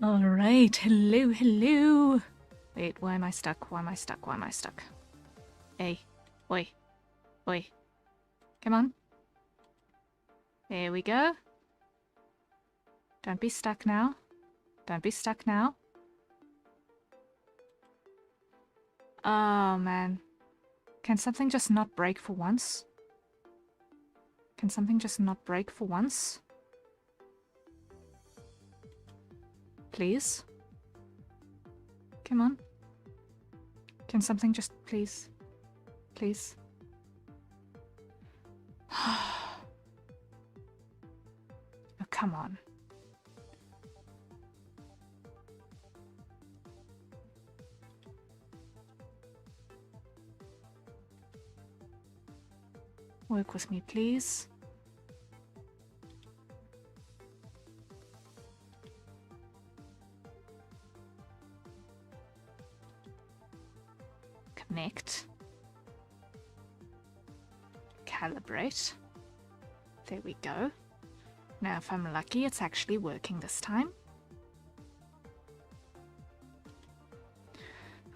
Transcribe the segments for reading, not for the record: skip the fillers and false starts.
Alright, hello, hello. Wait, why am I stuck? Why am I stuck? Why am I stuck? Hey, oi, oi. Come on. There we go. Don't be stuck now. Don't be stuck now. Oh, man. Can something just not break for once? Can something just not break for once? Please? Come on. Can something just please? Please? Oh, come on. Work with me, please. Connect. Calibrate. There we go. Now, if I'm lucky, it's actually working this time.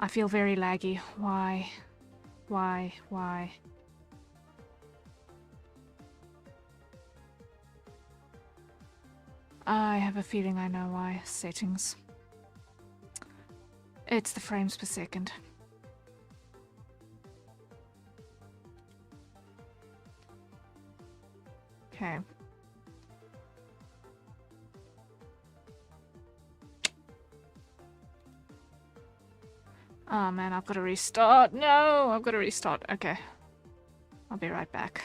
I feel very laggy. Why? Why? Why? I have a feeling I know why. Settings. It's the frames per second. Okay. Oh man, I've got to restart. No, I've got to restart. Okay. I'll be right back.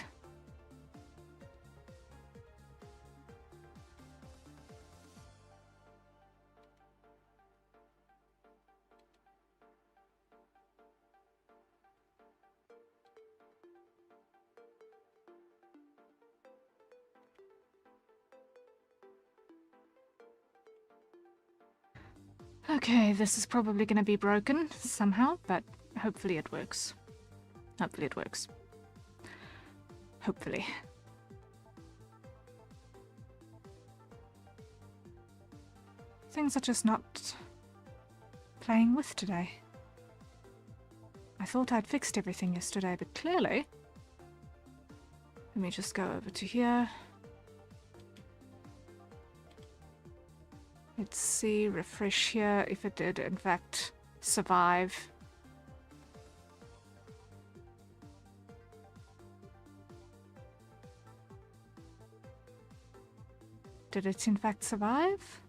Okay, this is probably going to be broken somehow, but hopefully it works. Hopefully it works. Hopefully. Things are just not playing with today. I thought I'd fixed everything yesterday, but clearly... Let me just go over to here. Let's see, refresh here if it did in fact survive. Did it in fact survive?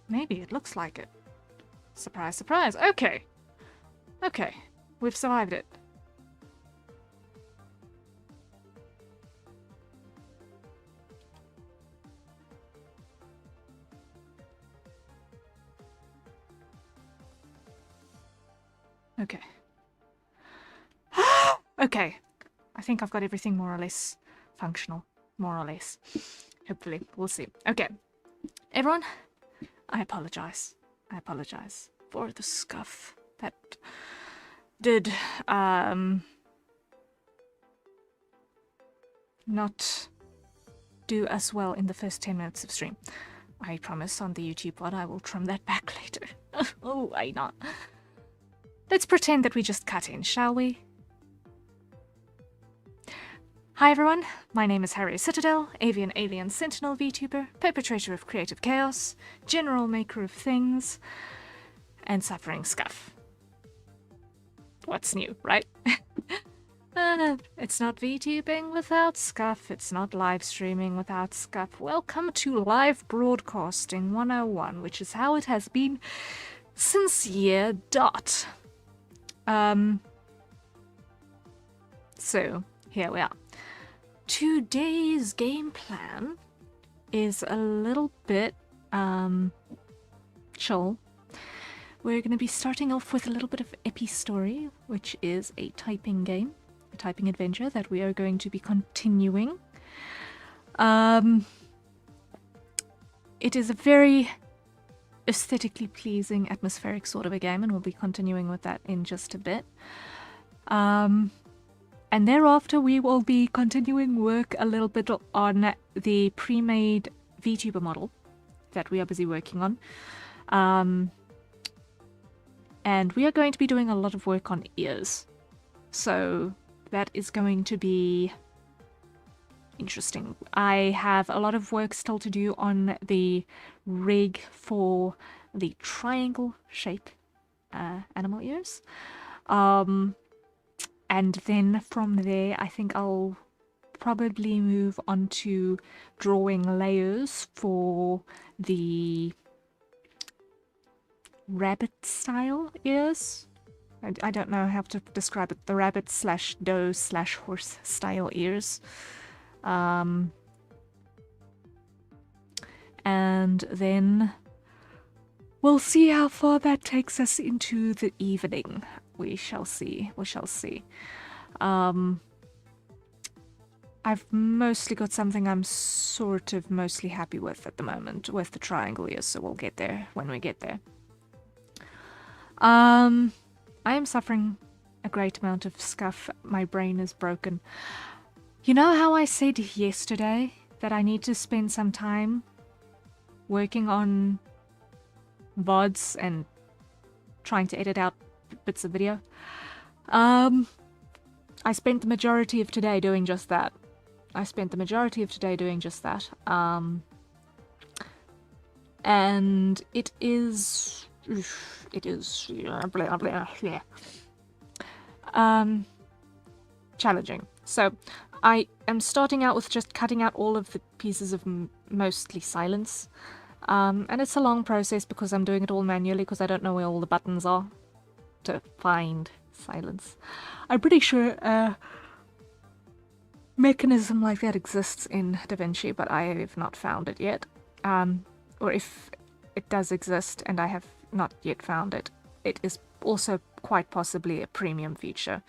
Maybe it looks like it. Surprise, surprise. Okay. Okay, we've survived it. Okay. Okay. I think I've got everything more or less functional. More or less. Hopefully. We'll see. Okay. Everyone, I apologize. I apologize for the scuff that did not do as well in the first 10 minutes of stream. I promise on the YouTube pod I will trim that back later. Oh, why not? Let's pretend that we just cut in, shall we? Hi everyone, my name is Harry Citadel, avian alien sentinel VTuber, perpetrator of creative chaos, general maker of things, and suffering scuff. What's new, right? It's not VTubing without scuff, it's not live streaming without scuff. Welcome to Live Broadcasting 101, which is how it has been since year dot. So, here we are. Today's game plan is a little bit, chill. We're going to be starting off with a little bit of Epistory, which is a typing game, a typing adventure that we are going to be continuing. It is a very aesthetically pleasing, atmospheric sort of a game, and we'll be continuing with that in just a bit. And thereafter we will be continuing work a little bit on the pre-made VTuber model that we are busy working on. And we are going to be doing a lot of work on ears. So that is going to be interesting. I have a lot of work still to do on the rig for the triangle shape animal ears. And then from there, I think I'll probably move on to drawing layers for the rabbit style ears. I don't know how to describe it. The rabbit slash doe slash horse style ears. And then we'll see how far that takes us into the evening. We shall see. We shall see. I've mostly got something I'm sort of mostly happy with at the moment, with the triangle ears, so we'll get there when we get there. I am suffering a great amount of scuff. My brain is broken. You know how I said yesterday that I need to spend some time working on VODs and trying to edit out bits of video? I spent the majority of today doing just that. And it is challenging. So I am starting out with just cutting out all of the pieces of mostly silence. And it's a long process because I'm doing it all manually because I don't know where all the buttons are to find silence. I'm pretty sure a mechanism like that exists in DaVinci, but I have not found it yet. Or if it does exist and I have not yet found it, it is also quite possibly a premium feature.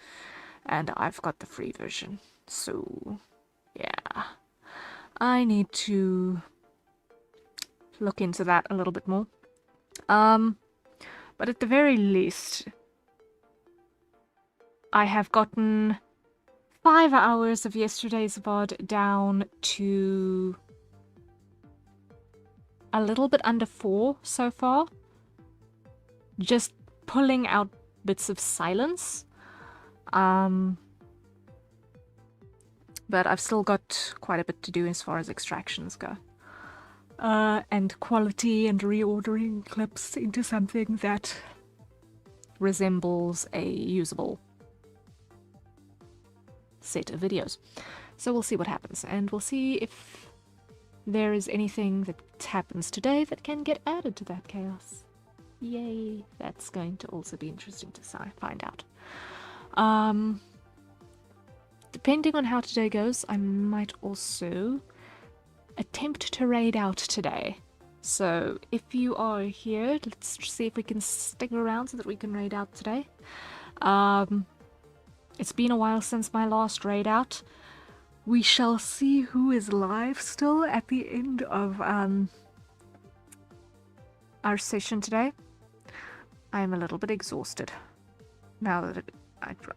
And I've got the free version. So, yeah. I need to look into that a little bit more. But at the very least, I have gotten 5 hours of yesterday's VOD down to a little bit under 4 so far. Just pulling out bits of silence. But I've still got quite a bit to do as far as extractions go. And quality and reordering clips into something that resembles a usable set of videos. So we'll see what happens, and we'll see if there is anything that happens today that can get added to that chaos. Yay! That's going to also be interesting to find out. Depending on how today goes, I might also attempt to raid out today. So if you are here, let's see if we can stick around so that we can raid out today. It's been a while since my last raid out. We shall see who is live still at the end of our session today. I am a little bit exhausted. Now that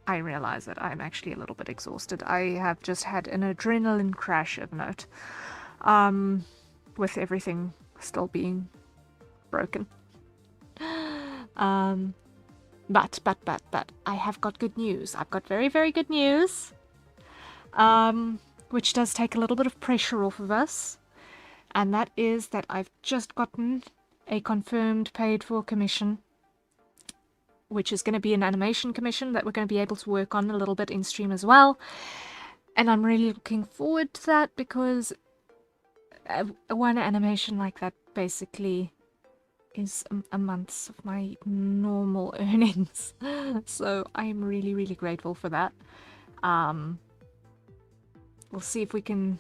I realize that I'm actually a little bit exhausted. I have just had an adrenaline crash of note. With everything still being broken. But I have got good news. I've got very, very good news. Which does take a little bit of pressure off of us. And that is that I've just gotten a confirmed paid for commission, which is going to be an animation commission that we're going to be able to work on a little bit in stream as well. And I'm really looking forward to that because one animation like that basically is a month's of my normal earnings. So I'm really, really grateful for that. We'll see if we can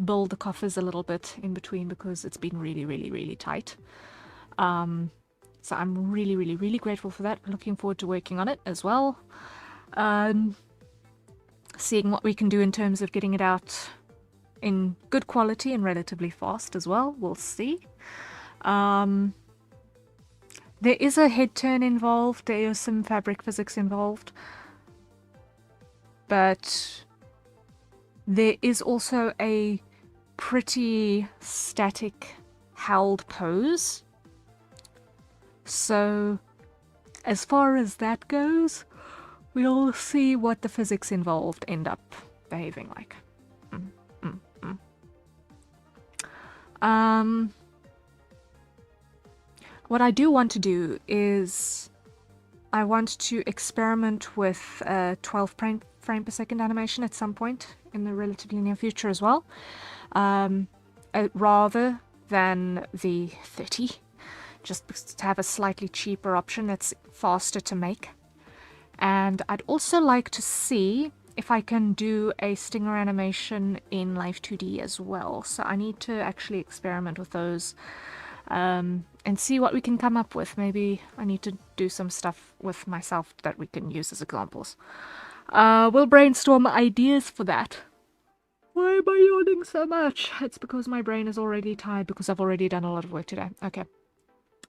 build the coffers a little bit in between because it's been really, really, really tight. So I'm really, really, really grateful for that. Looking forward to working on it as well. Seeing what we can do in terms of getting it out in good quality and relatively fast as well. We'll see. There is a head turn involved. There is some fabric physics involved. But there is also a pretty static held pose. So as far as that goes, we'll see what the physics involved end up behaving like. What I do want to do is I want to experiment with 12 frame per second animation at some point in the relatively near future as well, rather than the 30, just to have a slightly cheaper option that's faster to make. And I'd also like to see if I can do a stinger animation in Live 2D as well. So I need to actually experiment with those and see what we can come up with. Maybe I need to do some stuff with myself that we can use as examples. We'll brainstorm ideas for that. Why am I yawning so much? It's because my brain is already tired because I've already done a lot of work today. Okay.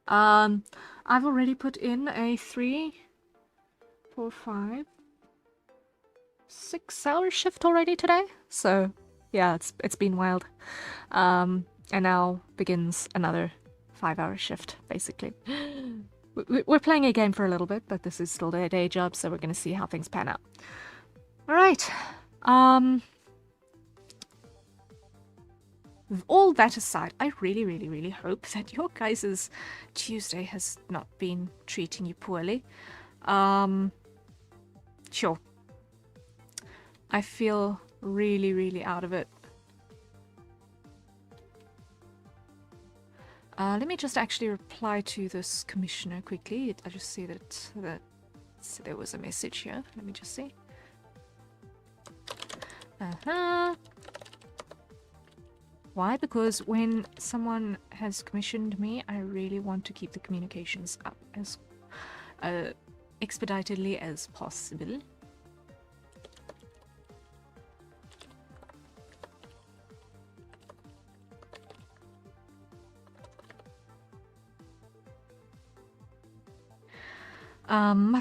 I've already put in a 3, 4, 5, 6-hour shift already today. So yeah, it's been wild. And now begins another 5-hour shift, basically. We're playing a game for a little bit, but this is still a day job, so we're going to see how things pan out. Alright. With all that aside, I really hope that your guys' Tuesday has not been treating you poorly. Sure. I feel really out of it. Let me just actually reply to this commissioner quickly. I just see that there was a message here. Let me just see. Why? Because when someone has commissioned me, I really want to keep the communications up as expeditedly as possible.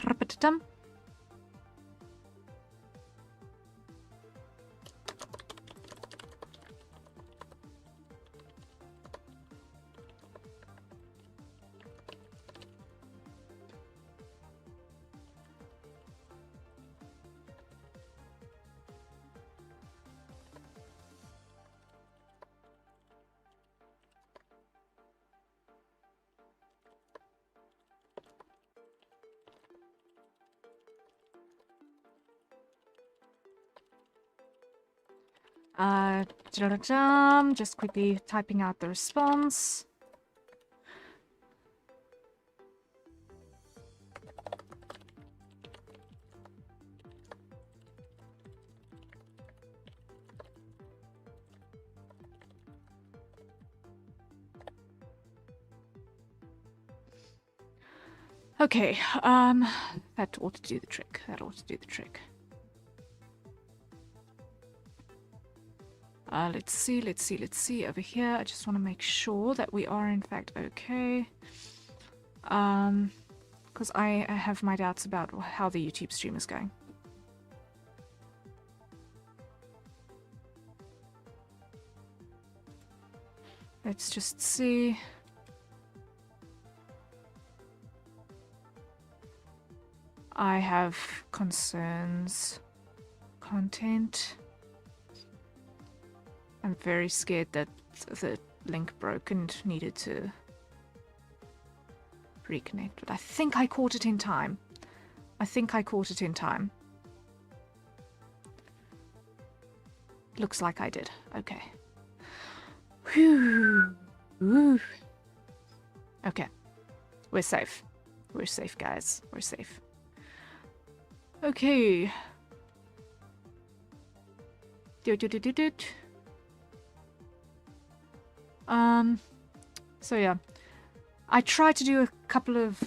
Repetitum. Just quickly typing out the response. Okay, that ought to do the trick. That ought to do the trick. Let's see over here. I just want to make sure that we are in fact okay. Because I have my doubts about how the YouTube stream is going. Let's just see. I have concerns. Content. I'm very scared that the link broke and needed to reconnect, but I think I caught it in time. Looks like I did. Okay. Whew. Woo. Okay. We're safe. We're safe, guys. We're safe. Okay. So yeah, I tried to do a couple of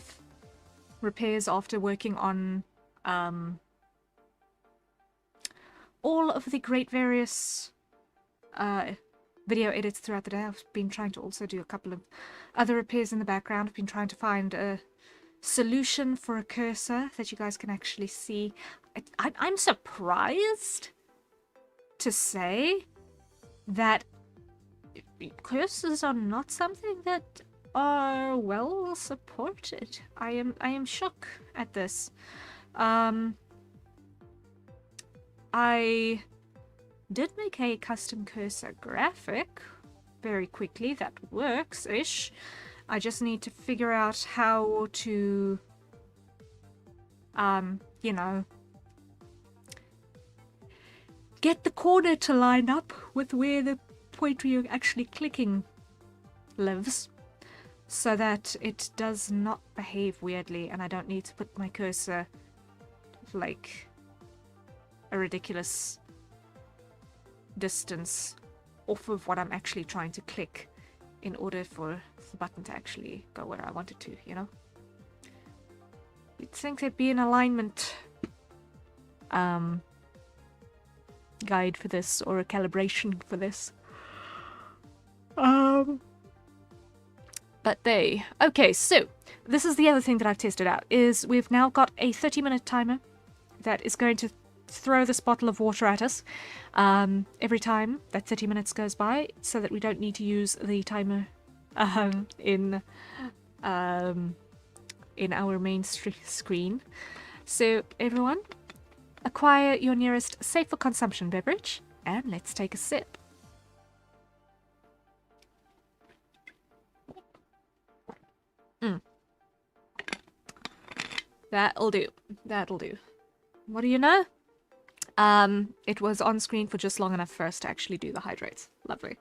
repairs after working on all of the great various video edits throughout the day. I've been trying to also do a couple of other repairs in the background. I've been trying to find a solution for a cursor that you guys can actually see. I'm surprised to say that curses are not something that are well supported. I am shook at this. I did make a custom cursor graphic very quickly that works-ish. I just need to figure out how to, you know, get the corner to line up with where the point where you're actually clicking lives, so that it does not behave weirdly and I don't need to put my cursor like a ridiculous distance off of what I'm actually trying to click in order for the button to actually go where I want it to, you know? You'd think there'd be an alignment guide for this, or a calibration for this. But okay, so this is the other thing that I've tested out, is we've now got a 30-minute timer that is going to throw this bottle of water at us every time that 30 minutes goes by, so that we don't need to use the timer in our main screen. So everyone, acquire your nearest safe for consumption beverage and let's take a sip. That'll do. That'll do. What do you know? It was on screen for just long enough for us to actually do the hydrates. Lovely.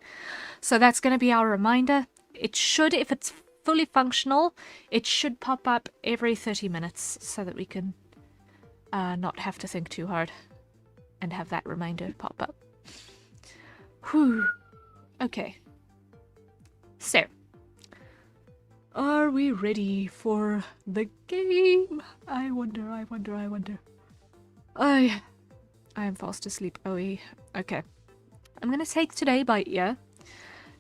So that's going to be our reminder. It should, if it's fully functional, it should pop up every 30 minutes so that we can not have to think too hard and have that reminder pop up. Whew. Okay. So, are we ready for the game? I wonder. I am fast asleep. Okay. I'm gonna take today by ear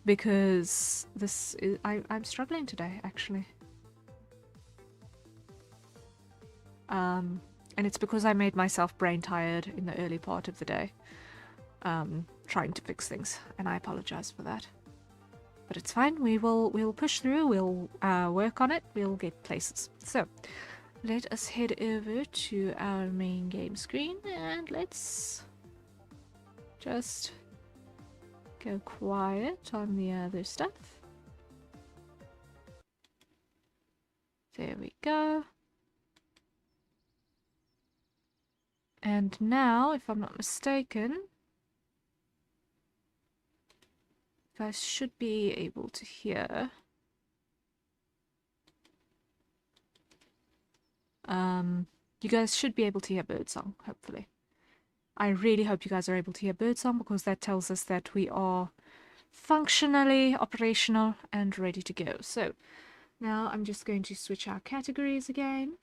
because this is I'm struggling today actually. And it's because I made myself brain tired in the early part of the day, trying to fix things, and I apologize for that. But it's fine. We'll push through. We'll work on it. We'll get places. So let us head over to our main game screen and let's just go quiet on the other stuff. There we go. And now, if I'm not mistaken, you guys should be able to hear. You guys should be able to hear birdsong, hopefully. I really hope you guys are able to hear birdsong because that tells us that we are functionally operational and ready to go. So now I'm just going to switch our categories again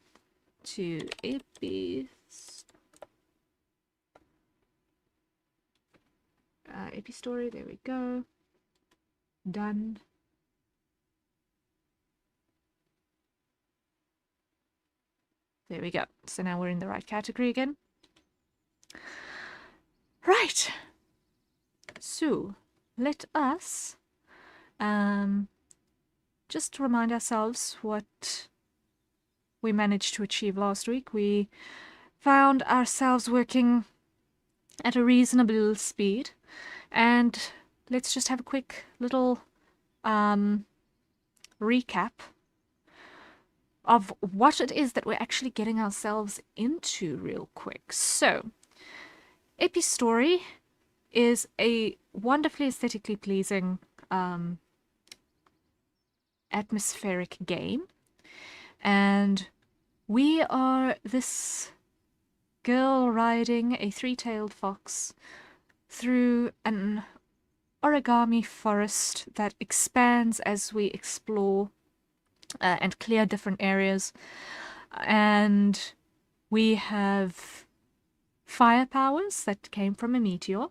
to Epistory. There we go. Done. There we go. So now we're in the right category again. Right. So let us just remind ourselves what we managed to achieve last week. We found ourselves working at a reasonable speed, and let's just have a quick little recap of what it is that we're actually getting ourselves into real quick. So, Epistory is a wonderfully aesthetically pleasing atmospheric game, and we are this girl riding a three-tailed fox through an origami forest that expands as we explore and clear different areas. And we have fire powers that came from a meteor,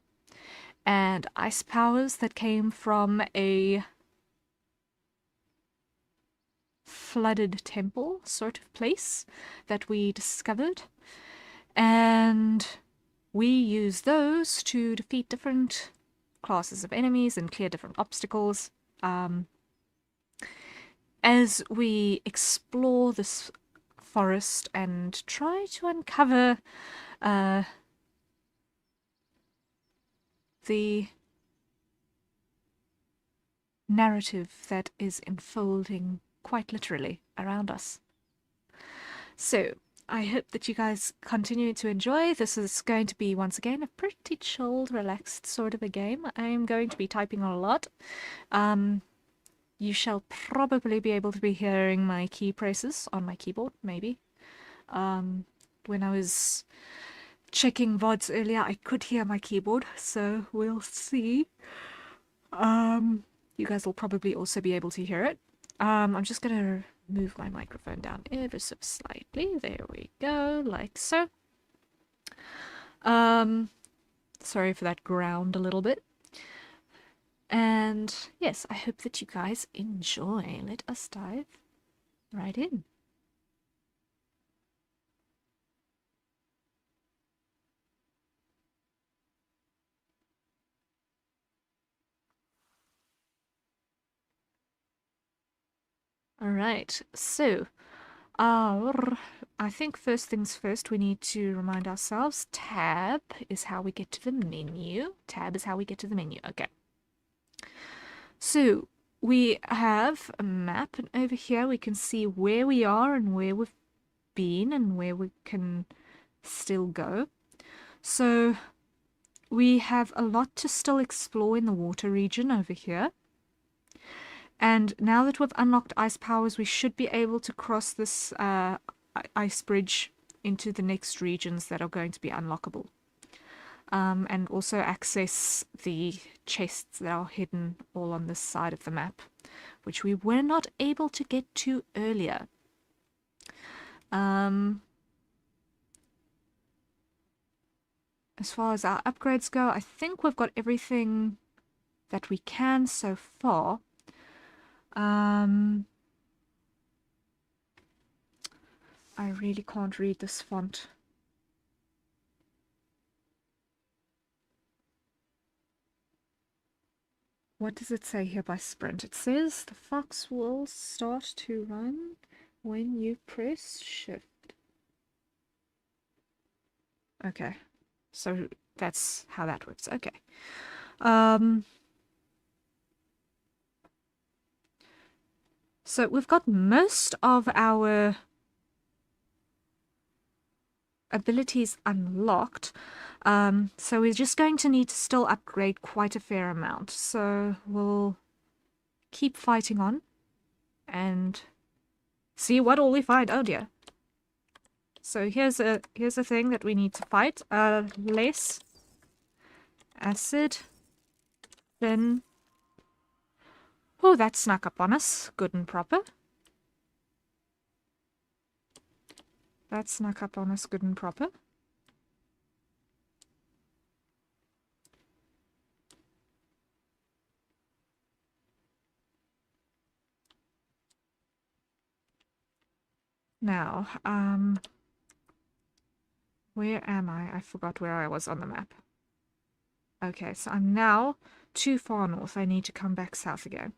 and ice powers that came from a flooded temple sort of place that we discovered. And we use those to defeat different classes of enemies and clear different obstacles. As we explore this forest and try to uncover the narrative that is unfolding quite literally around us. So, I hope that you guys continue to enjoy. This is going to be, once again, a pretty chilled, relaxed sort of a game. I am going to be typing a lot. You shall probably be able to be hearing my key presses on my keyboard, maybe. When I was checking VODs earlier, I could hear my keyboard, so we'll see. You guys will probably also be able to hear it. I'm just gonna move my microphone down ever so slightly. There we go, like so. Sorry for that ground a little bit. And yes, I hope that you guys enjoy. Let us dive right in. Alright, so I think first things first, we need to remind ourselves tab is how we get to the menu. Tab is how we get to the menu. Okay. So we have a map, and over here we can see where we are and where we've been and where we can still go. So we have a lot to still explore in the water region over here. And now that we've unlocked ice powers, we should be able to cross this ice bridge into the next regions that are going to be unlockable. And also access the chests that are hidden all on this side of the map, which we were not able to get to earlier. As far as our upgrades go, I think we've got everything that we can so far. I really can't read this font. What does it say here by sprint? It says the fox will start to run when you press shift. Okay, so that's how that works. Okay. So we've got most of our abilities unlocked. So we're just going to need to still upgrade quite a fair amount. So we'll keep fighting on and see what all we find. Oh dear. So here's a thing that we need to fight. Less acid. Then oh, that snuck up on us. Good and proper. That snuck up on us good and proper. Now, where am I? I forgot where I was on the map. Okay, so I'm now too far north. I need to come back south again.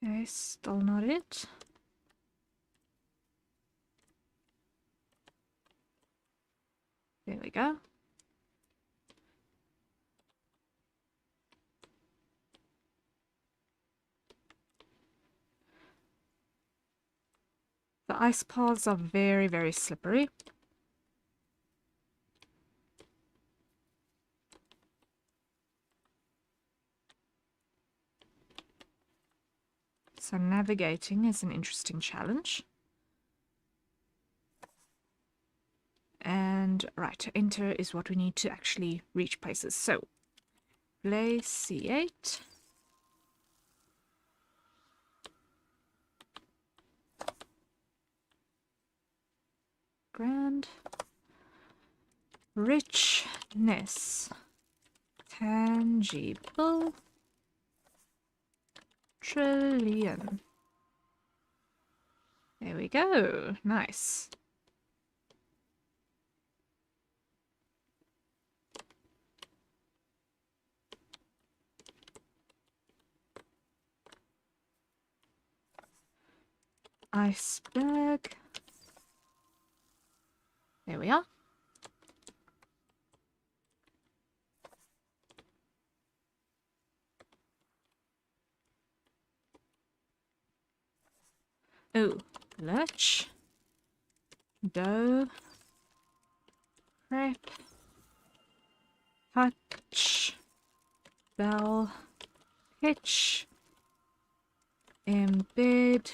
Okay, still not it. There we go. The ice paths are very, very slippery. So navigating is an interesting challenge. And right, enter is what we need to actually reach places. So play C8. Grand. Richness. Tangible. Trillion. There we go. Nice. Iceberg. There we are. Oh, lurch. Dough. Prep. Touch. Bell. Pitch. Embed.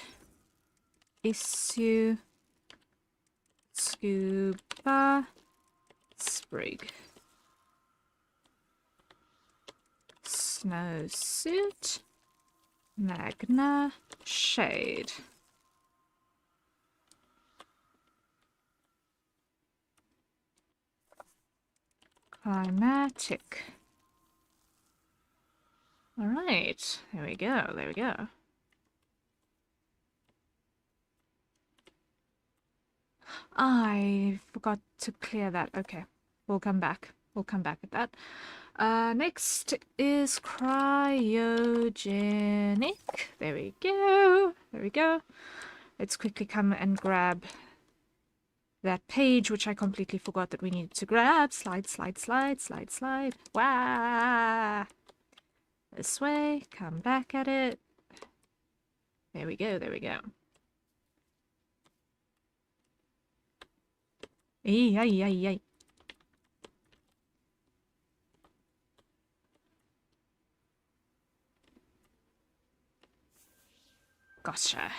Issue. Scuba. Sprig. Snowsuit. Magna. Shade. Climatic. All right, there we go, there we go. I forgot to clear that. Okay, we'll come back. We'll come back at that. Next is cryogenic. There we go. There we go. Let's quickly come and grab that page, which I completely forgot that we needed to grab. Slide, slide, slide, slide, slide. Wow. This way. Come back at it. There we go. There we go. Ay, ay, ay, ay. Gotcha.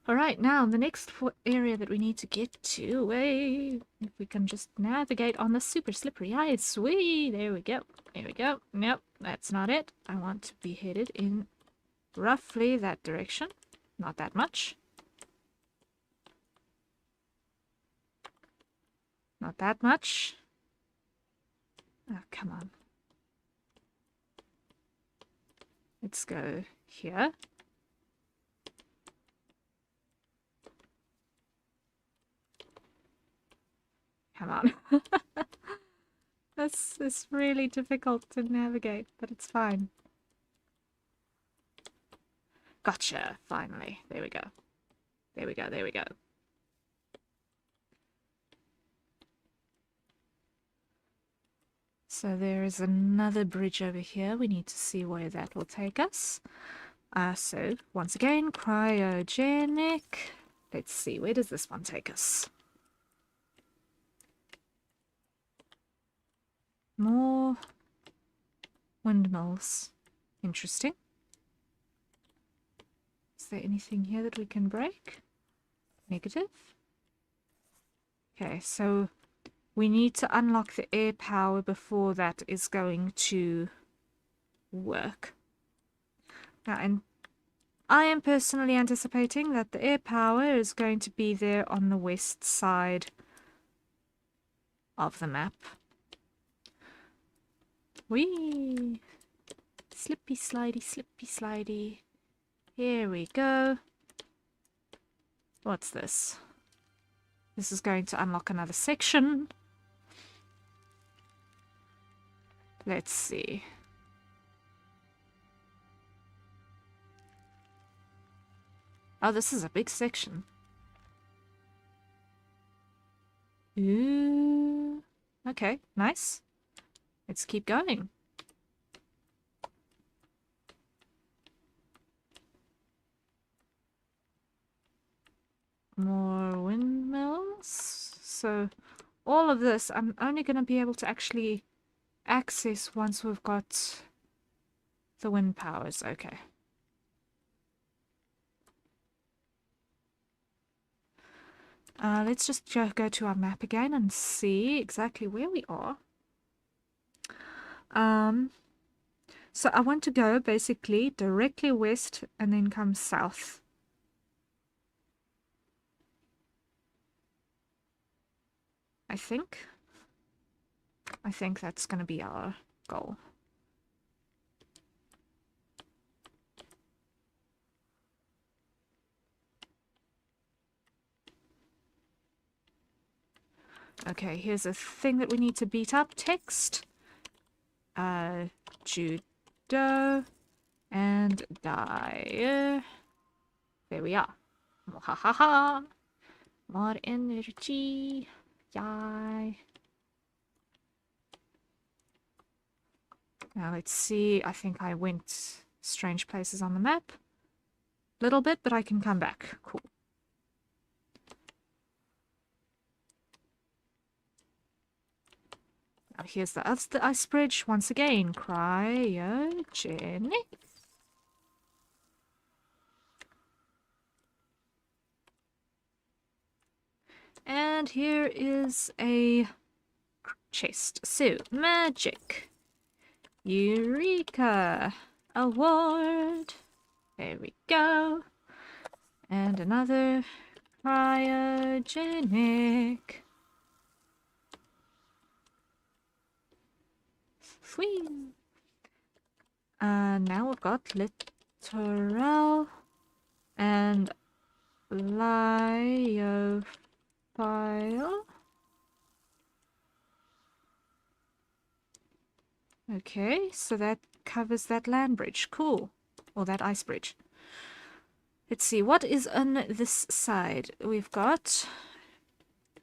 Alright, now the next area that we need to get to, if we can just navigate on the super slippery ice. Whee! There we go. There we go. Nope, that's not it. I want to be headed in roughly that direction. Not that much. Not that much. Oh, come on. Let's go here. Come on. This is really difficult to navigate, but it's fine. Gotcha, finally. There we go. There we go, there we go. So there is another bridge over here. We need to see where that will take us. So, once again, cryogenic. Let's see, where does this one take us? More windmills. Interesting. Is there anything here that we can break? Negative. Okay, so we need to unlock the air power before that is going to work. Now, and I am personally anticipating that the air power is going to be there on the west side of the map. Whee! Slippy slidey, slippy slidey. Here we go. What's this? This is going to unlock another section. Let's see. Oh, this is a big section. Ooh. Okay, nice. Let's keep going. More windmills. So all of this I'm only going to be able to actually access once we've got the wind powers. Okay. Let's just go to our map again and see exactly where we are. So I want to go basically directly west and then come south. I think that's going to be our goal. Okay, here's a thing that we need to beat up. Text. Judo. And die. There we are. Ha ha ha. More energy. Yay. Now let's see. I think I went strange places on the map. Little bit, but I can come back. Cool. Now here's the ice bridge. Once again, cryogenic. And here is a chest. So, magic. Eureka! Award! There we go. And another cryogenic. Sweet. Now we've got literal and lyophile. Okay, so that covers that land bridge. Cool. Or that ice bridge. Let's see, what is on this side? We've got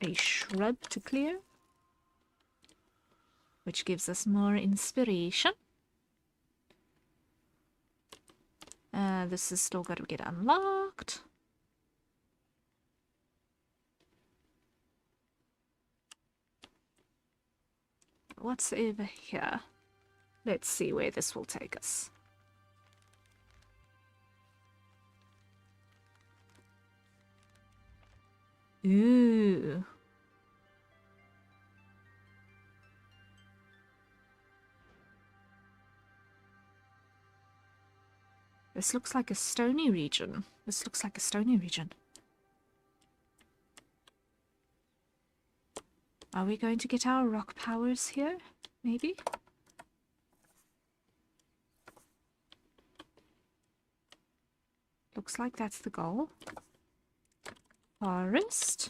a shrub to clear, which gives us more inspiration. This is still got to get unlocked. What's over here? Let's see where this will take us. Ooh. This looks like a stony region. This looks like a stony region. Are we going to get our rock powers here? Maybe? Looks like that's the goal. Forest.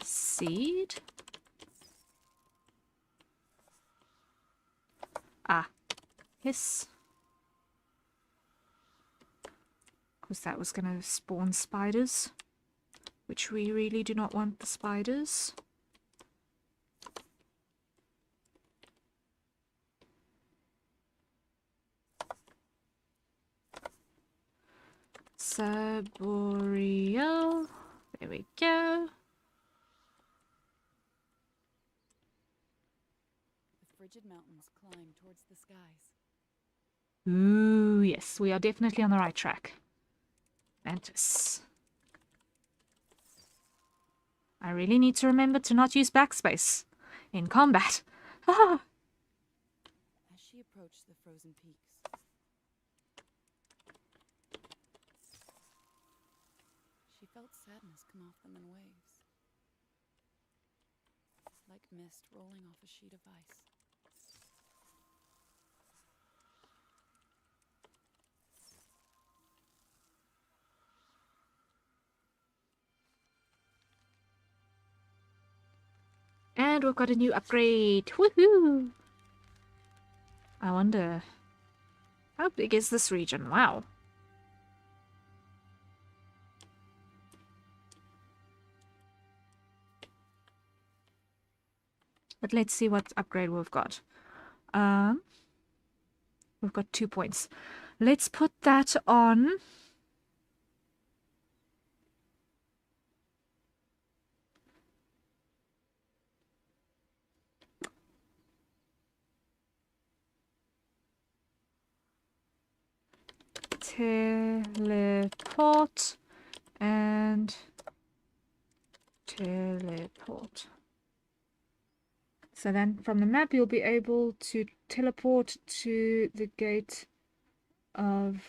Seed. Ah. Hiss. Because that was going to spawn spiders. Which we really do not want the spiders. Saboreal. There we go. The frigid mountains climb towards the skies. Ooh, yes, we are definitely on the right track. Mantis. I really need to remember to not use backspace in combat. Ah! As she approached the frozen peaks, she felt sadness come off them in waves, like mist rolling off a sheet of ice. And we've got a new upgrade. Woohoo! I wonder, how big is this region? Wow. But let's see what upgrade we've got. We've got 2 points. Let's put that on. teleport, and teleport. So then from the map you'll be able to teleport to the gate of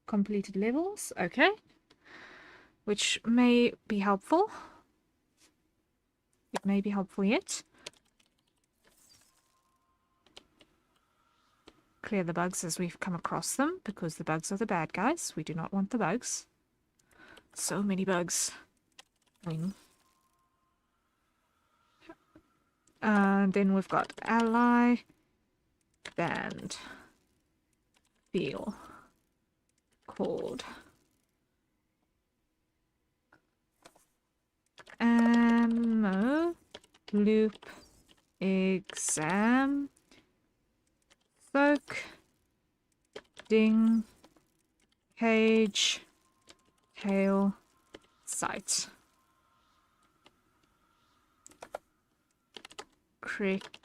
completed levels. Okay. Which may be helpful. It may be helpful yet. Clear the bugs as we've come across them, because the bugs are the bad guys. We do not want the bugs. So many bugs. Then we've got ally, band, feel, chord, ammo, loop, exam, soak, ding, cage, tail, sight. Cricket.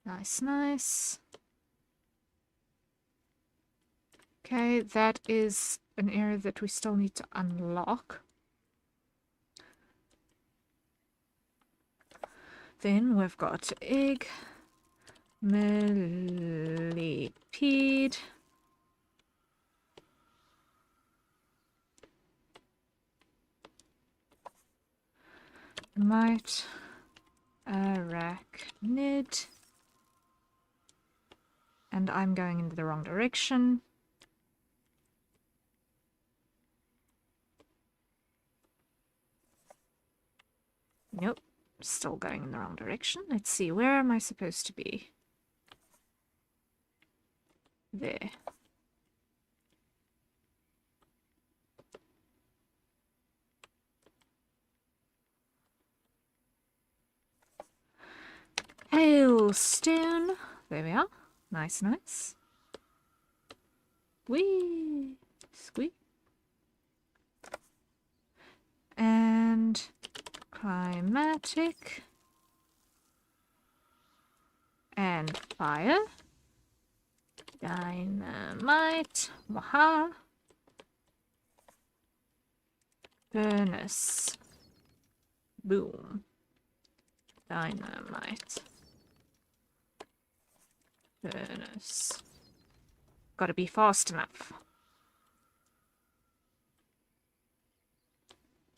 Nice, nice. Okay, that is an area that we still need to unlock. Then we've got egg, millipede, mite, arachnid, and I'm going in the wrong direction. Nope, still going in the wrong direction. Let's see, where am I supposed to be? There. Hailstone. There we are. Nice, nice. Whee! Squeak. And climatic. And fire. Dynamite. Waha. Furnace. Boom. Dynamite. Furnace. Gotta be fast enough.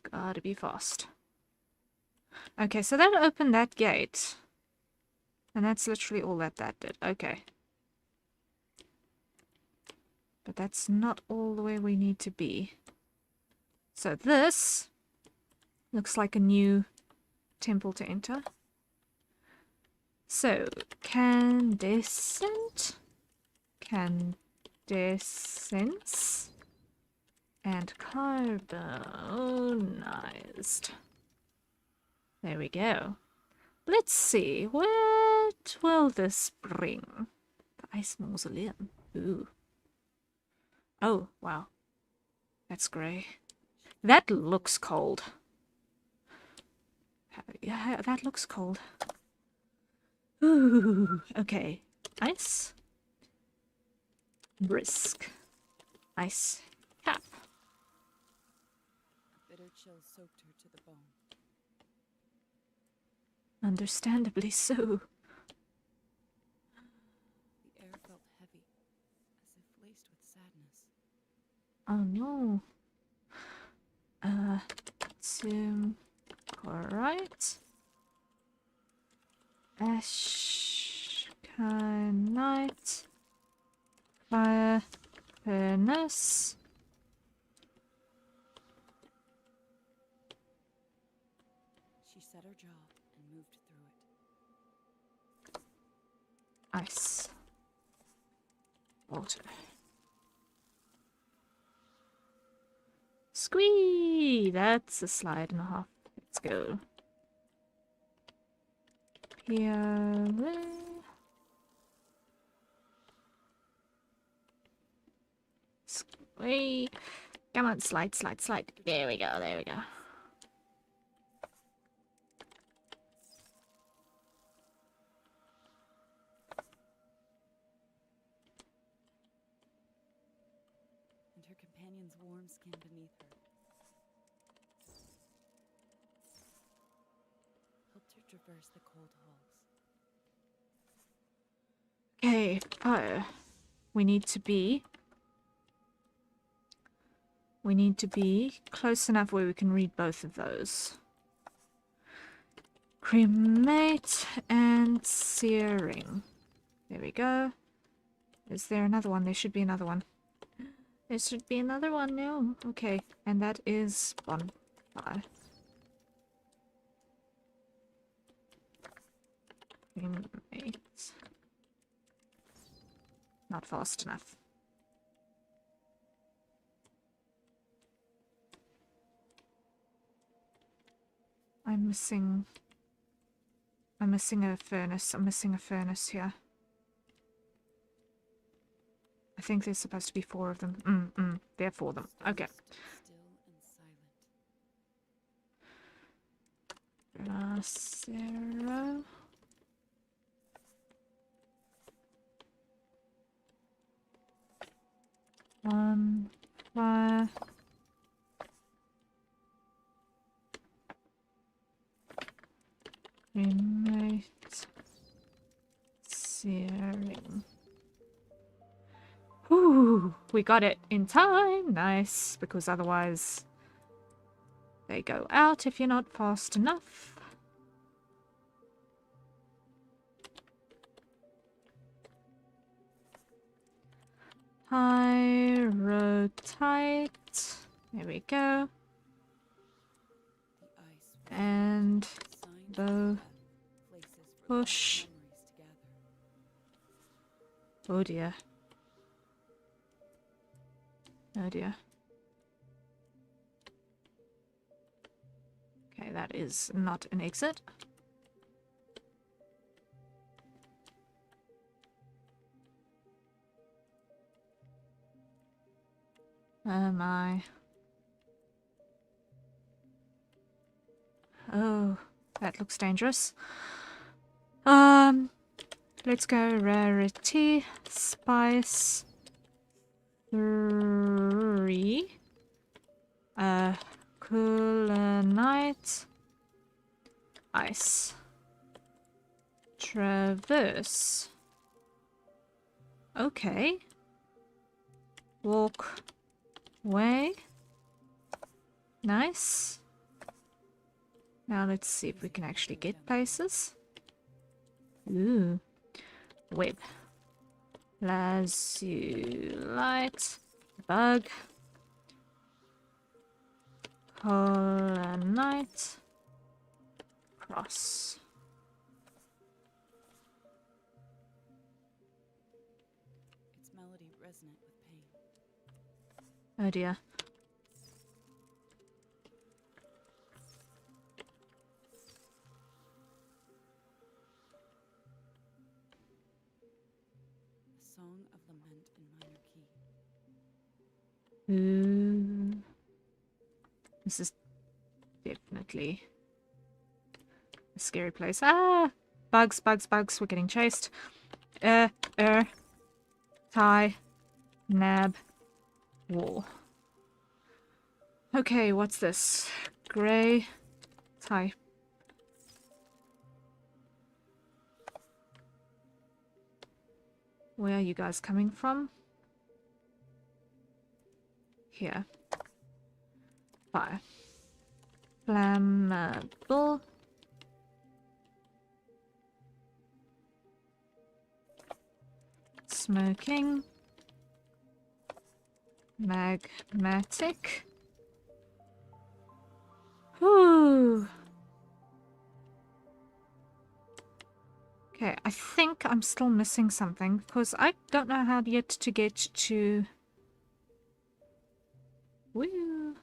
Gotta be fast. Okay, so that opened that gate. And that's literally all that did. Okay. But that's not all the way we need to be. So this looks like a new temple to enter. So, candescent, candescence, and carbonized. There we go. Let's see, what will this bring? The ice mausoleum. Ooh. Oh, wow. That's grey. That looks cold. Yeah, that looks cold. Ooh, okay. Ice. Brisk. Ice cap. A bitter chill soaked her to the bone. Understandably so. The air felt heavy, as if laced with sadness. Oh no. Alright. Ashkanite. Fire. Furnace. She set her jaw and moved through it. Ice. Water. Squee! That's a slide and a half. Let's go. Here. Squee. Come on, slide, slide, slide. There we go, there we go. companion's warm skin beneath her. Helped her traverse the cold halls. Okay, fire. We need to be close enough where we can read both of those. Cremate and searing. There we go. Is there another one? There should be another one. There should be another one now. Okay, and that is bonfire. Cremate. Not fast enough. I'm missing a furnace. I'm missing a furnace here. I think there's supposed to be 4 of them. There are 4 of them. Okay. Still and silent. Bracero. Fire. Cremate. Searing. Whew, we got it in time. Nice, because otherwise they go out if you're not fast enough. Pyrotite. There we go. The ice And signed bow. places for Push. memories to gather. Oh dear. Oh dear. Okay, that is not an exit. Oh my. Oh, that looks dangerous. Let's go rarity, spice, 3, Kulanite, ice, traverse. Okay. Walk way. Nice. Now let's see if we can actually get places. Ooh. Web. Lazulite. Bug. Colonite. Cross. Its melody resonant with pain. Oh dear. A song of lament in minor key. Ooh. This is definitely a scary place. Ah! Bugs, bugs, bugs. We're getting chased. Tie. Nab. Wall. Okay, what's this? Grey. Tie. Where are you guys coming from? Here. Fire. Flammable. Smoking. Magmatic. Whew. Okay, I think I'm still missing something because I don't know how yet to get to. Woo.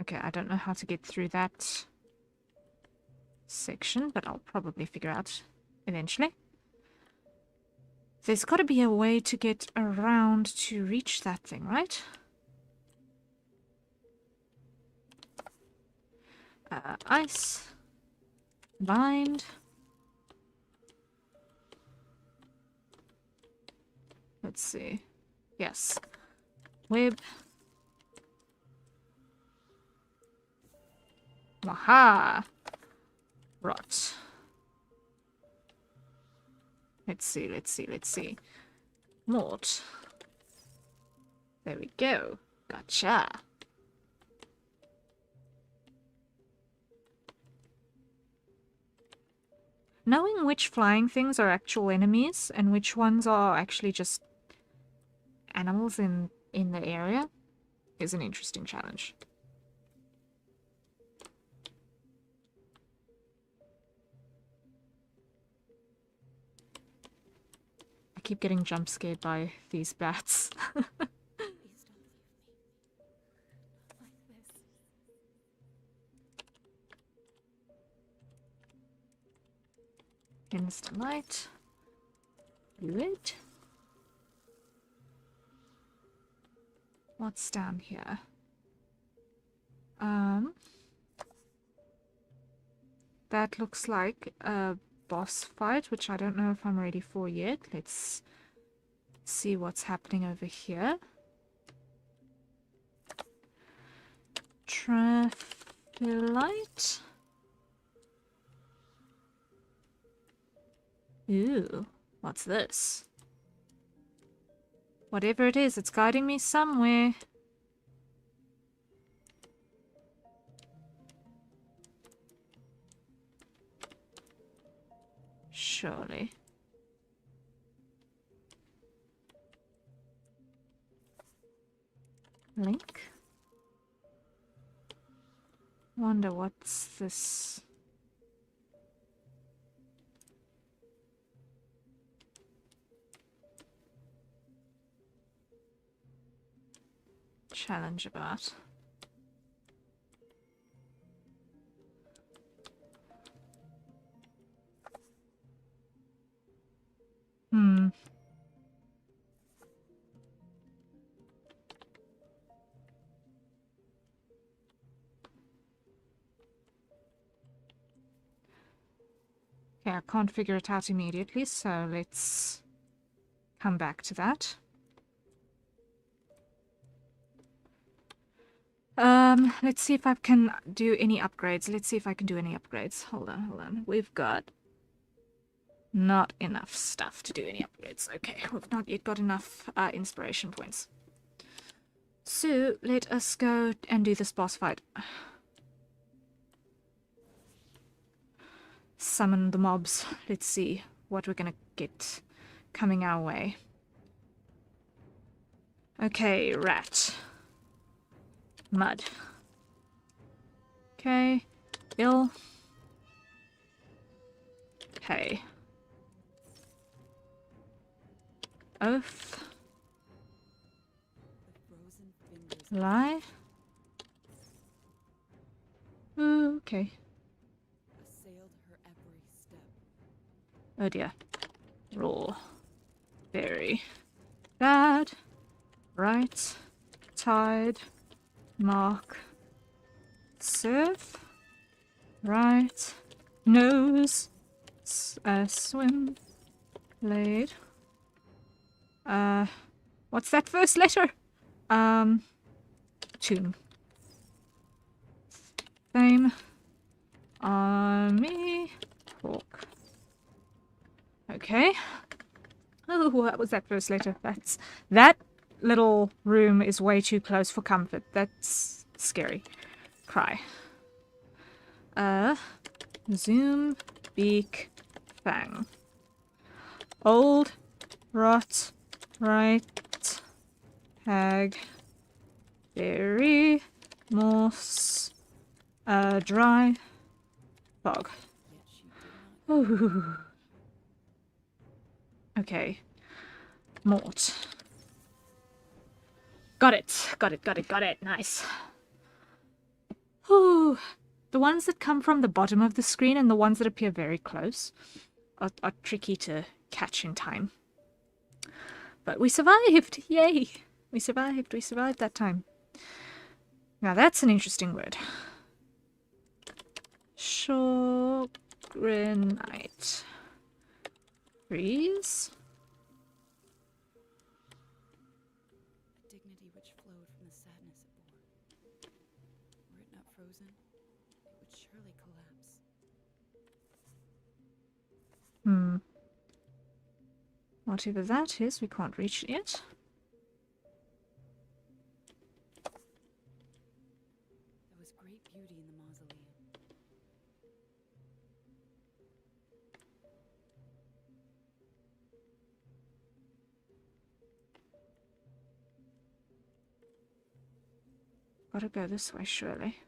Okay, I don't know how to get through that section, but I'll probably figure out eventually. There's got to be a way to get around to reach that thing, right? Ice. Bind. Let's see. Yes. Web. Aha! Rot. Let's see, let's see, let's see. Mort. There we go. Gotcha. Knowing which flying things are actual enemies and which ones are actually just animals in the area is an interesting challenge. I keep getting jump scared by these bats. Instant light. Fluid. What's down here? That looks like a boss fight, which I don't know if I'm ready for yet. Let's see what's happening over here. Trafilite. Ooh, what's this? Whatever it is, it's guiding me somewhere. Surely. Link? Wonder what's this? Challenge about. Okay, I can't figure it out immediately, so let's come back to that. Let's see if I can do any upgrades. Let's see if I can do any upgrades. Hold on, hold on. We've got not enough stuff to do any upgrades. Okay, we've not yet got enough inspiration points. So, let us go and do this boss fight. Summon the mobs. Let's see what we're gonna get coming our way. Okay, rat. Mud. Okay. Ill. Okay. Oath. Lie. Ooh, okay. Oh dear. Roll. Very bad. Right. Tide. Mark. Surf. Right. Nose. Swim. Blade. What's that first letter? Tune. Fame. Army. Hawk. Okay. Oh, what was that first letter? That little room is way too close for comfort. That's scary. Cry. Zoom, beak, fang. Old, rot, right, hag, berry, moss, dry, fog. Ooh. Okay. Mort. Got it. Got it, got it, got it. Nice. Ooh. The ones that come from the bottom of the screen and the ones that appear very close are tricky to catch in time. But we survived! Yay! We survived. We survived that time. Now that's an interesting word. Shogrenite. Freeze. A dignity which flowed from the sadness it bore. Were it not frozen, it would surely collapse. Whatever that is, we can't reach it yet. There was great beauty in the mausoleum. Gotta go this way, surely.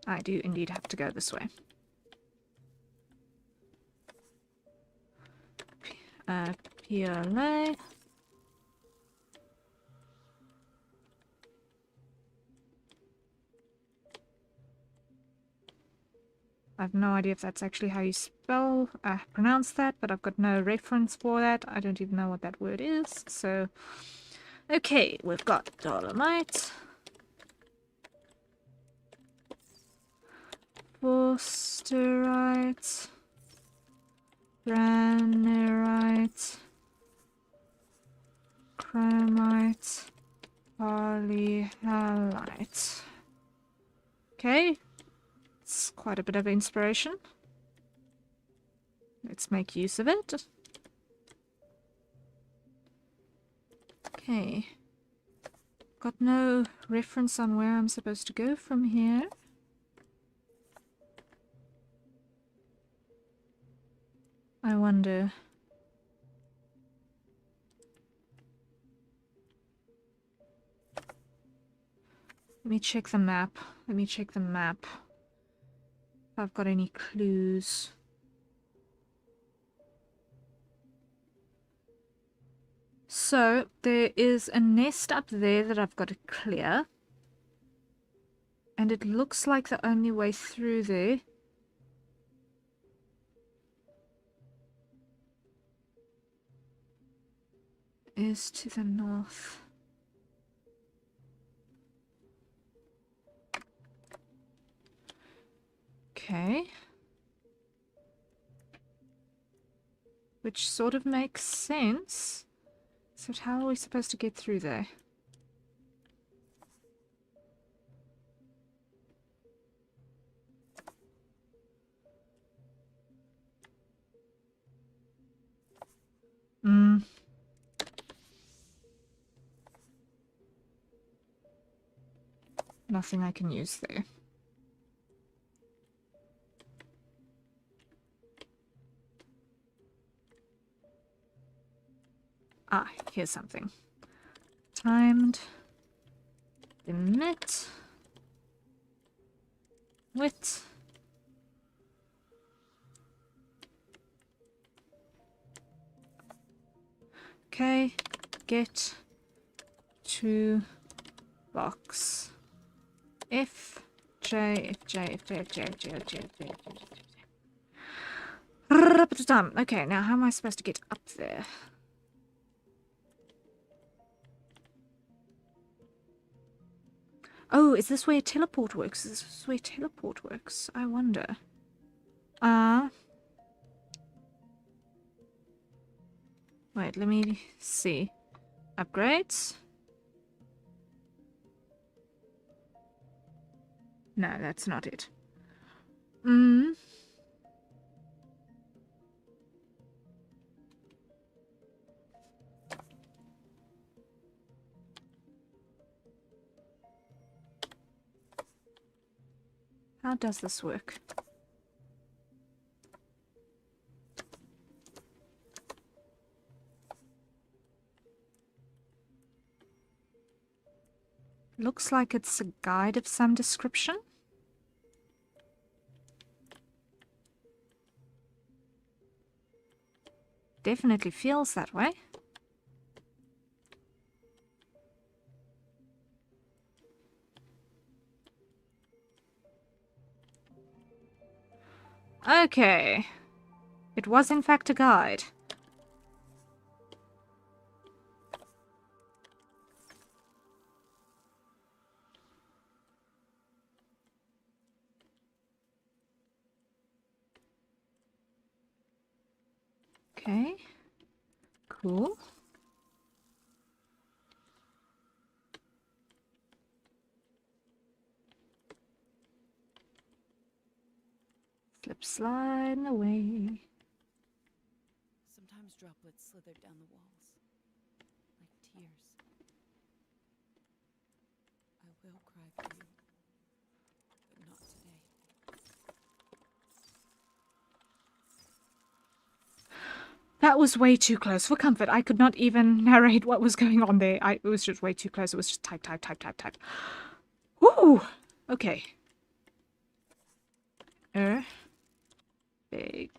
I do indeed have to go this way. PLA. I have no idea if that's actually how you pronounce that, but I've got no reference for that. I don't even know what that word is. So, okay, we've got dolomite, forsterite, granerite, chromite, polyhalite. Okay. It's quite a bit of inspiration. Let's make use of it. Okay. Got no reference on where I'm supposed to go from here. I wonder. Let me check the map. Let me check the map. If I've got any clues. So, there is a nest up there that I've got to clear. And it looks like the only way through there is to the north. Okay. Which sort of makes sense. So how are we supposed to get through there? Nothing I can use there. Ah, here's something. Timed. Emit. Wit. Okay. Get to box. F J F J F J F J F J F J F J F J. Okay, now how am I supposed to get up there? Oh, is this where teleport works? Is this where teleport works? I wonder. Wait, let me see. Upgrades? No, that's not it. How does this work? Looks like it's a guide of some description. Definitely feels that way. Okay. It was in fact a guide. Okay. Cool. Slip sliding away. Sometimes droplets slithered down the walls, like tears. I will cry for you, but not today. That was way too close for comfort. I could not even narrate what was going on there. It was just way too close. It was just type, type, type, type, type. Woo! Okay. Big.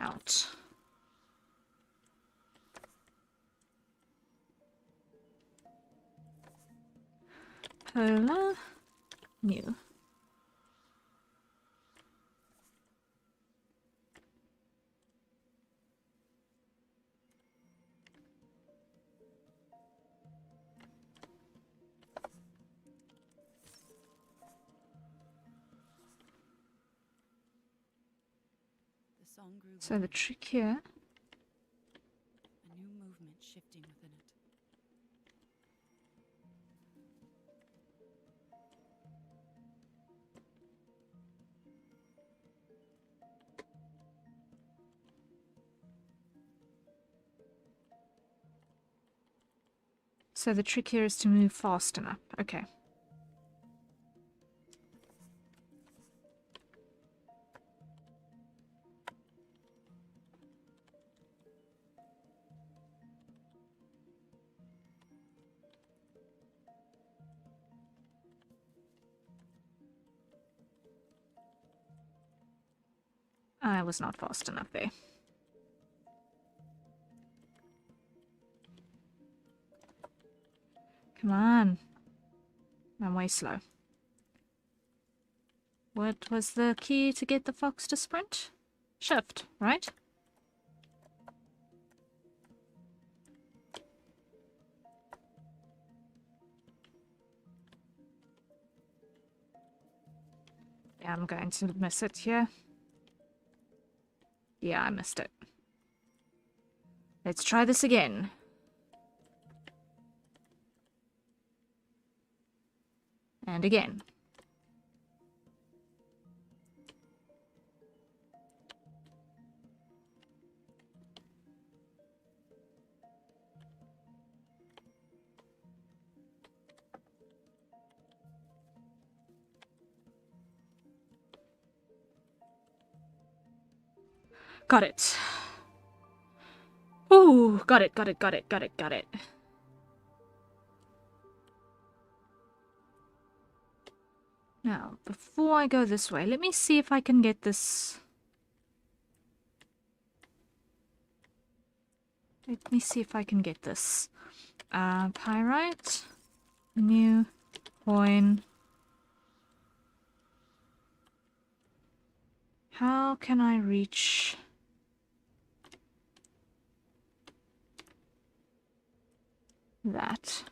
Out. Polar. New. The song grew So the louder, trick here. a new movement shifting within it. So the trick here is to move fast enough. Okay. I was not fast enough there. Come on. I'm way slow. What was the key to get the fox to sprint? Shift, right? Yeah, I'm going to miss it here. Yeah, I missed it. Let's try this again. And again. Got it. Ooh, got it, got it, got it, got it, got it. Now, before I go this way, let me see if I can get this. Let me see if I can get this. Pyrite. New coin. How can I reach that?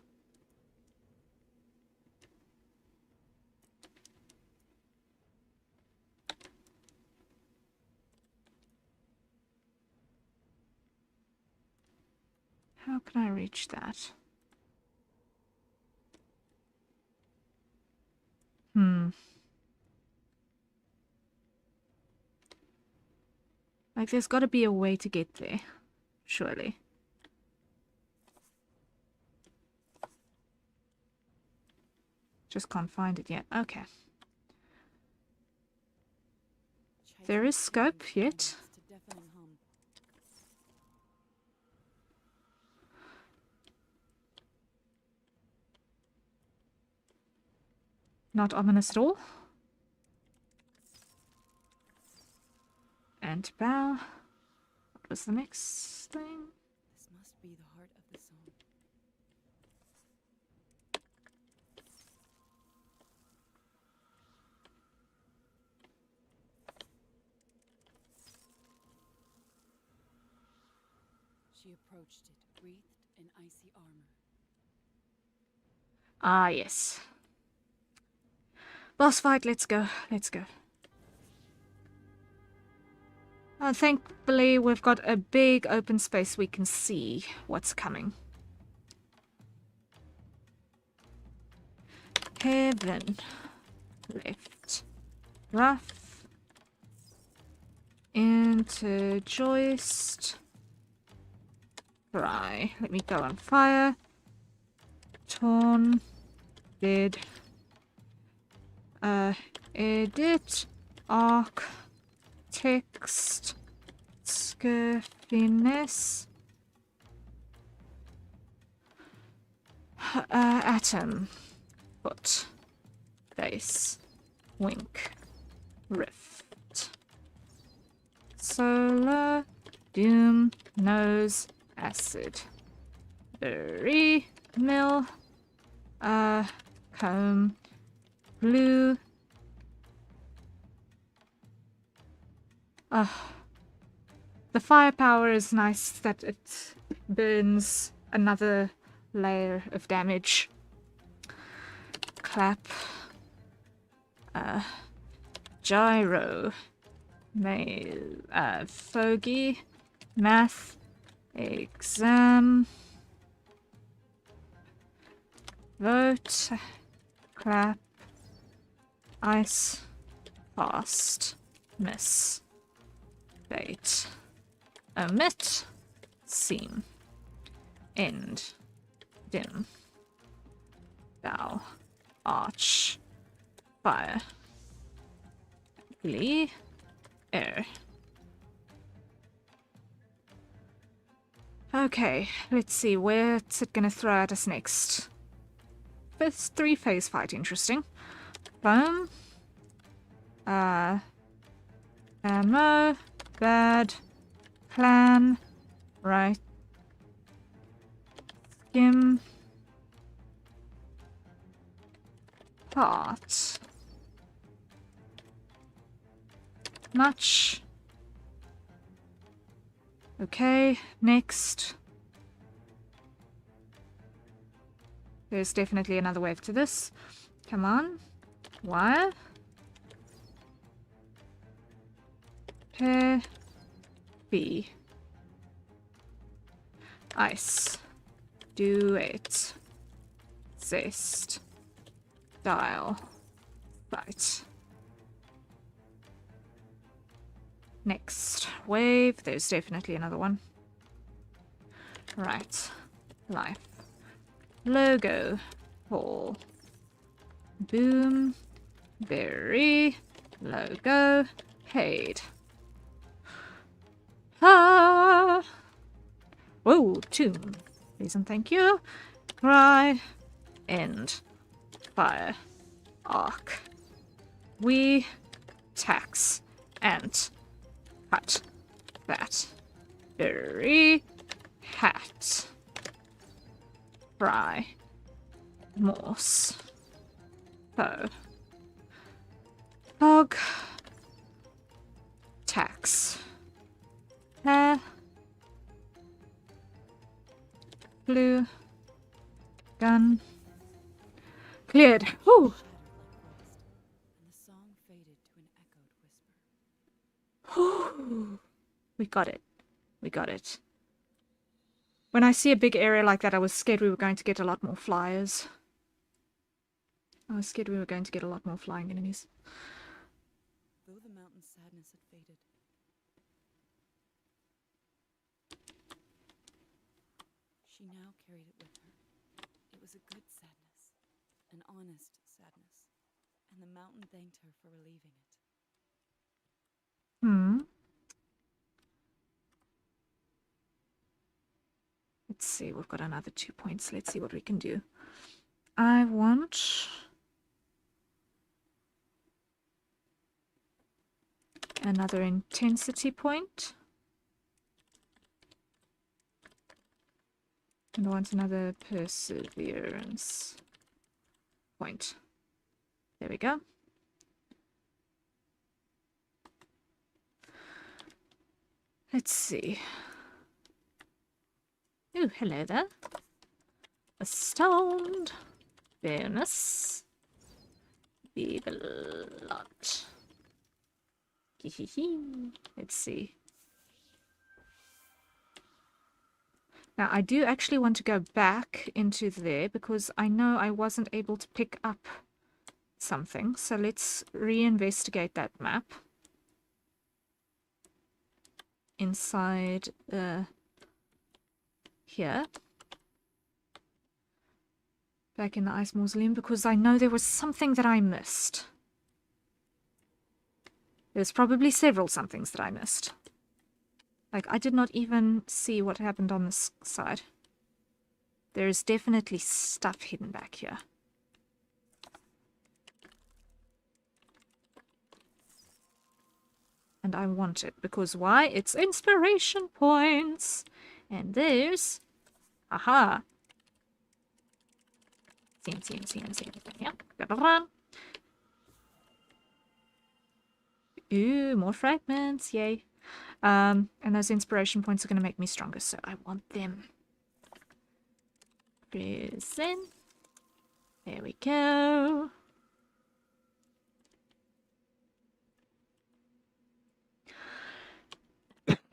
How can I reach that? Like, there's got to be a way to get there. Surely. Just can't find it yet. Okay. There is scope yet. To deafening hum. Not ominous at all. And bow. What was the next thing? This must be the heart of the song. She approached it, wreathed in icy armor. Ah, yes. Boss fight, let's go. Let's go. Thankfully, we've got a big open space we can see what's coming. Heaven. Left. Rough. Enter joist. Fry. Let me go on fire. Torn. Dead. Edit. Arc. Text. Scurfiness. Atom. Foot. Base. Wink. Rift. Solar. Doom. Nose. Acid. Berry. Mill. Comb. Blue. The firepower is nice that it burns another layer of damage. Clap. Gyro. Fogey. Math. Exam. Vote. Clap. Ice. Fast. Miss. Bait. Omit. Seam. End. Dim. Bow. Arch. Fire. Glee. Air. Okay, let's see, where's it gonna throw at us next? First 3-phase fight, interesting. Foam. Ammo. Bad. Plan. Right. Skim. Part. Much. Okay, next. There's definitely another wave to this. Come on. Wire. Pair. B. Ice. Duet. Zest. Dial. Right. Next wave. There's definitely another one. Right. Life. Logo. Hall. Boom. Berry. Logo. Paid. Ah! Whoa, tomb. Please and thank you. Cry. End. Fire. Arc. We. Tax. Ant. Cut. That. Berry. Hat. Fry. Morse. Foe. Fog. Tax. Hair. Blue. Gun. Cleared. Whew. And the song faded to an echoed whisper. We got it. We got it. When I see a big area like that, I was scared we were going to get a lot more flyers. I was scared we were going to get a lot more flying enemies. Though the mountain's sadness had faded, she now carried it with her. It was a good sadness, an honest sadness, and the mountain thanked her for relieving it. Let's see, we've got another 2 points. Let's see what we can do. I want another intensity point. And I want another perseverance point. There we go. Let's see. Ooh, hello there. A stoned bonus. Big lot. Let's see. Now, I do actually want to go back into there because I know I wasn't able to pick up something. So let's reinvestigate that map. Inside here. Back in the Ice Mausoleum because I know there was something that I missed. There's probably several somethings that I missed. Like, I did not even see what happened on this side. There is definitely stuff hidden back here. And I want it, because why? It's inspiration points! And there's... Aha! See. Yeah. Ooh, more fragments, yay. And those inspiration points are going to make me stronger, so I want them. Prison. There we go.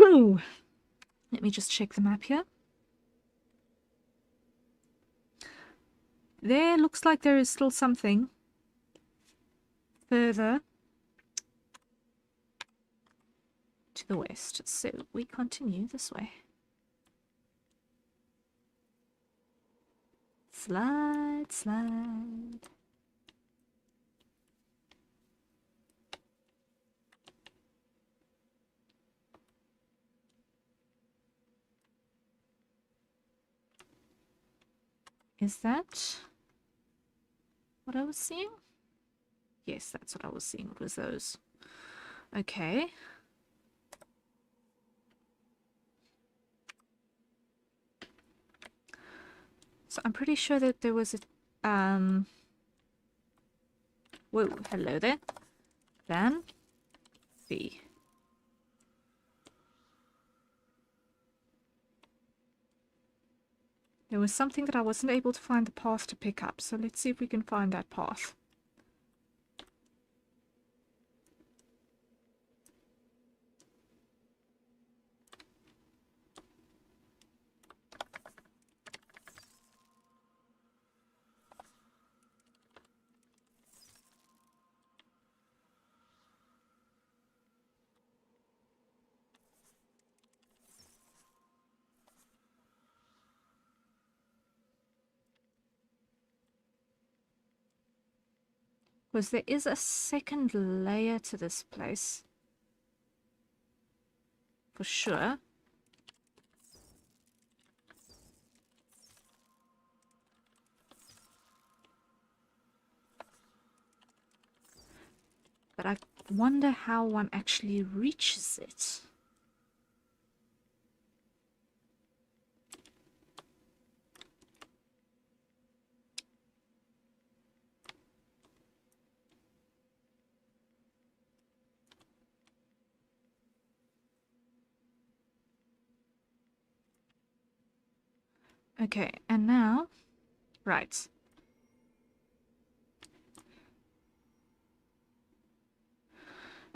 Ooh. Let me just check the map here. There looks like there is still something further to the west, so we continue this way. Slide. Is that what I was seeing? Yes, that's what I was seeing. It was those. Okay. So I'm pretty sure that there was a... Whoa, hello there. Van. B. There was something that I wasn't able to find the path to pick up, so let's see if we can find that path. Because there is a second layer to this place. For sure. But I wonder how one actually reaches it. Okay, and now... Right.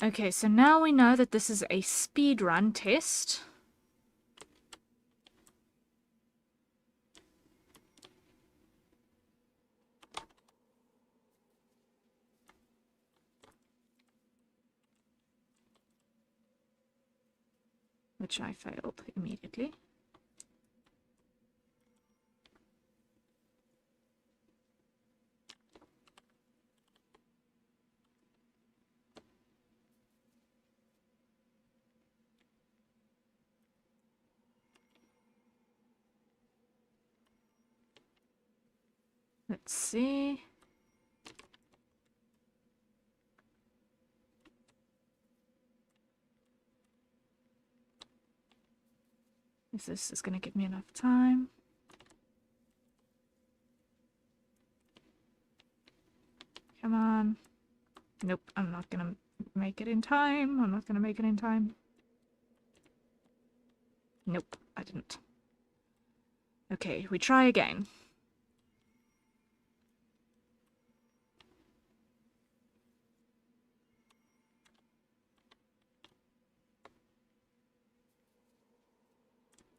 Okay, so now we know that this is a speedrun test. Which I failed immediately. Let's see. If this is going to give me enough time. Come on. Nope, I'm not going to make it in time. I'm not going to make it in time. Nope, I didn't. Okay, we try again.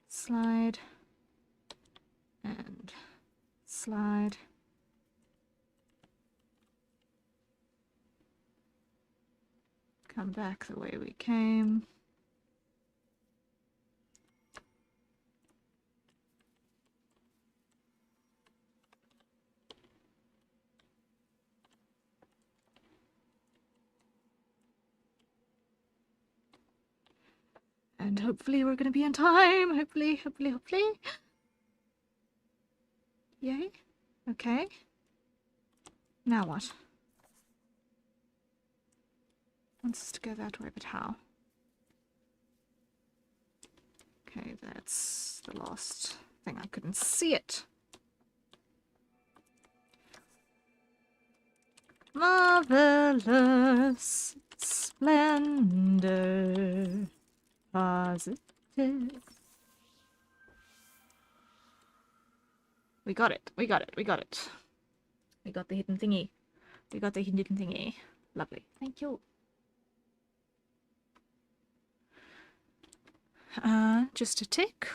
Slide. And slide. Come back the way we came. And hopefully we're gonna be in time. Hopefully. Yay. Okay. Now what? Wants us to go that way, but how? Okay, that's the last thing. I couldn't see it. Marvelous splendor. Positive. We got it. We got it. We got it. We got the hidden thingy. We got the hidden thingy. Lovely. Thank you. Just a tick.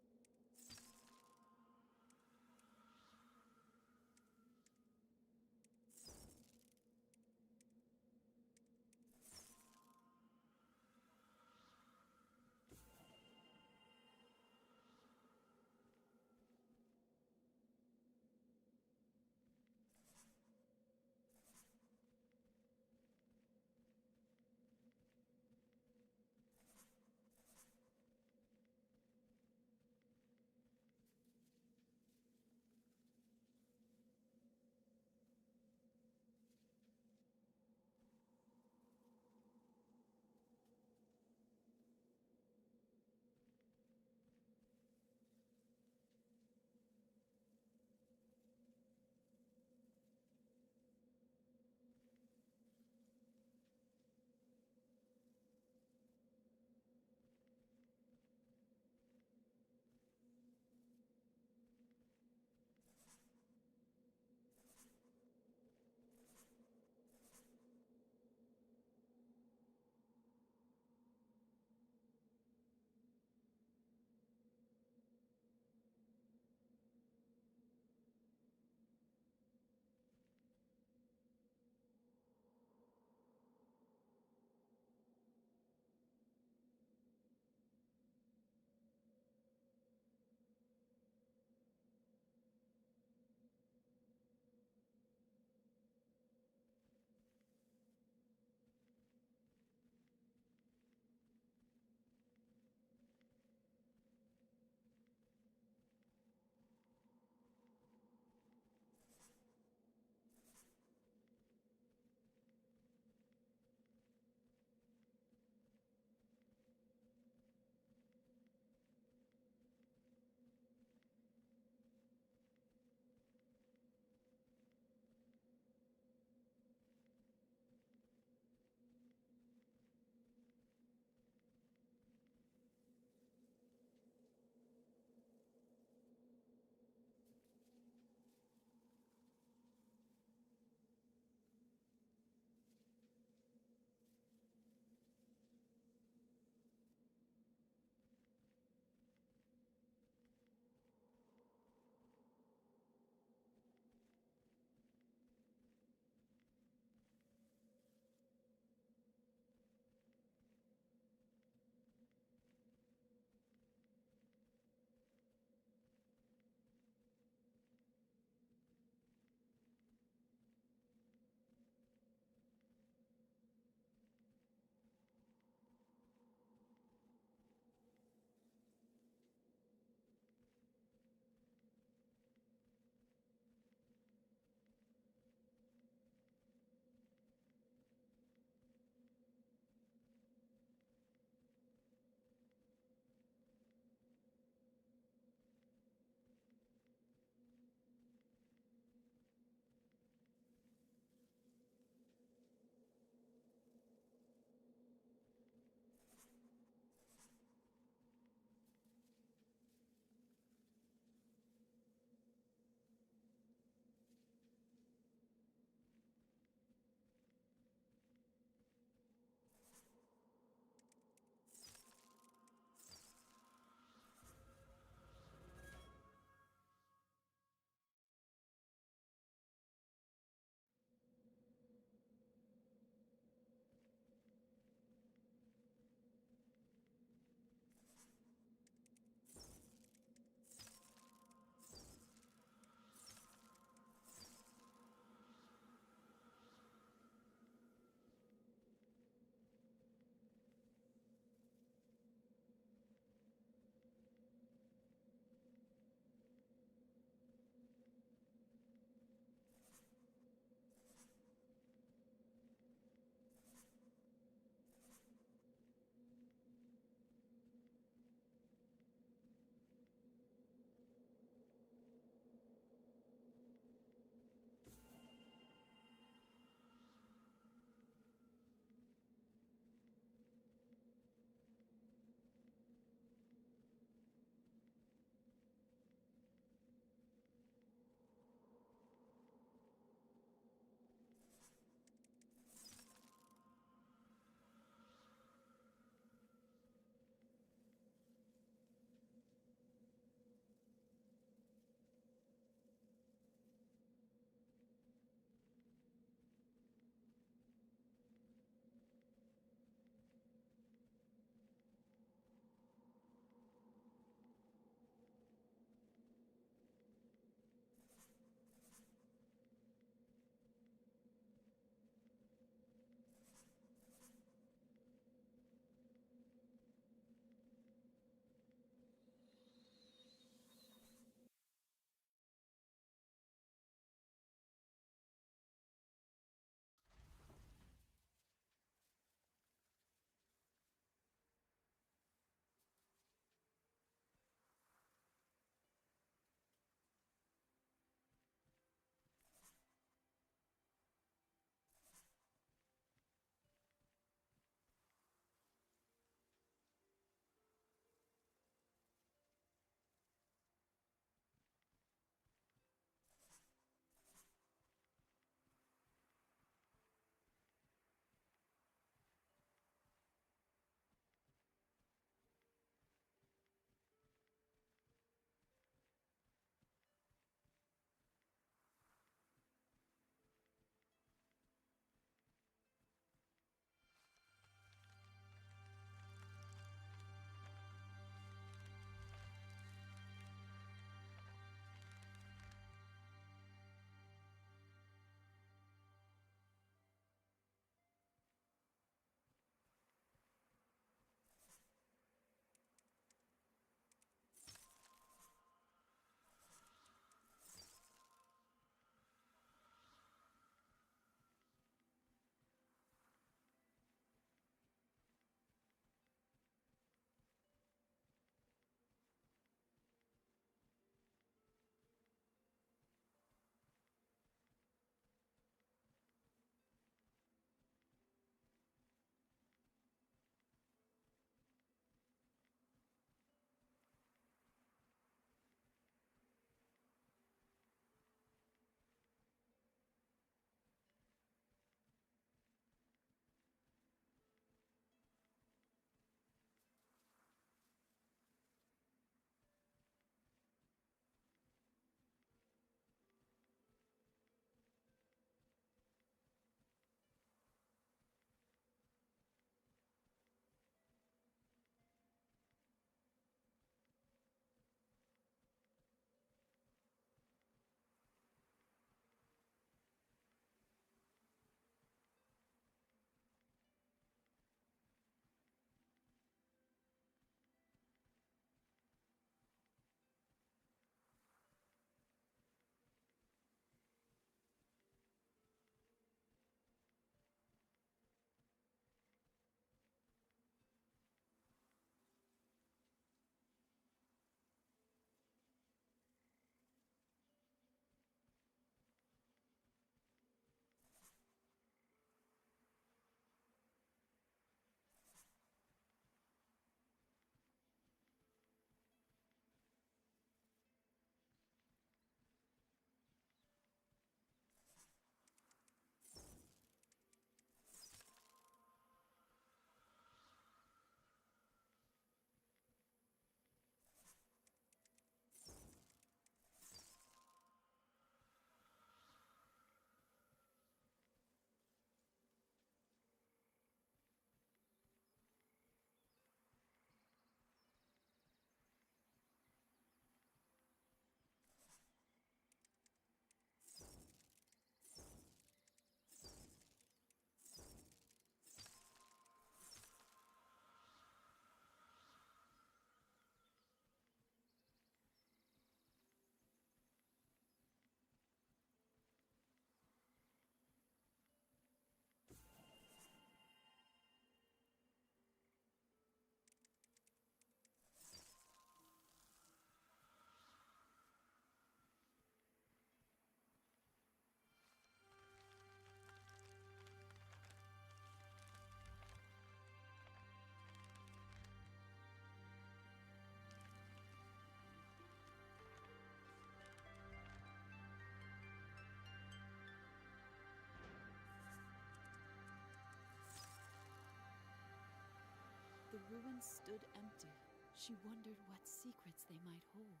ruins stood empty, she wondered what secrets they might hold.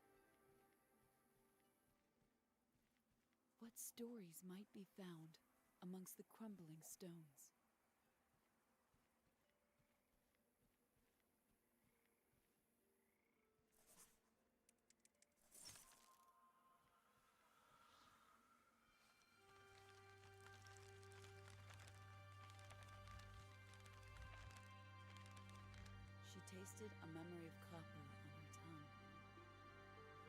What stories might be found amongst the crumbling stones. She tasted a memory of copper on her tongue.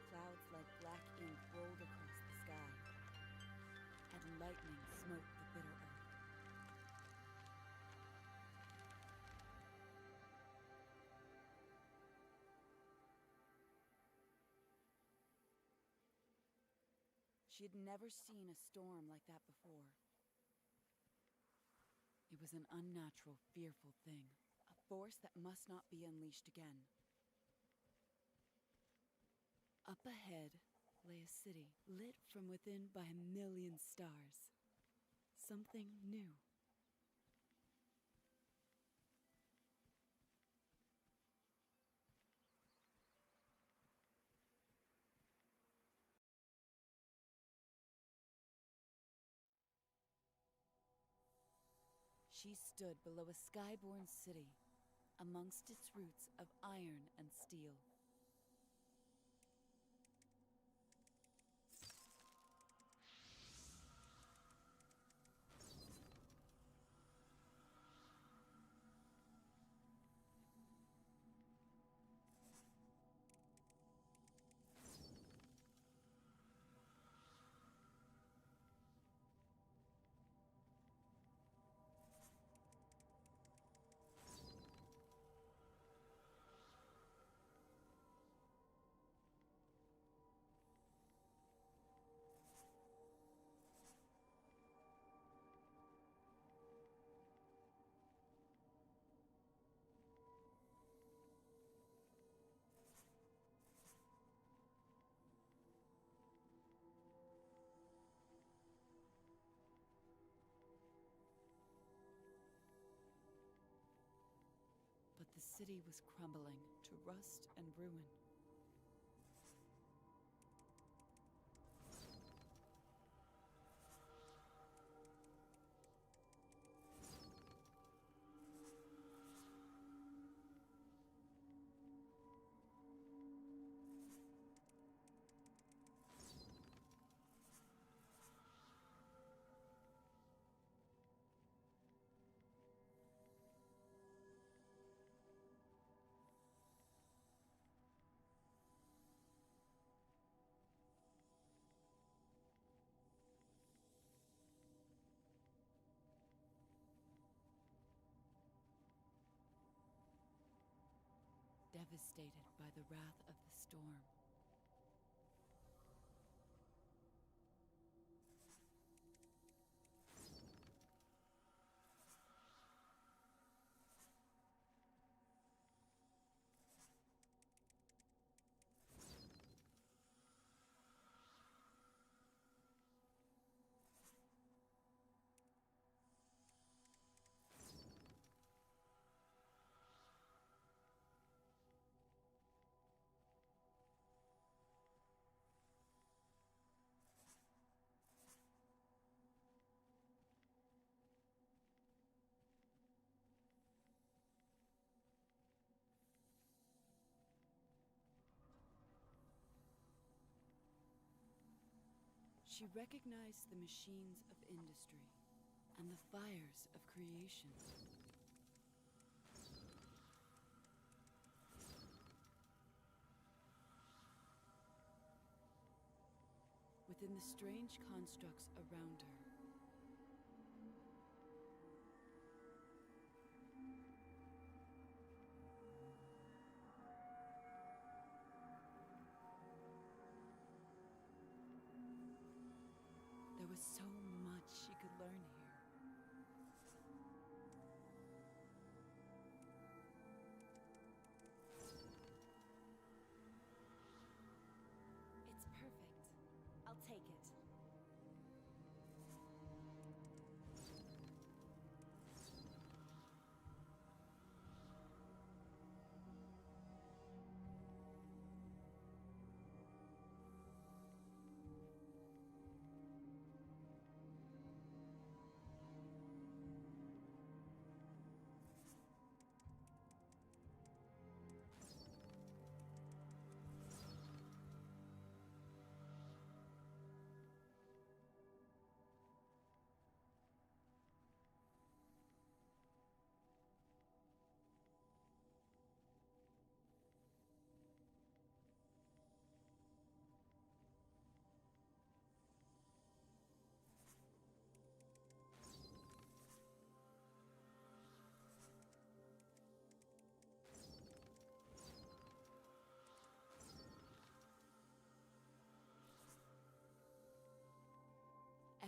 Clouds like black ink rolled across the sky, and lightning smote the bitter earth. She had never seen a storm like that before. It was an unnatural, fearful thing. A force that must not be unleashed again. Up ahead lay a city, lit from within by a million stars. Something new. She stood below a skyborn city, amongst its roots of iron and steel. But the city was crumbling to rust and ruin. Devastated by the wrath of the storm. She recognized the machines of industry and the fires of creation. Within the strange constructs around her, there was so much she could learn here. It's perfect. I'll take it.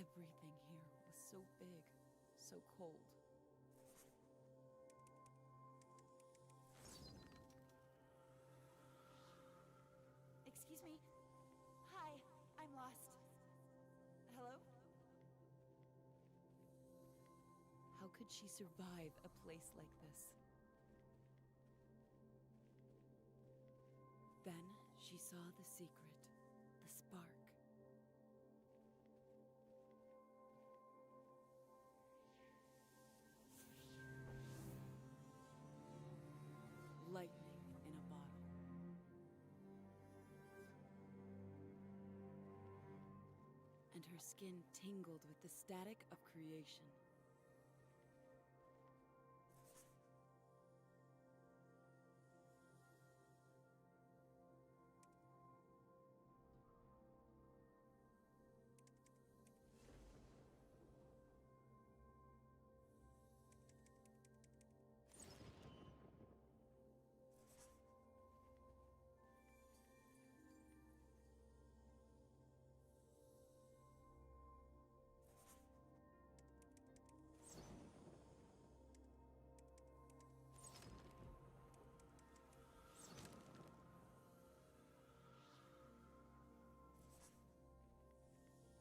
Everything here was so big, so cold. Excuse me. Hi, I'm lost. Hello? How could she survive a place like this? Then she saw the secret, the spark. Lightning in a bottle. And her skin tingled with the static of creation.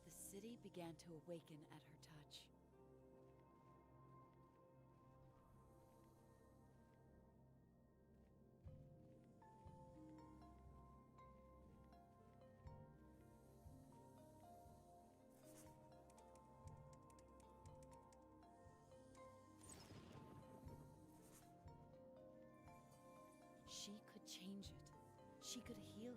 The city began to awaken at her touch. She could change it. She could heal it.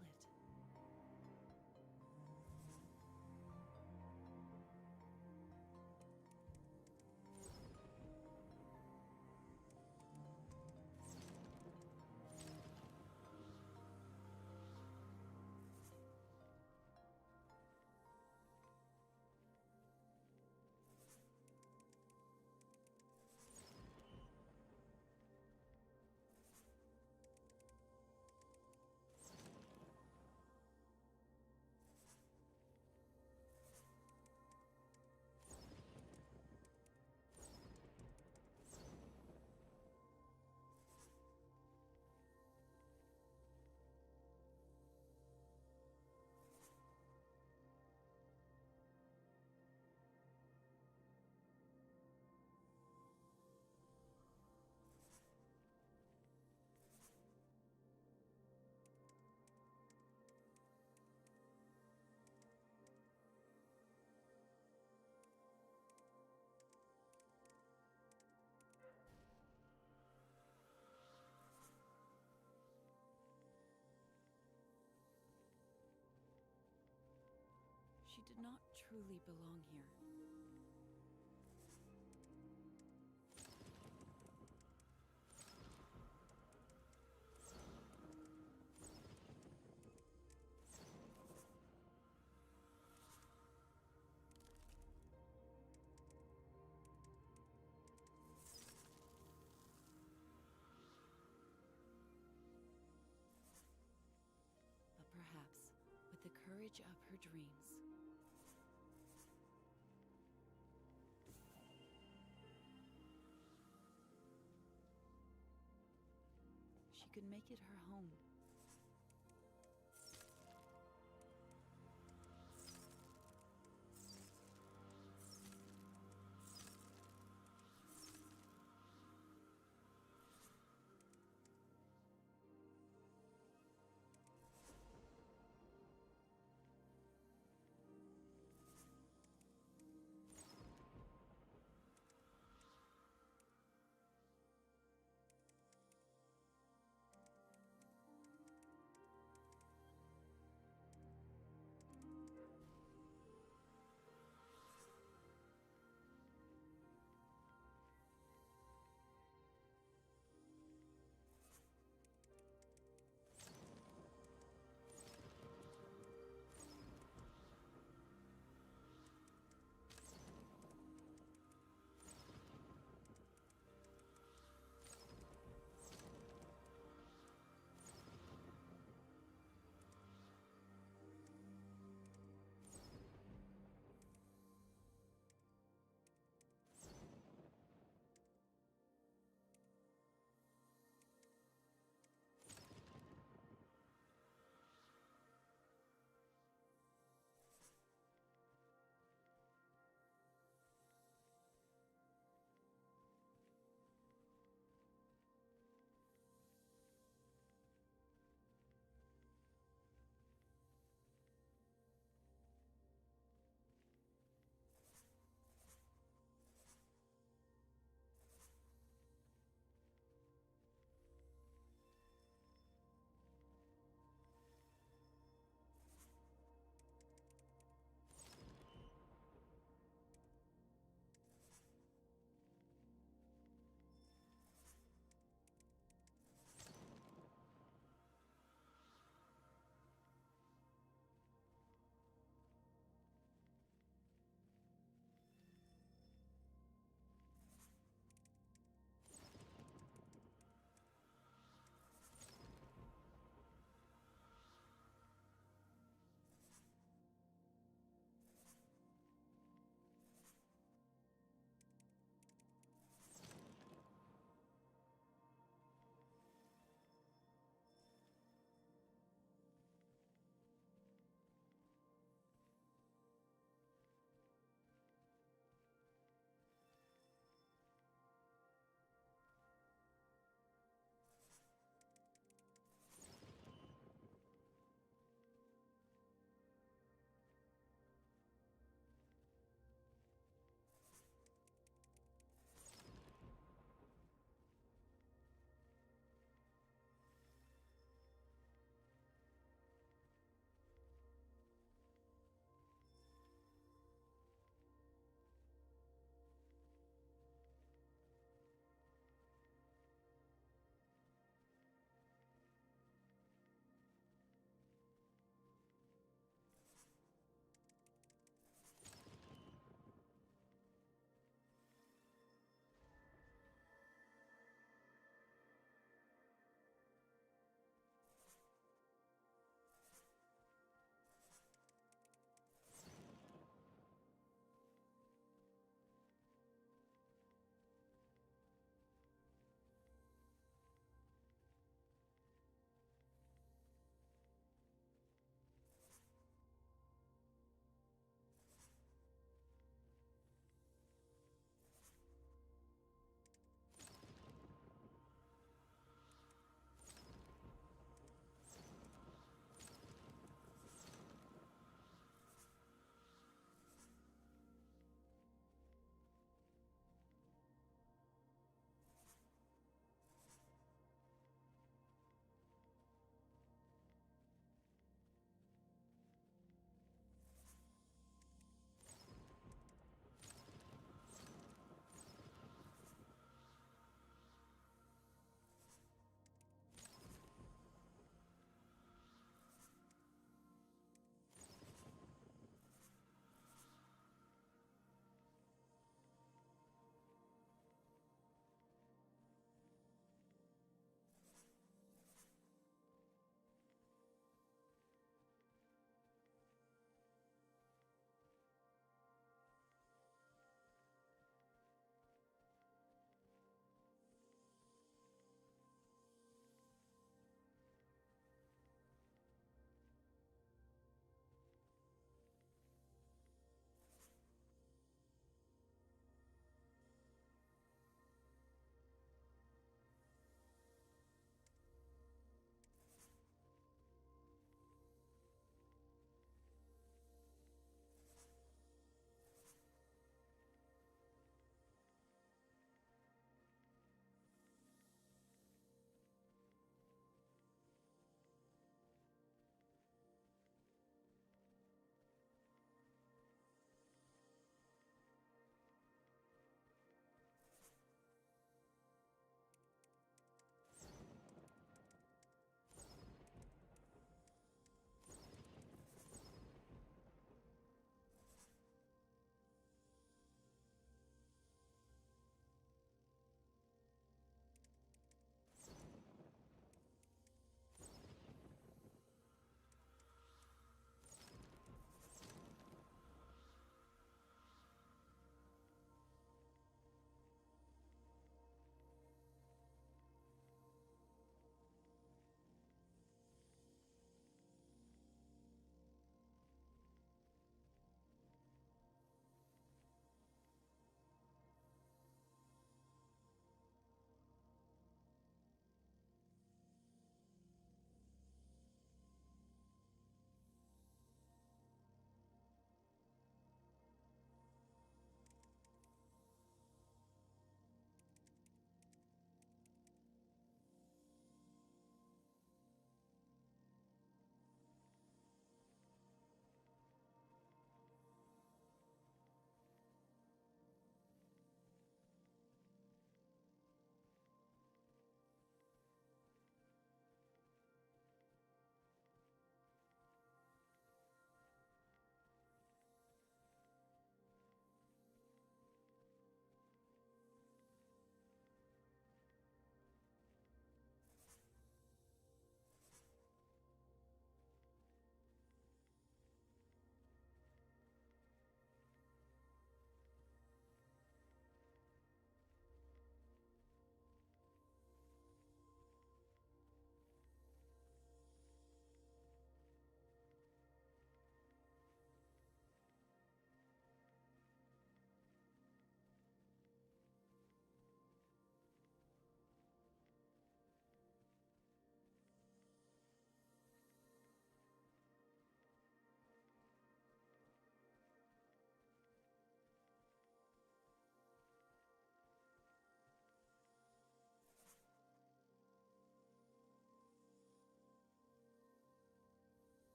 She did not truly belong here. But perhaps, with the courage of her dreams, she could make it her home.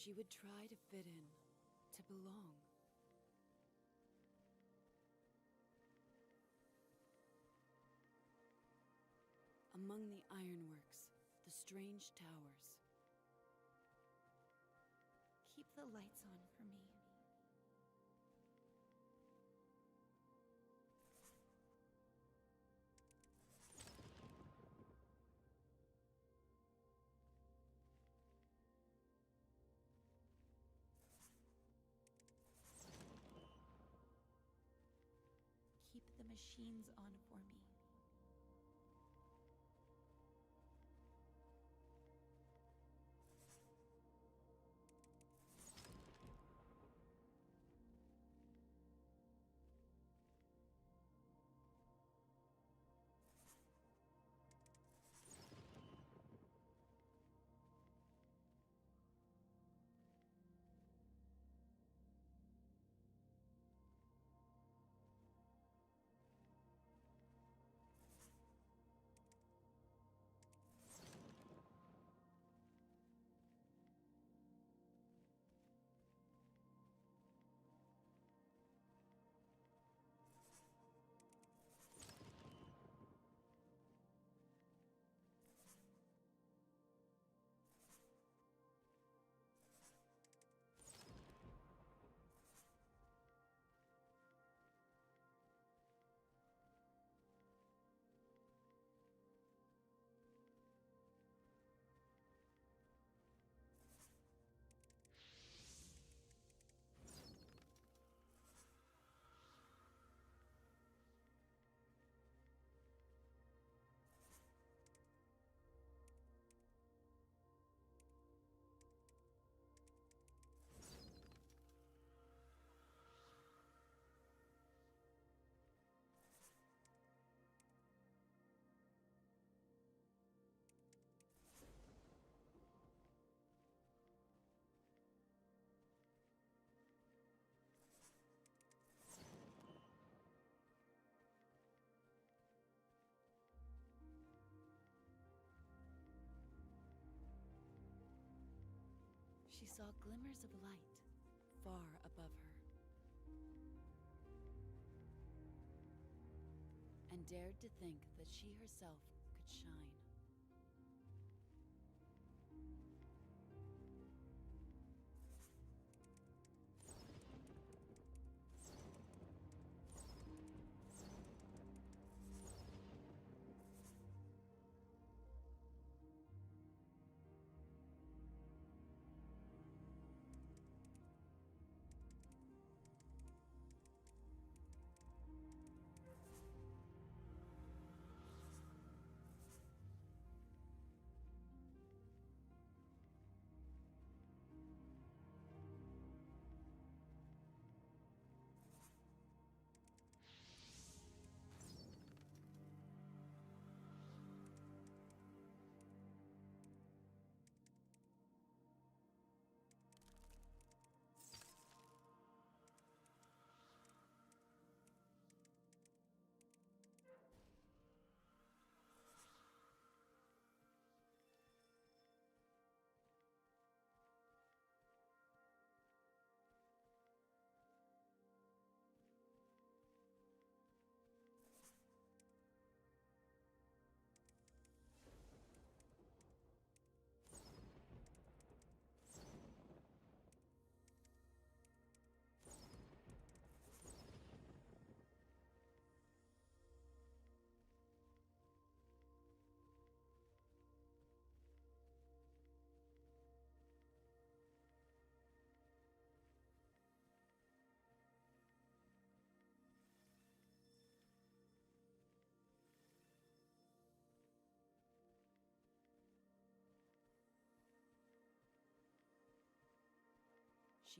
She would try to fit in, to belong. Among the ironworks, the strange towers. Keep the lights on for me. Keep the machines on for me. She saw glimmers of light far above her, and dared to think that she herself could shine.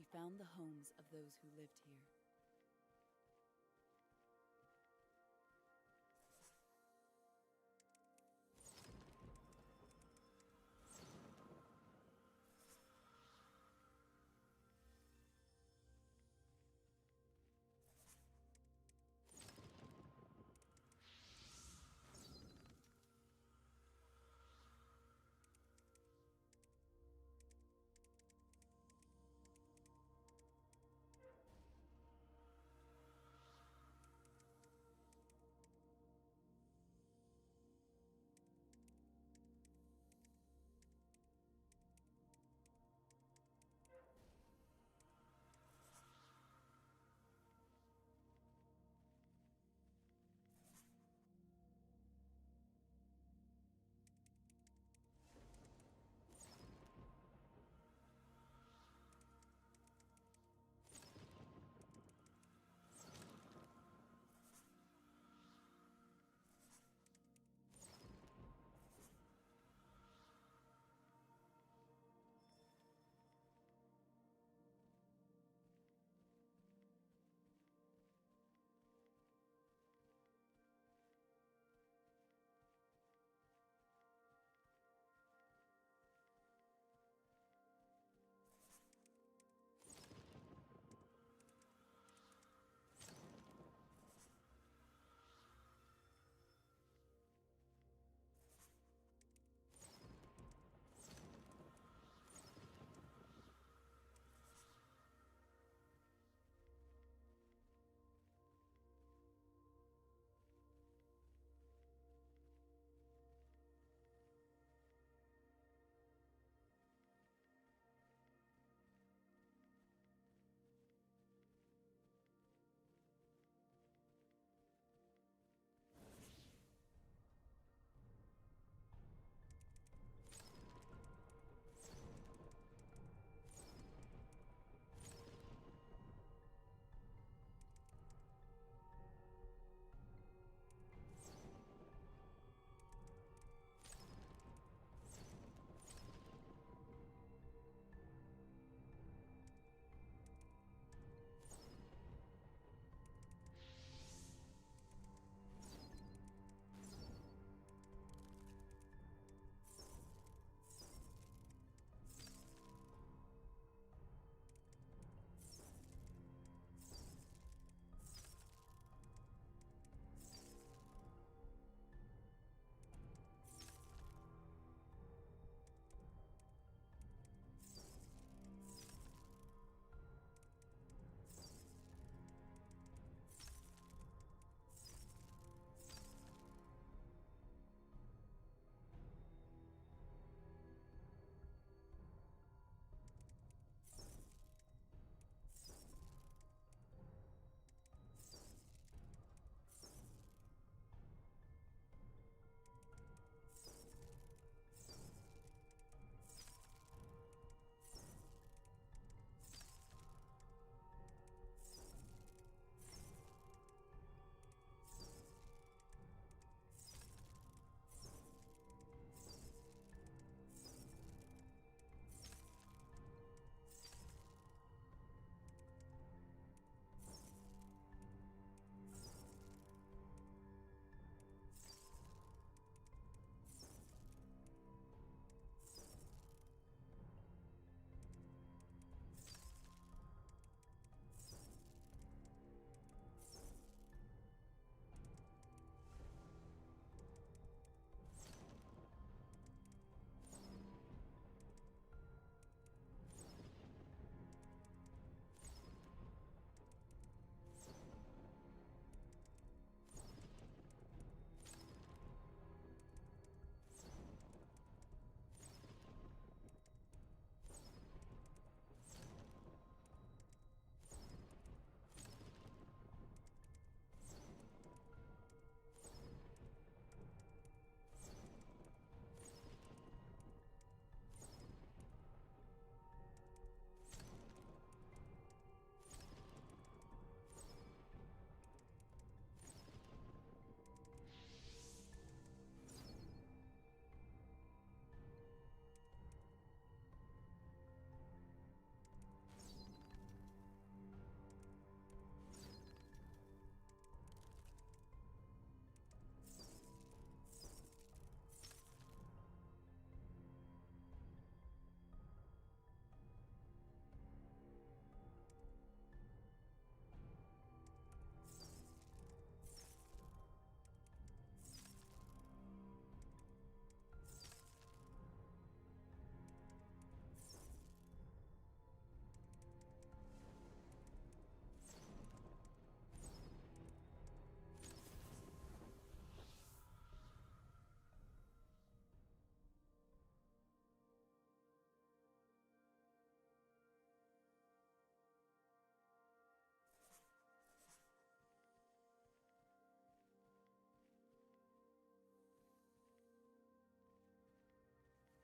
She found the homes of those who lived here.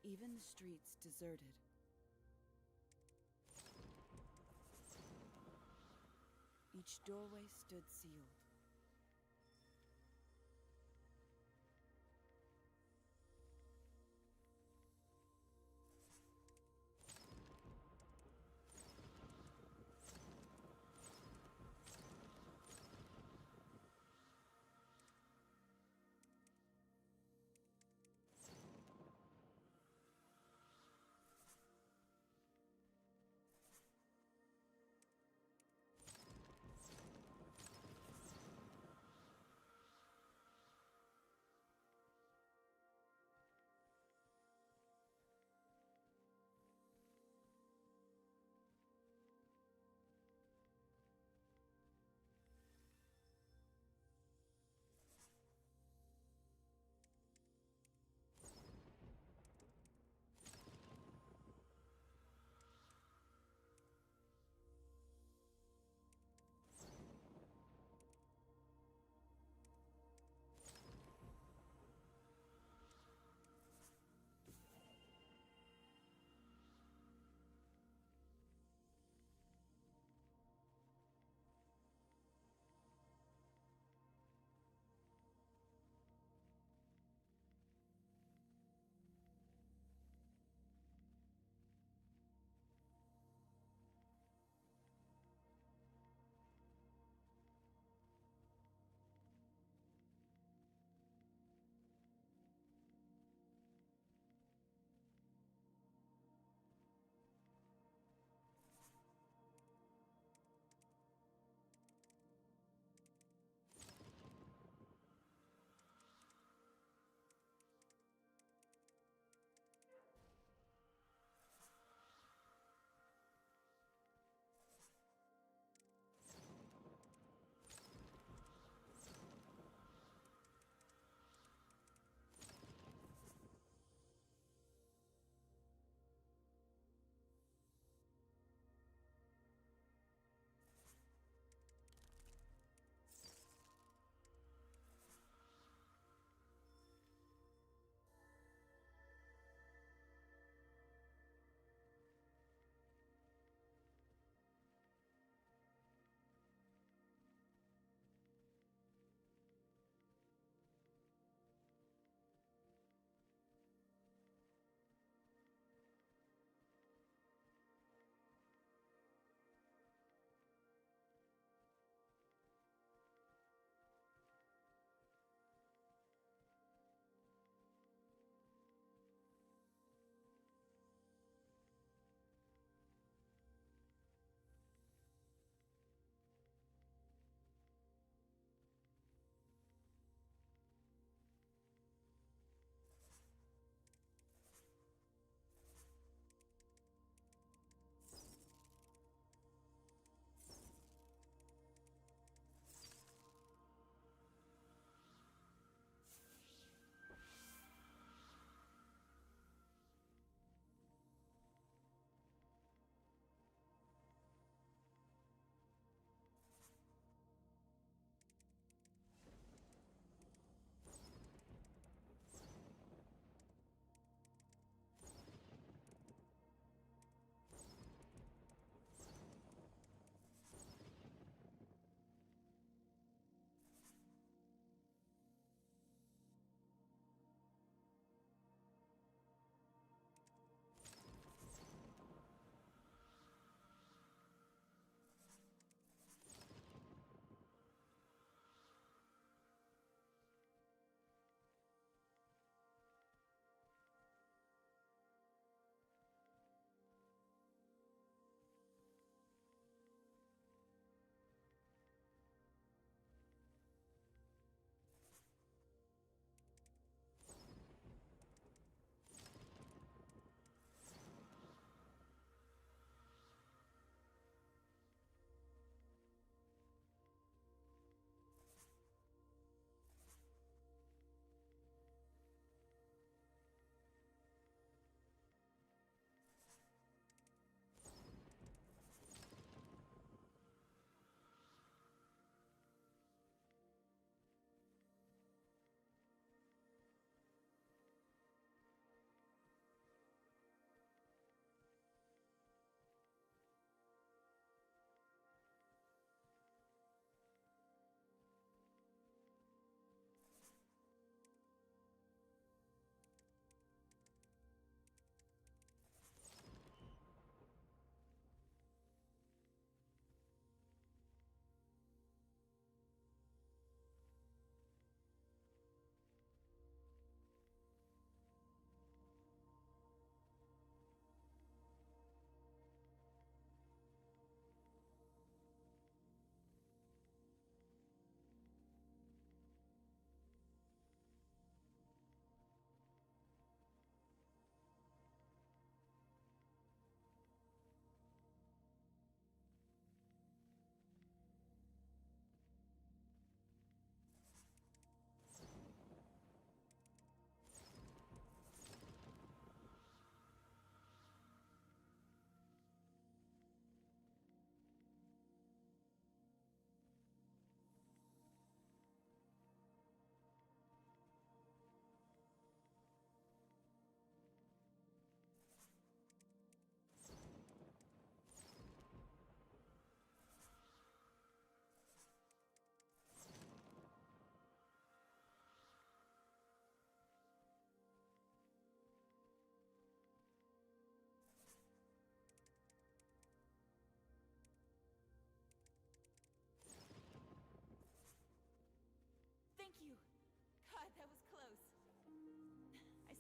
Even the streets deserted. Each doorway stood sealed.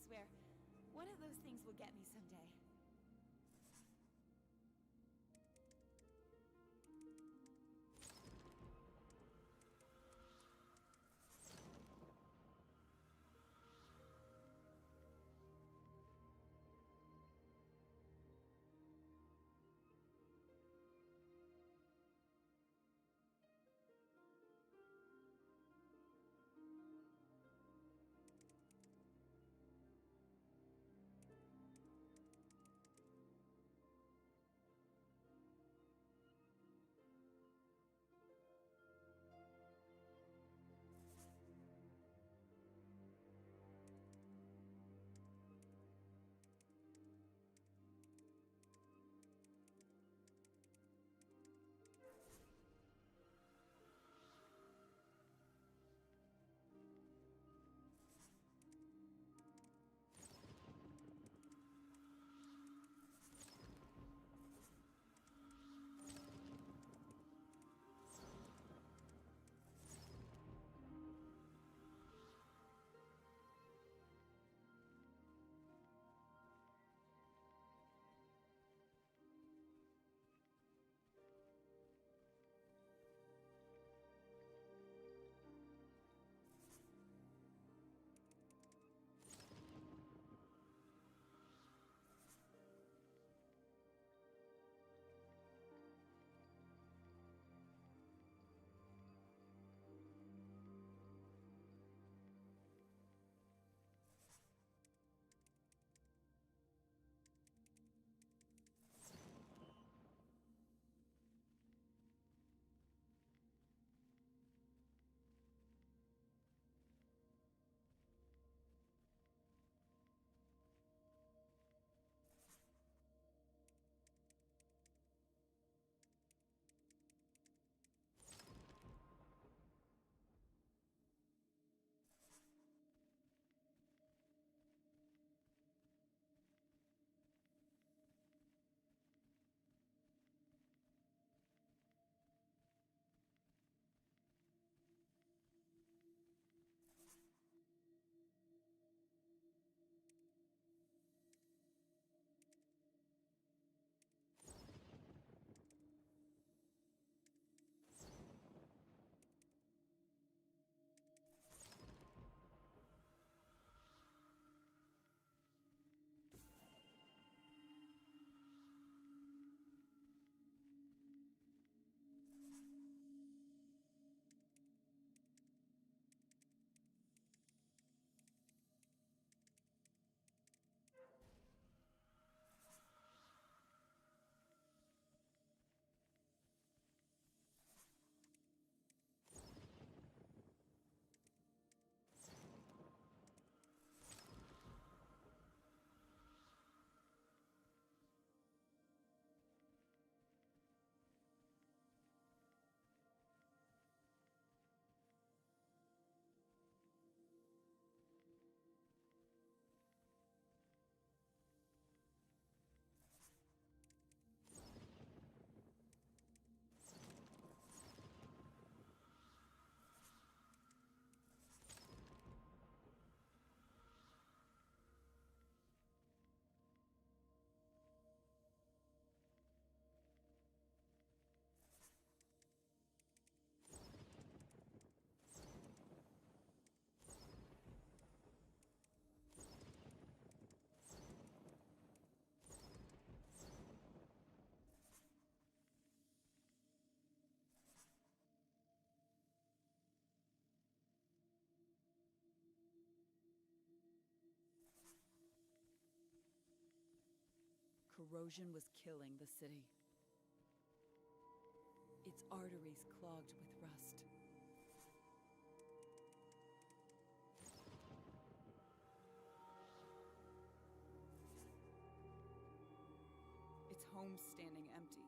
swear, one of those things will get me someday. Corrosion was killing the city. Its arteries clogged with rust. Its homes standing empty.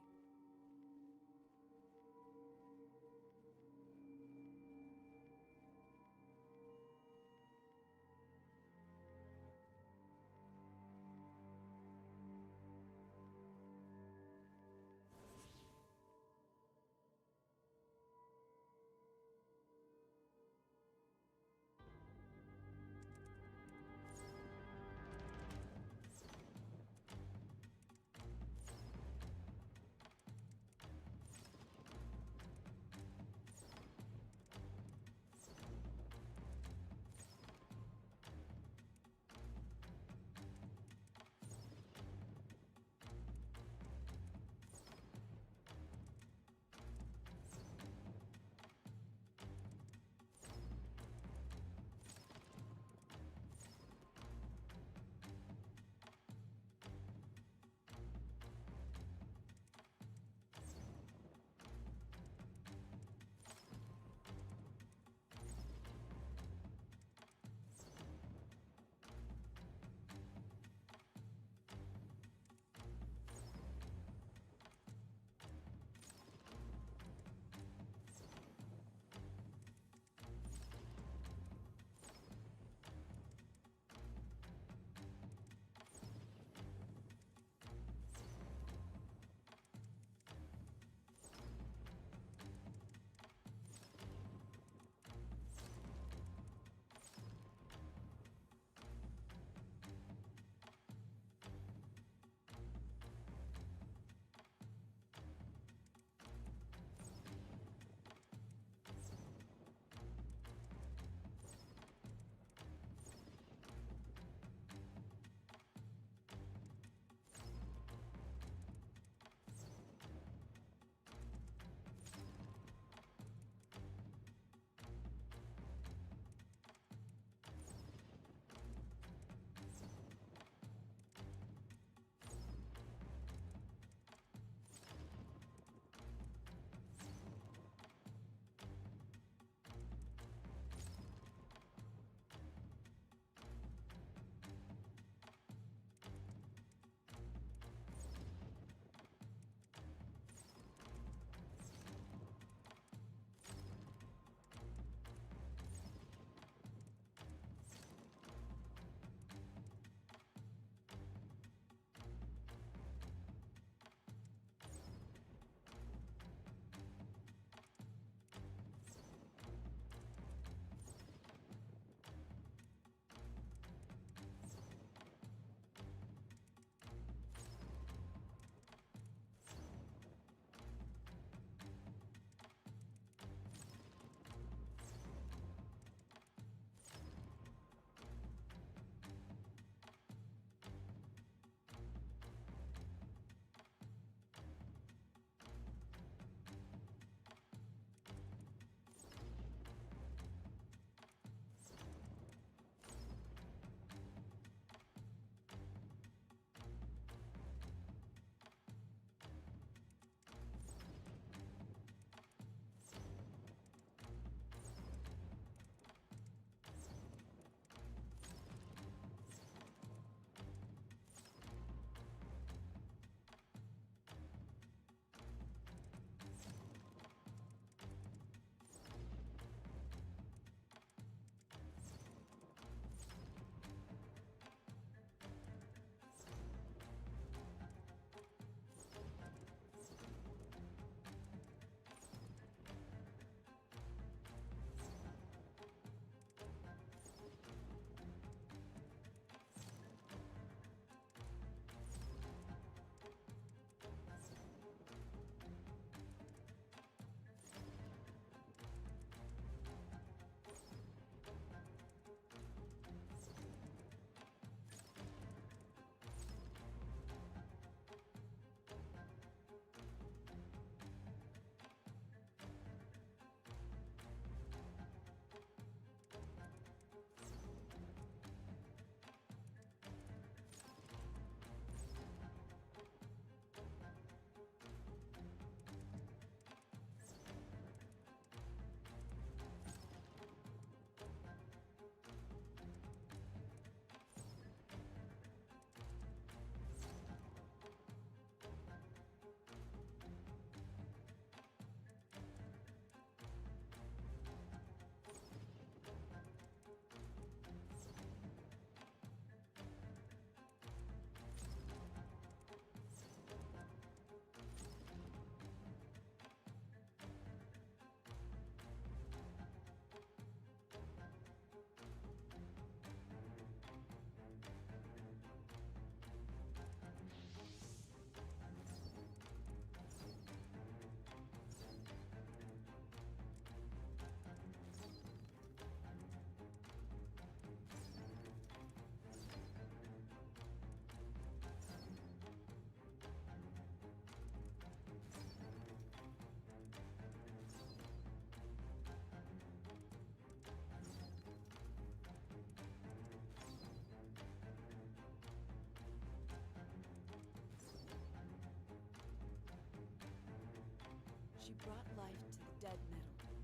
brought life to the dead metal.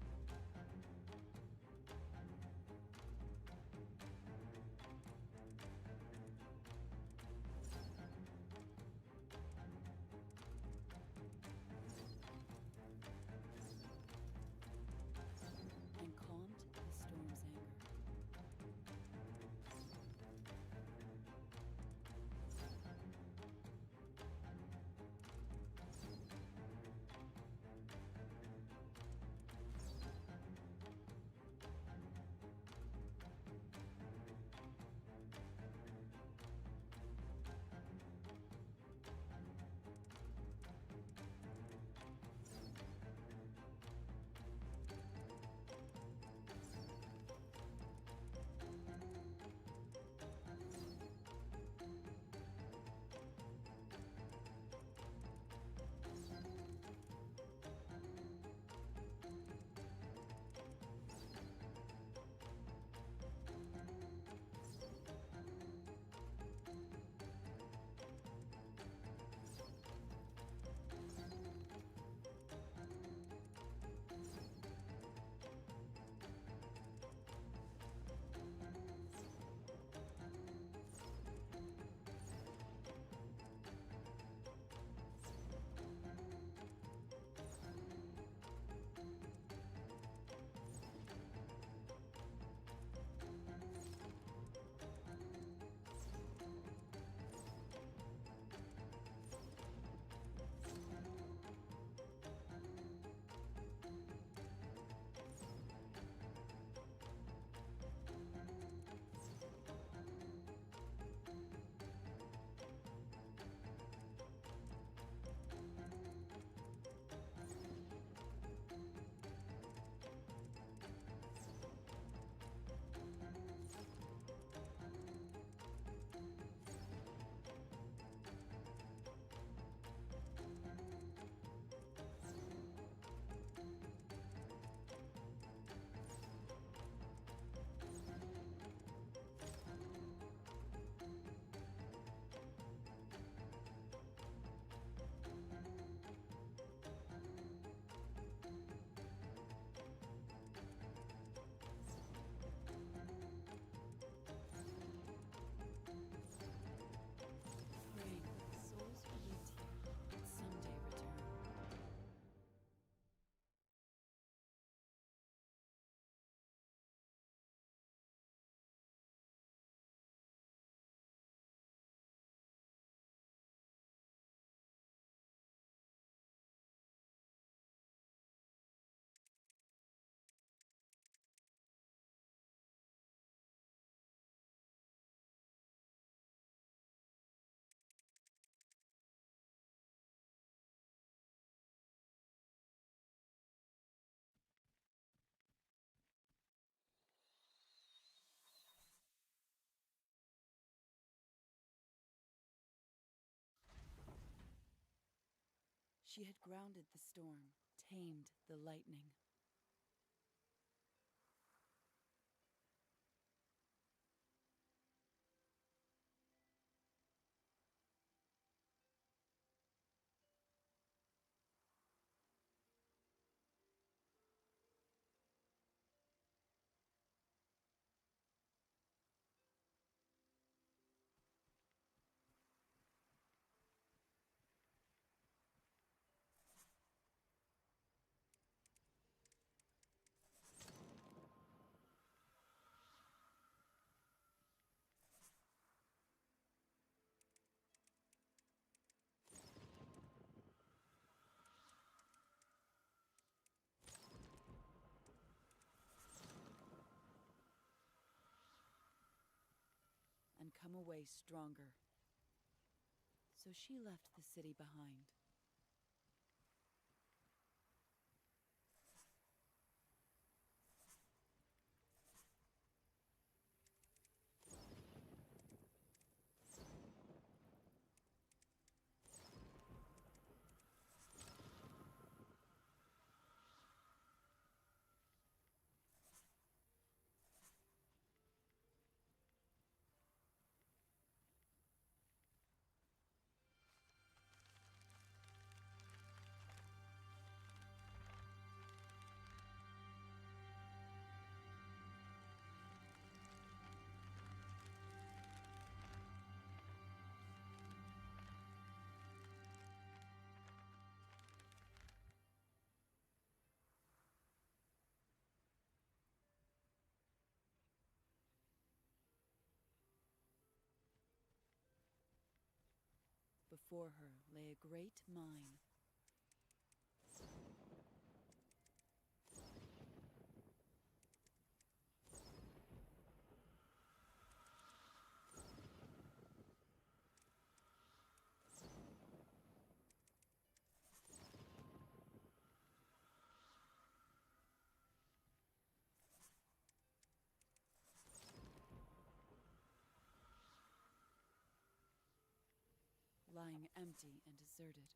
And calmed the storm's anger. Praying that the souls who lived here would someday return. She had grounded the storm, tamed the lightning. And come away stronger. So she left the city behind. Before her lay a great mine. Lying empty and deserted.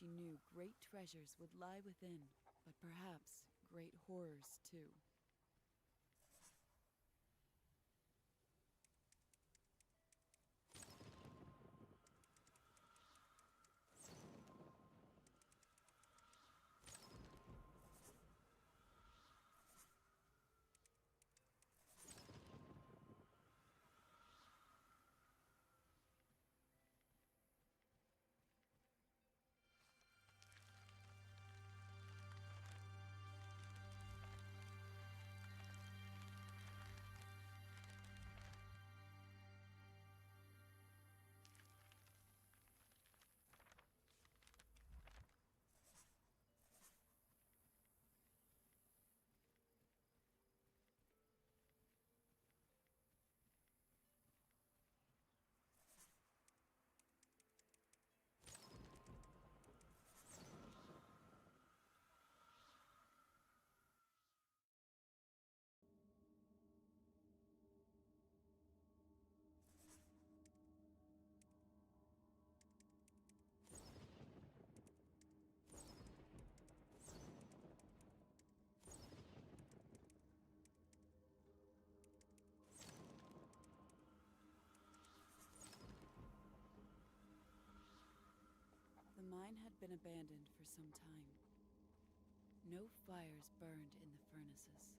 She knew great treasures would lie within, but perhaps great horrors too. The mine had been abandoned for some time. No fires burned in the furnaces.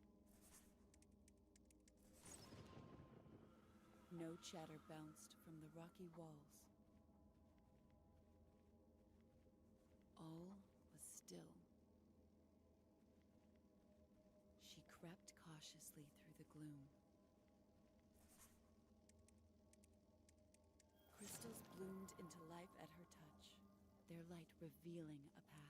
No chatter bounced from the rocky walls. All was still. She crept cautiously through the gloom. Crystals bloomed into life at her touch, their light revealing a path.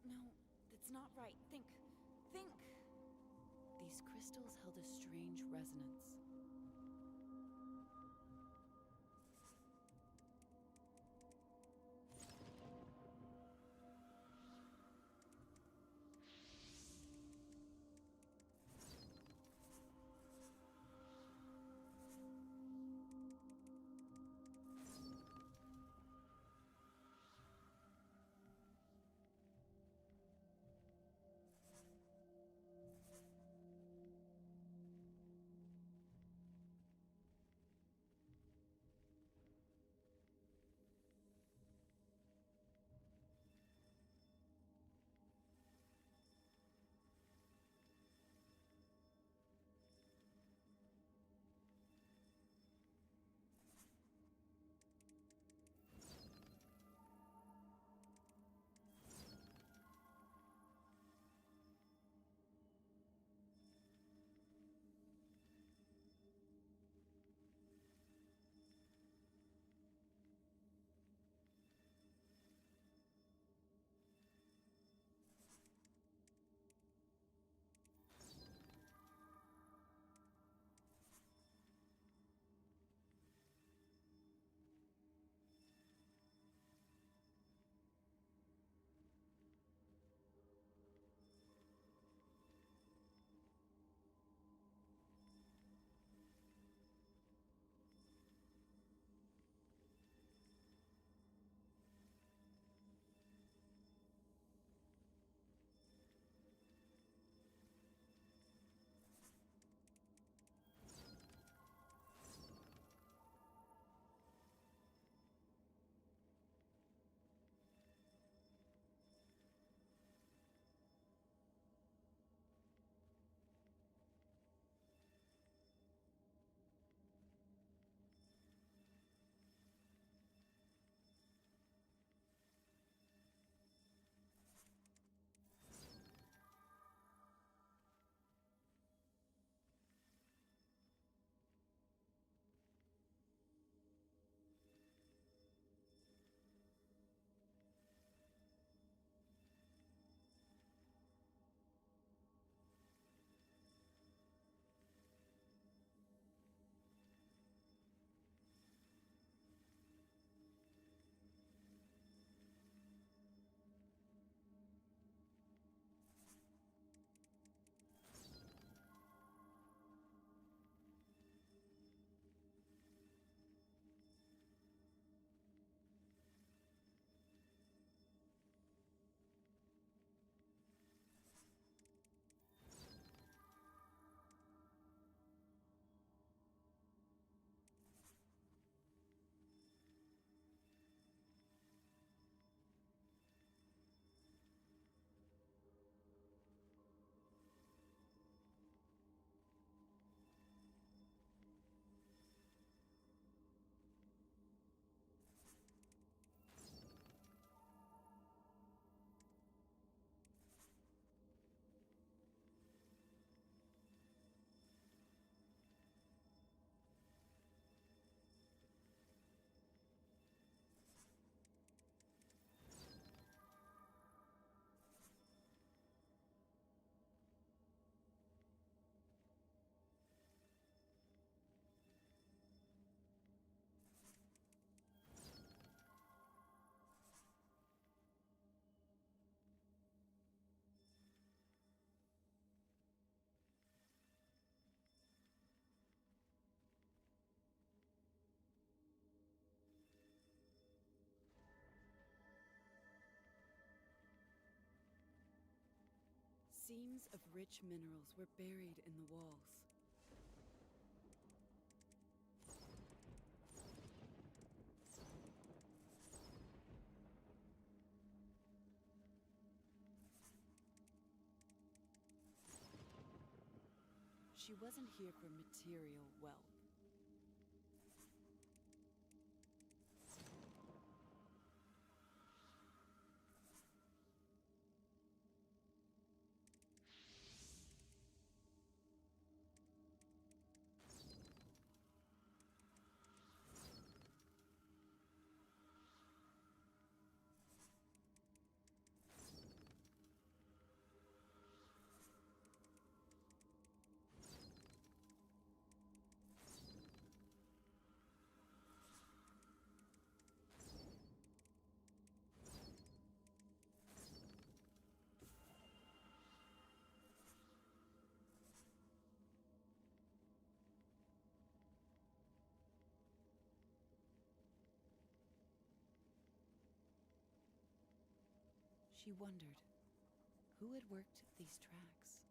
No, that's not right. Think! These crystals held a strange resonance. Seams of rich minerals were buried in the walls. She wasn't here for material wealth. She wondered, who had worked these tracks?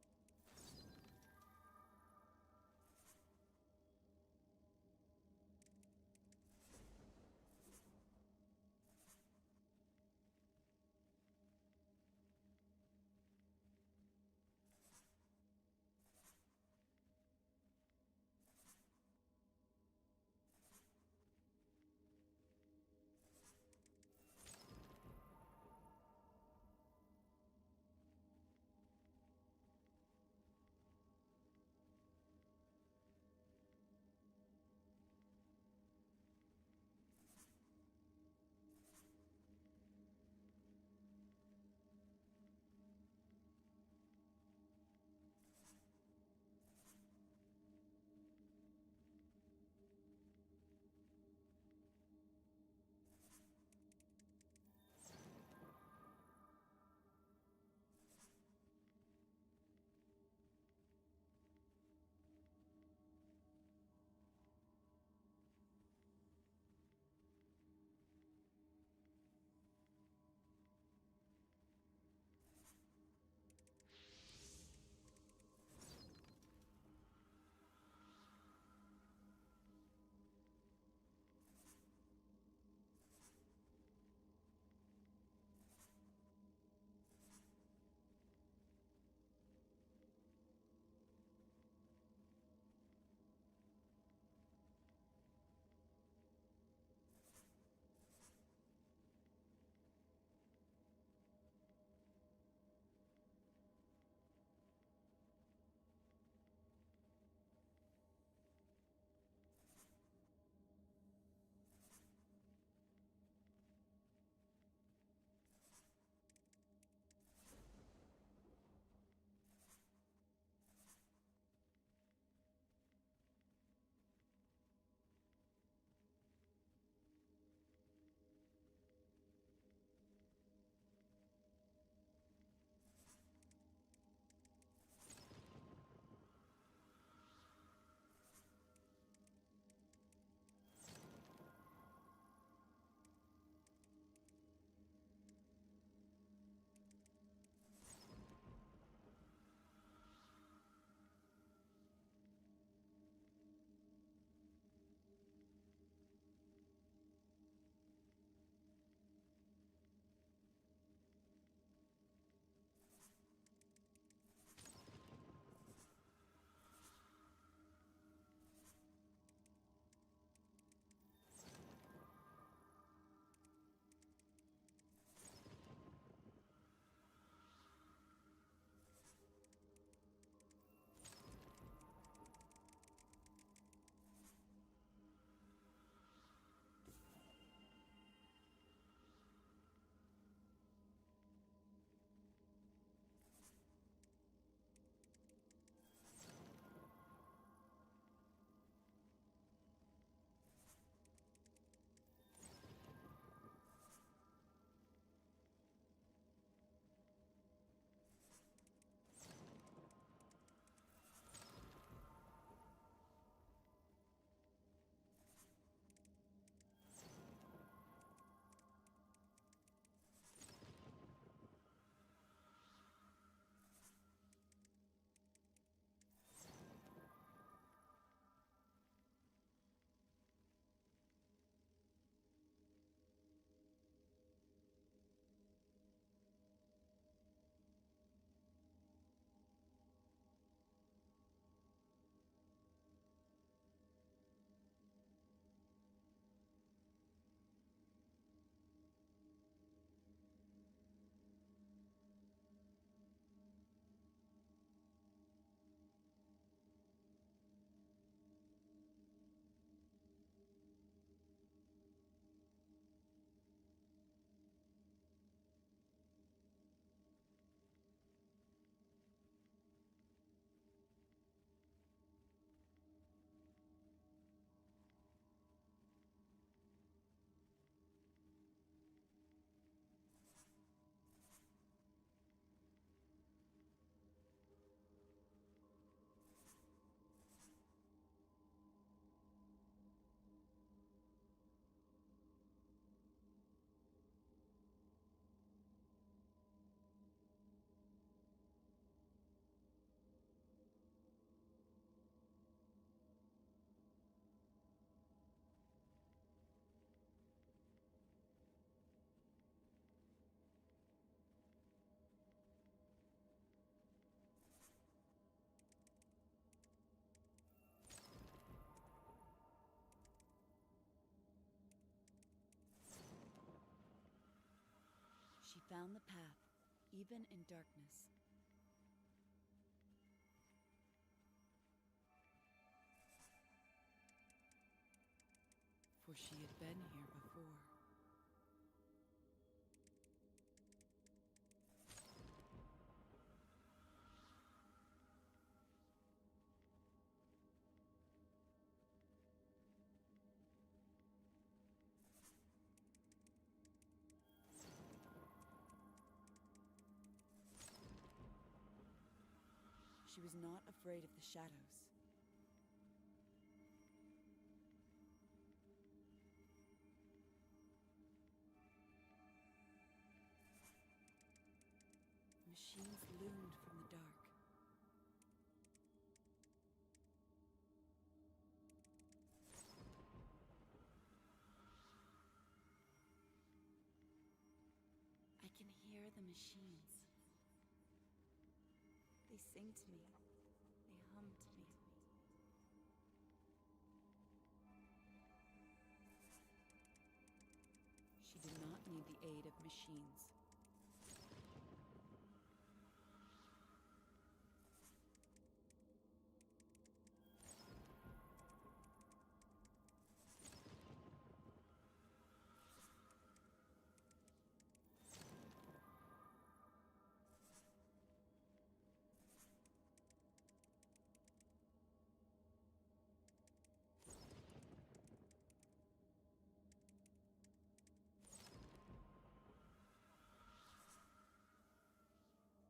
found the path, even in darkness. For she had been here before. She was not afraid of the shadows. Machines loomed from the dark. I can hear the machines. They sing to me. They hum to me. She did not need the aid of machines.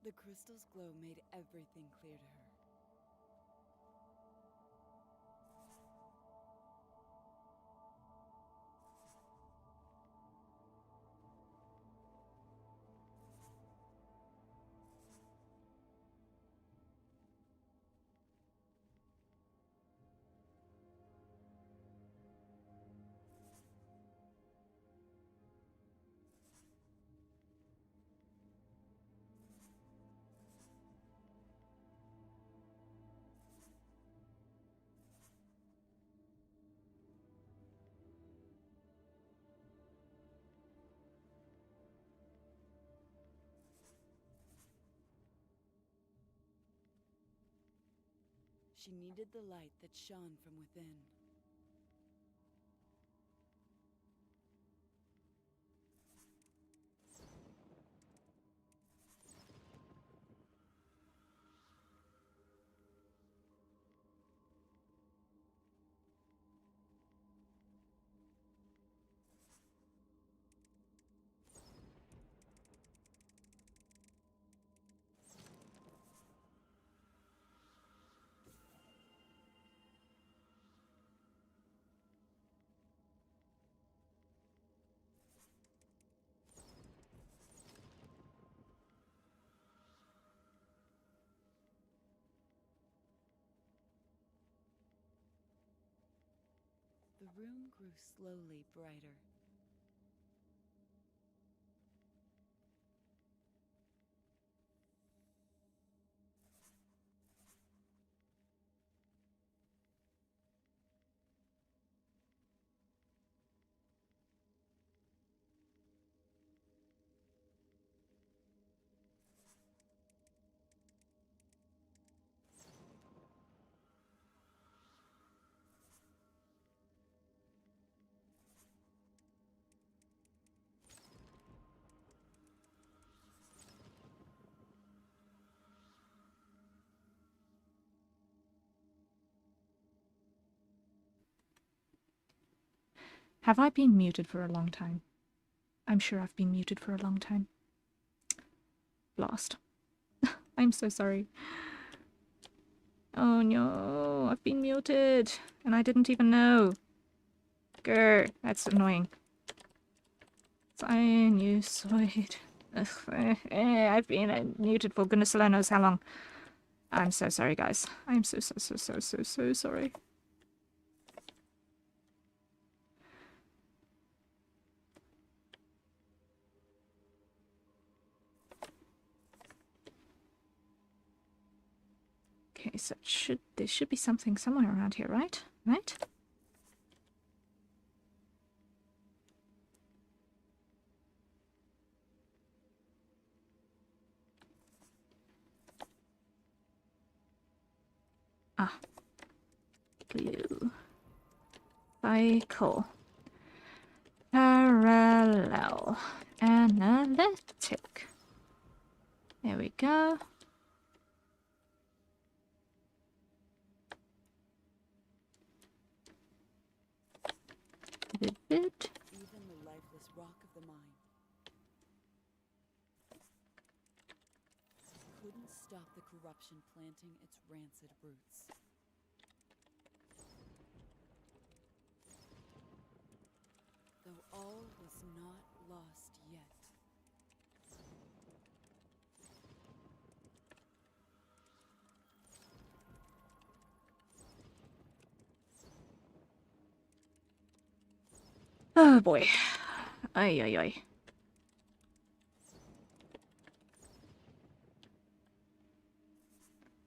The crystal's glow made everything clear to her. She needed the light that shone from within. The room grew slowly brighter. Have I been muted for a long time? I'm sure I've been muted for a long time. Lost. I'm so sorry. Oh no, I've been muted and I didn't even know. Grr, that's annoying. Sinusoid. I've been muted for goodness alone knows how long. I'm so sorry, guys. I'm so sorry. Okay, so there should be something somewhere around here, right? Right? Ah. Blue. Cycle. Parallel. Analytic. There we go. Vivid. Even the lifeless rock of the mine couldn't stop the corruption planting its rancid roots. Though all was not lost yet. Oh boy. Ay, ay, ay.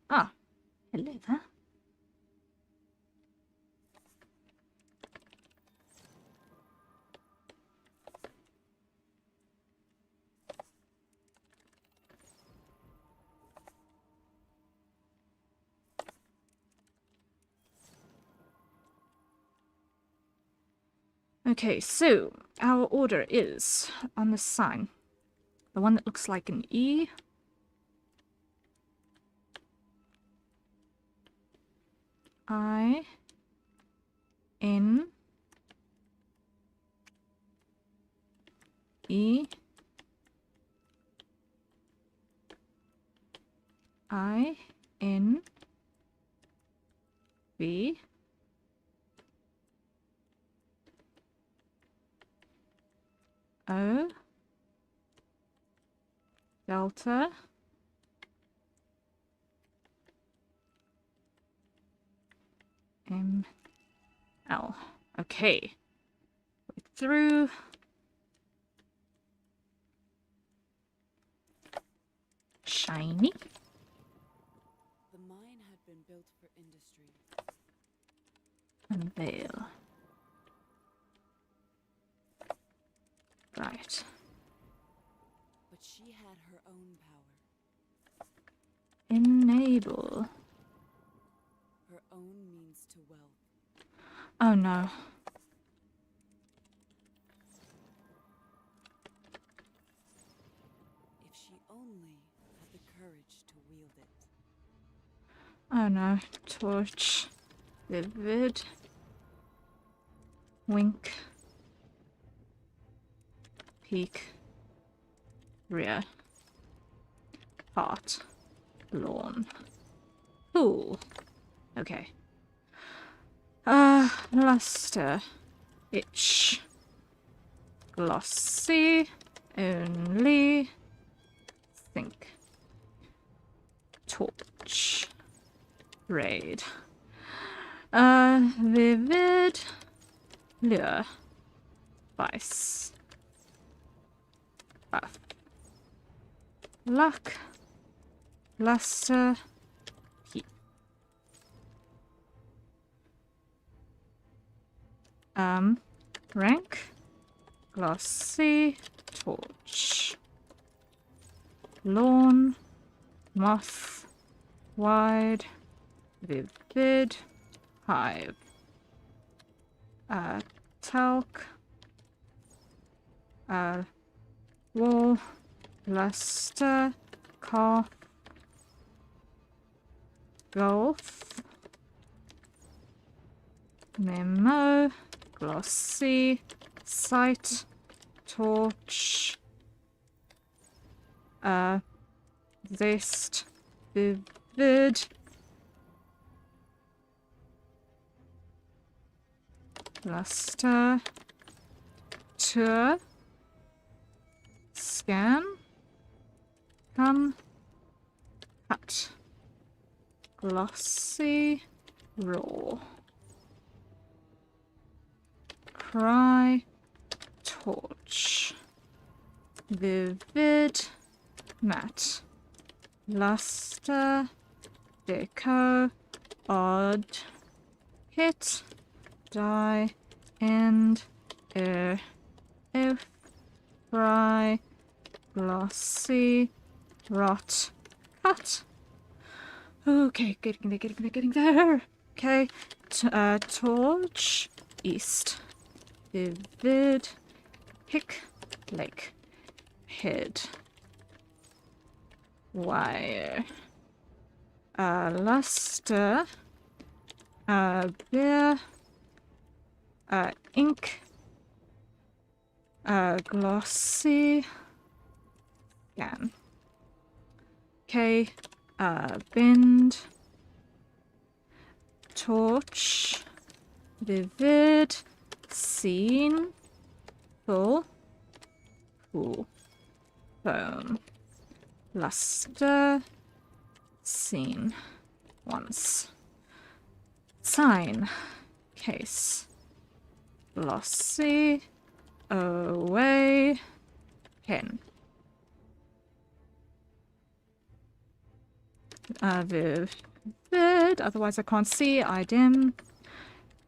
Ah, hello there. Okay, so our order is on the sign. The one that looks like an E. I. N. E. I. N. V. O. Delta. M. L. Okay. Through. Shiny. The mine had been built for industry. Unveil. Right. But she had her own power, Enable. her own means to wealth. Oh no. If she only had the courage to wield it. Oh no. Torch. Vivid. Wink. Peak. Rear. Heart. Lawn. Ooh. Okay. Luster. Itch. Glossy. Only. Think. Torch. Raid. Vivid. Lure. Vice. Buff. Luck. Luster. Heat. Rank. Glossy. Torch. Lawn. Moth. Wide. Vivid. Hive. Talc. Wall. Luster. Cough. Golf. Memo. Glossy. Sight. Torch. Zest. Vivid. Luster. Tour. Scan. Come. Cut. Glossy. Raw. Cry. Torch. Vivid. Matte. Luster. Deco. Odd. Hit. Die. End. Air. If. Fry. Glossy. Rot. Cut. Okay, getting there. Okay, torch, east, vivid, hick, lake, head, wire, luster, beer, ink, glossy, scan. Okay, bend, torch, vivid, scene, full, cool, bone, luster, scene, once, sign, case, glossy, away, pen, vivid, otherwise I can't see, item,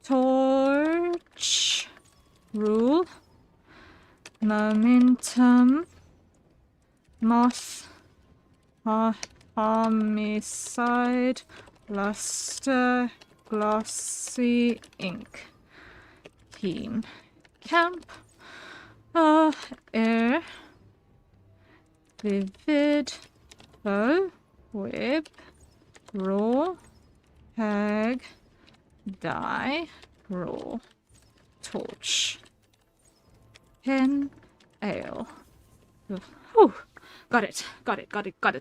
torch, rule, momentum, moth, homicide, luster, glossy, ink, keen, camp, air, vivid, bow, web, raw, hag, die, raw, torch, pen, ale. Whew. Got it.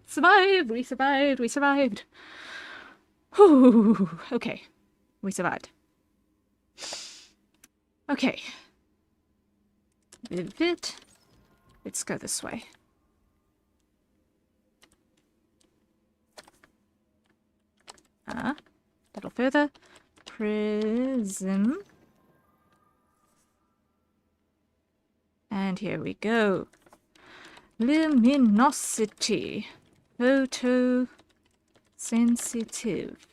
Survived. We survived. Whew. Okay. We survived. Okay. Vivid. Let's go this way. A little further. Prism. And here we go. Luminosity. Photo sensitive.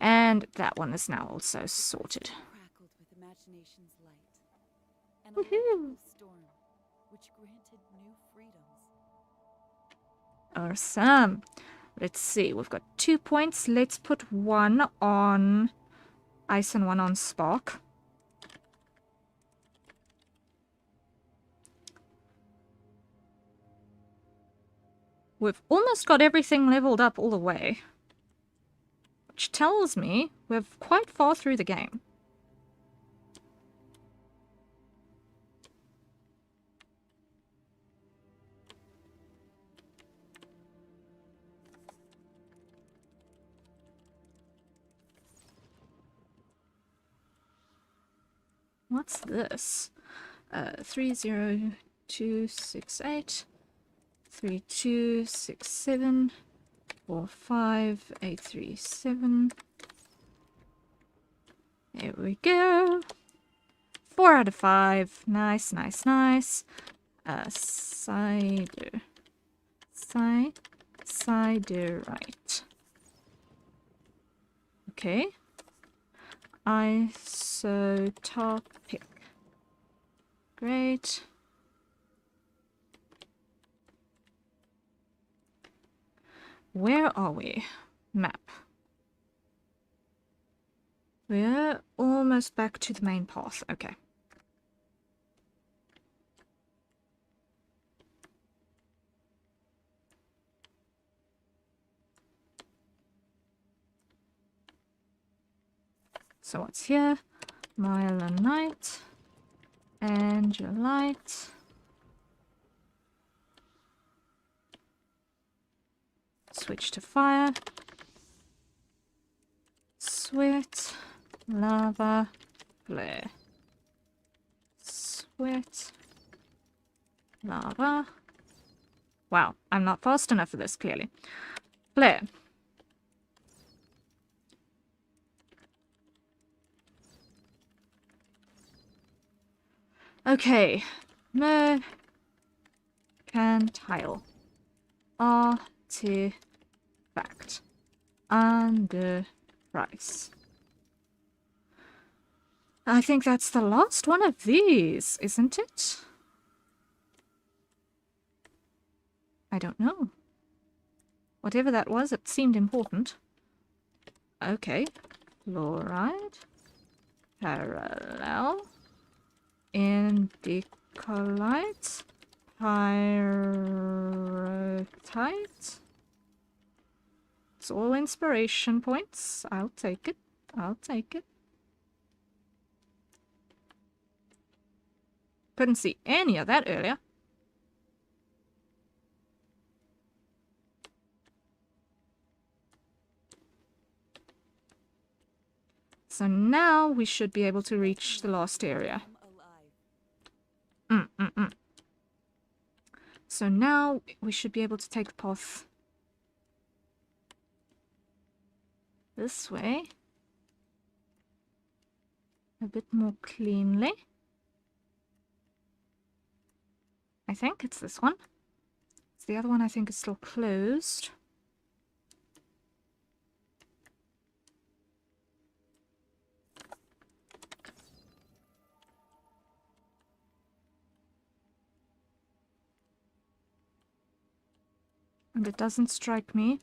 And that one is now also sorted. Crackled with imagination's light, and a wonderful storm, which granted new freedoms. Awesome. Let's see. We've got 2 points. Let's put one on ice and one on spark. We've almost got everything leveled up all the way, which tells me we're quite far through the game. What's this? 30268 3267 45837. There we go. 4 out of 5. Nice. Cider. Ciderite. Okay. Isotopic. Great. Where are we? Map. We're almost back to the main path. Okay. So what's here? Myelinite, Angelite, switch to fire, sweat, lava, flare, sweat, lava. Wow, I'm not fast enough for this, clearly. Flare. Okay, mercantile, artifact, under price. I think that's the last one of these, isn't it? I don't know. Whatever that was, it seemed important. Okay. Fluoride. Parallel. Indicolite. Pyrrhotite. It's all inspiration points. I'll take it. I'll take it. Couldn't see any of that earlier. So now we should be able to reach the last area. So now we should be able to take the path this way. A bit more cleanly. I think it's this one. It's the other one I think is still closed. And it doesn't strike me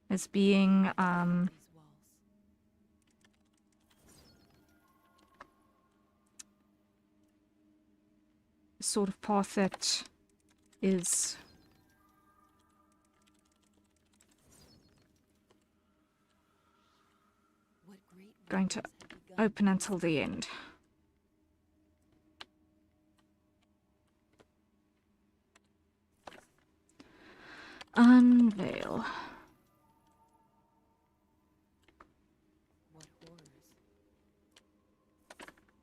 as being sort of path that is going to open until the end. Unveil. What horrors?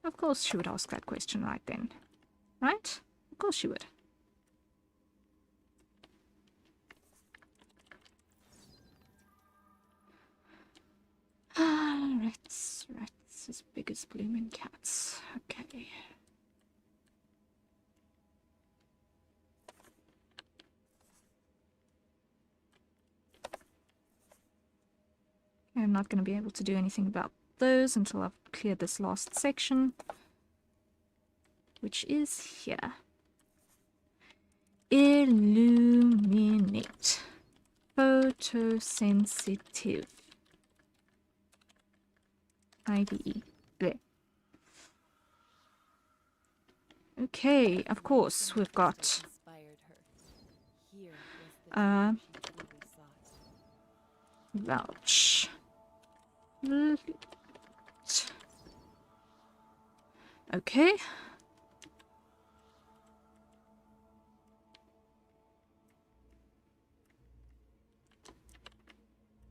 Of course she would ask that question right then. Right? Of course she would. Rats. Rats as big as blooming cats. Okay. I'm not going to be able to do anything about those until I've cleared this last section, which is here. Illuminate. Photosensitive. IDE. Bleh. Okay, of course, we've got Inspired her. Here was the she truly sought. vouch. Okay.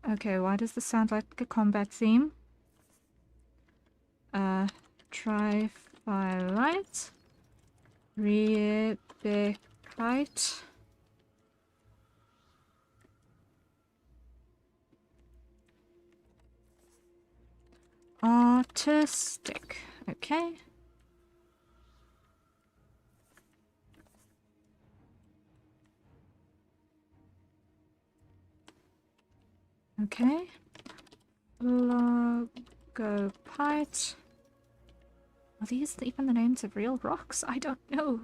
Okay, why does this sound like a combat theme? Trifilite. Rebecite. Artistic. Okay. Okay. Logopite. Are these even the names of real rocks? I don't know.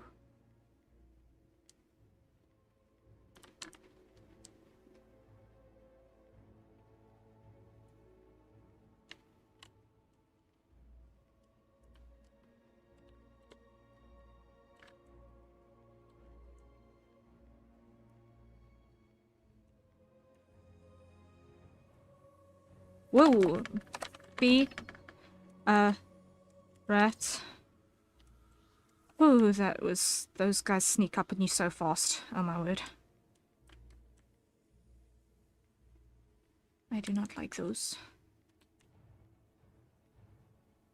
Whoa! B. Rat. Oh, that was... Those guys sneak up on you so fast. Oh my word. I do not like those.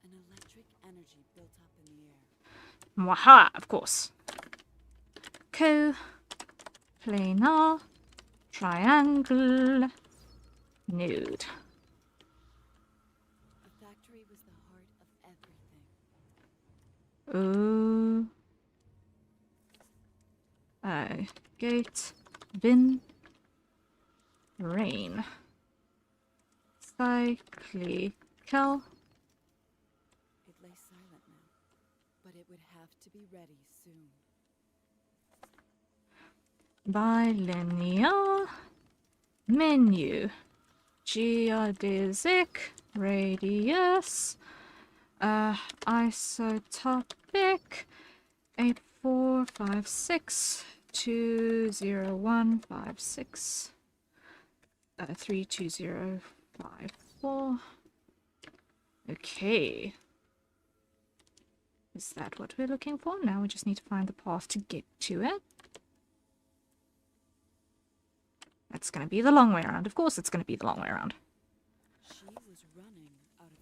An electric energy built up in the air. Waha, of course. Planar. Triangle. Nude. The factory was the heart of everything. Oh. Gate. Bin. Rain. Cyclical. It lay silent now. be ready soon. Bilinear menu. Geodesic radius. Isotopic 8456 20156 32054. Okay. Is that what we're looking for? Now we just need to find the path to get to it. That's going to be the long way around. Of course it's going to be the long way around. She was running out of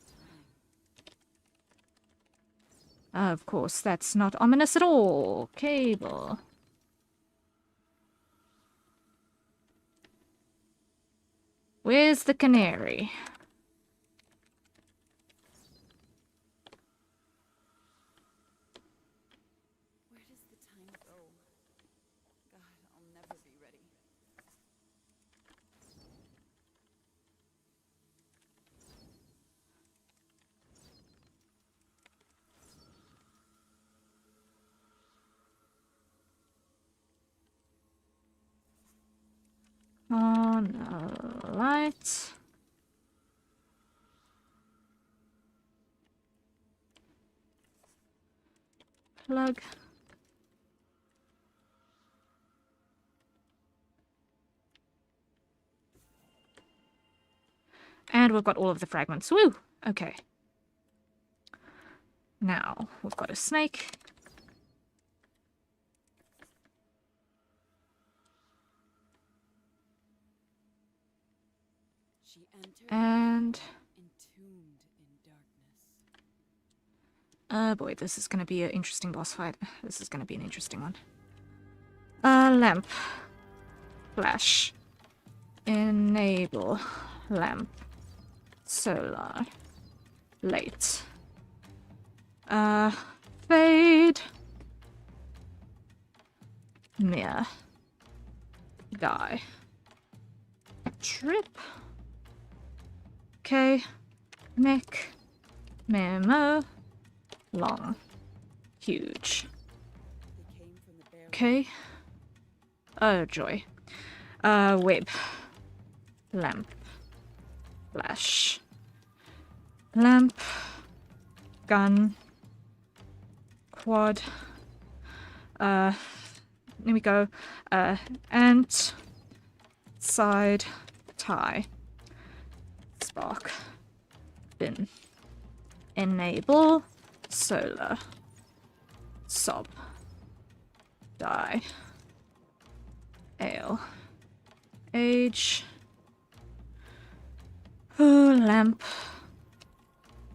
time. Of course, that's not ominous at all. Cable. Where's the canary? Where does the time go? God, I'll never be ready. On a light. Plug. And we've got all of the fragments. Woo! Okay. Now, we've got a snake. She entered And... entombed in darkness. oh boy, this is going to be an interesting boss fight. This is going to be an interesting one. Lamp. Flash. Enable. Lamp. Solar. Late. Fade. Mirror. Die. Trip. Okay. Neck. Memo. Long. Huge. They came from the bear. Okay. Oh, joy. Web. Lamp. Flash. Lamp. Gun. Quad. There we go. Ant. Side. Tie. Spark. Bin. Enable. Solar. Sob. Die. Ale. Age. Lamp.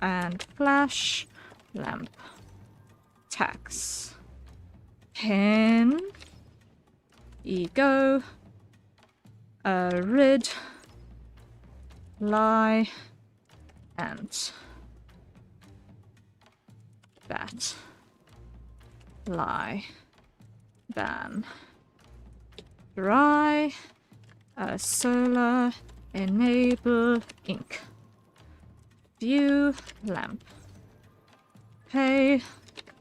And flash. Lamp. Tax. Pen. Ego. Rid. Lie. Ant. Bat. Lie. Ban. Dry. Solar. Enable. Ink. View. Lamp. Pay.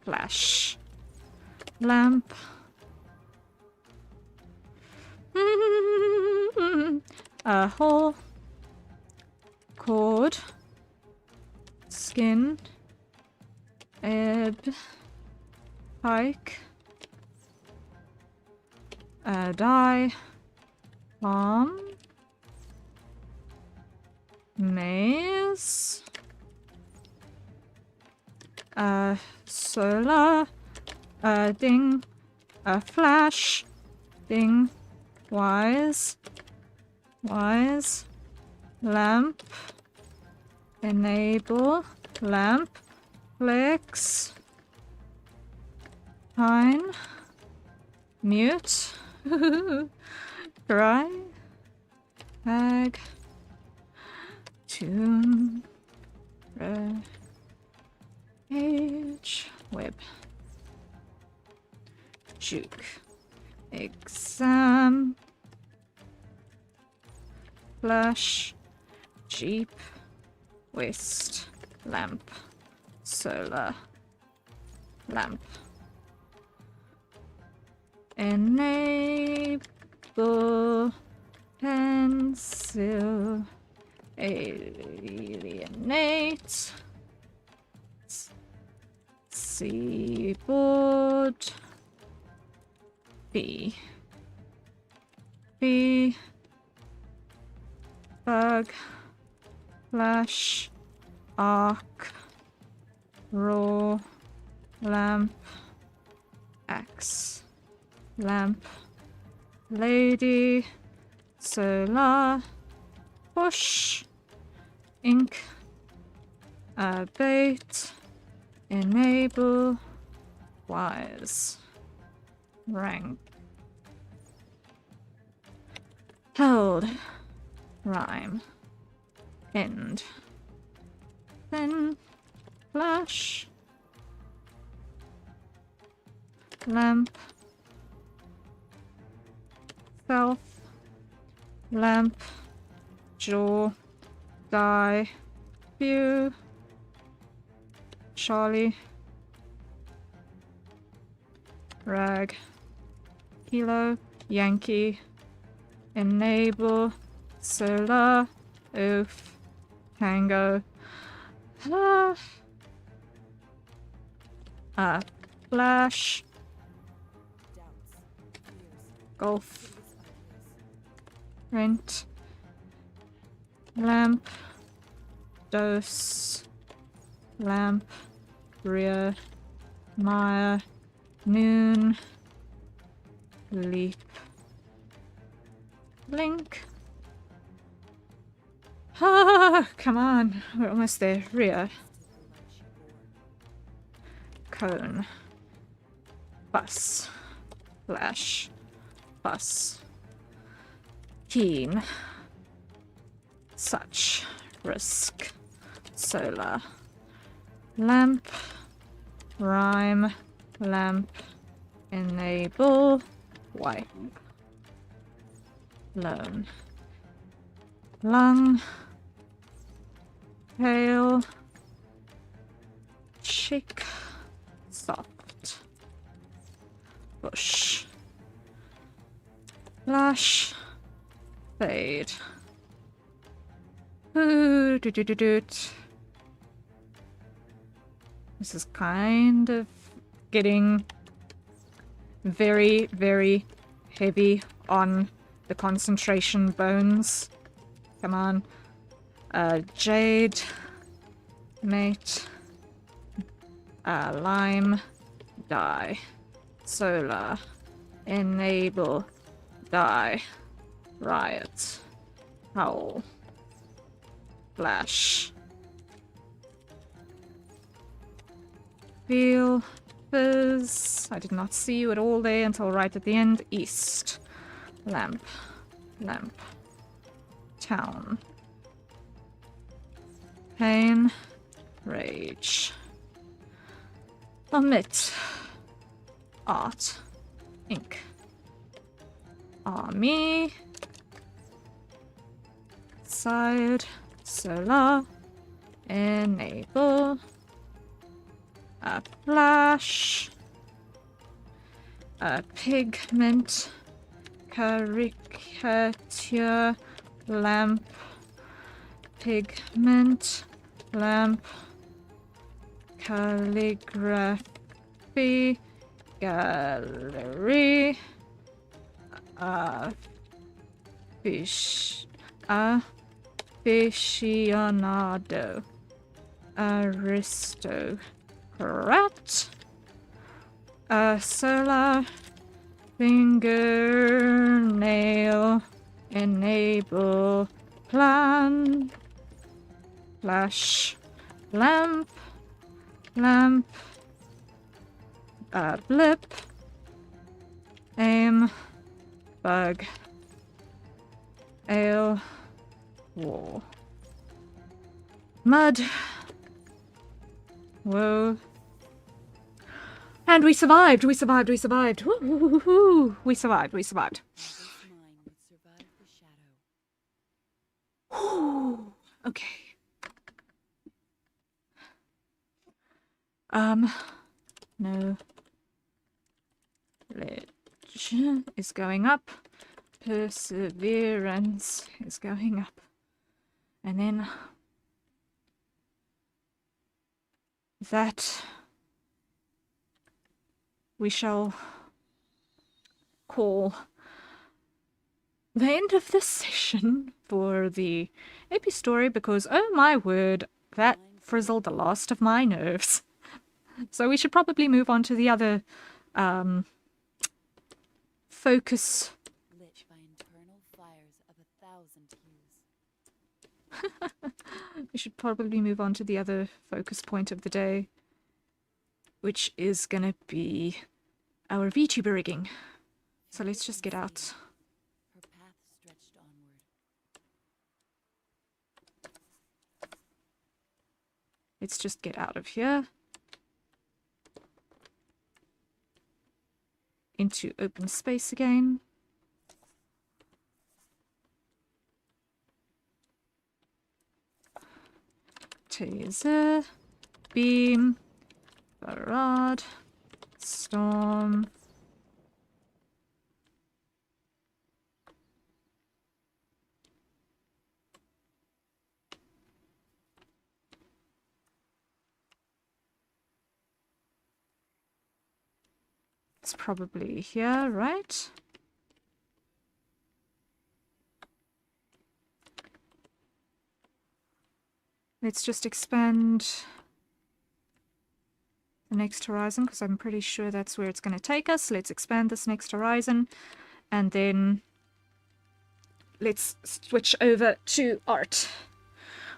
Flash. Lamp. Hole. Cord. Skin. Ebb. Pike. Die. Palm. Maze. Solar. Ding. Flash. Ding. Wise. Wise. Lamp. Enable. Lamp. Flex. Pine. Mute. Dry. Bag. Tune. Age. Web. Juke. Exam. Flash. Jeep. West. Lamp. Solar. Lamp. enable, pencil, alienate, seaboard, B, bug, flash, arc, raw, lamp, axe, lamp, lady, solar, push, ink, bait, enable, wires, rank, held, rhyme, end, then, flash, lamp, self, lamp, jaw, die, view, Charlie, rag, kilo, Yankee, enable, solar, oof, tango, flash, Doubts, fears, golf, hopeless ideas. rent, lamp, dose, lamp, rear, mire, noon, leap, link. Ah, come on, we're almost there. Rear, cone, bus, flash, bus, keen, such, risk, solar, lamp, rhyme, lamp, enable, wipe, lone, lung, pale, chick, soft, bush, flash, fade, ooh, doot. This is kind of getting very, very heavy on the concentration bones. Come on. Jade, mate, lime, die, solar, enable, die, riot, howl, flash, feel, fizz. I did not see you at all there until right at the end. East, lamp, lamp, town, pain, rage, omit, art, ink, army, side, solar, enable, a flash, a pigment, caricature, lamp, pigment, lamp, calligraphy, gallery, aficionado, aristocrat, solar, fingernail, enable, plan, flash, lamp, lamp, blip, aim, bug, ale, wall, mud, whoa. And we survived, we survived, we survived. Woo-hoo-hoo-hoo. We survived, we survived. This mine would survive the shadow. Whew. Okay. No. Legend. is going up. Perseverance is going up. And then that we shall call the end of this session for the Epistory because, oh my word, that frizzled the last of my nerves. So we should probably move on to the other focus. Lit by internal fires of 1,000 hues. We should probably move on to the other focus point of the day, which is gonna be our VTuber rigging. So let's just get out. Her path stretched onward. Let's just get out of here. Into open space again. Taser, beam, barrage, storm. It's probably here, right? Let's just expand the next horizon because I'm pretty sure that's where it's going to take us. Let's expand this next horizon and then let's switch over to art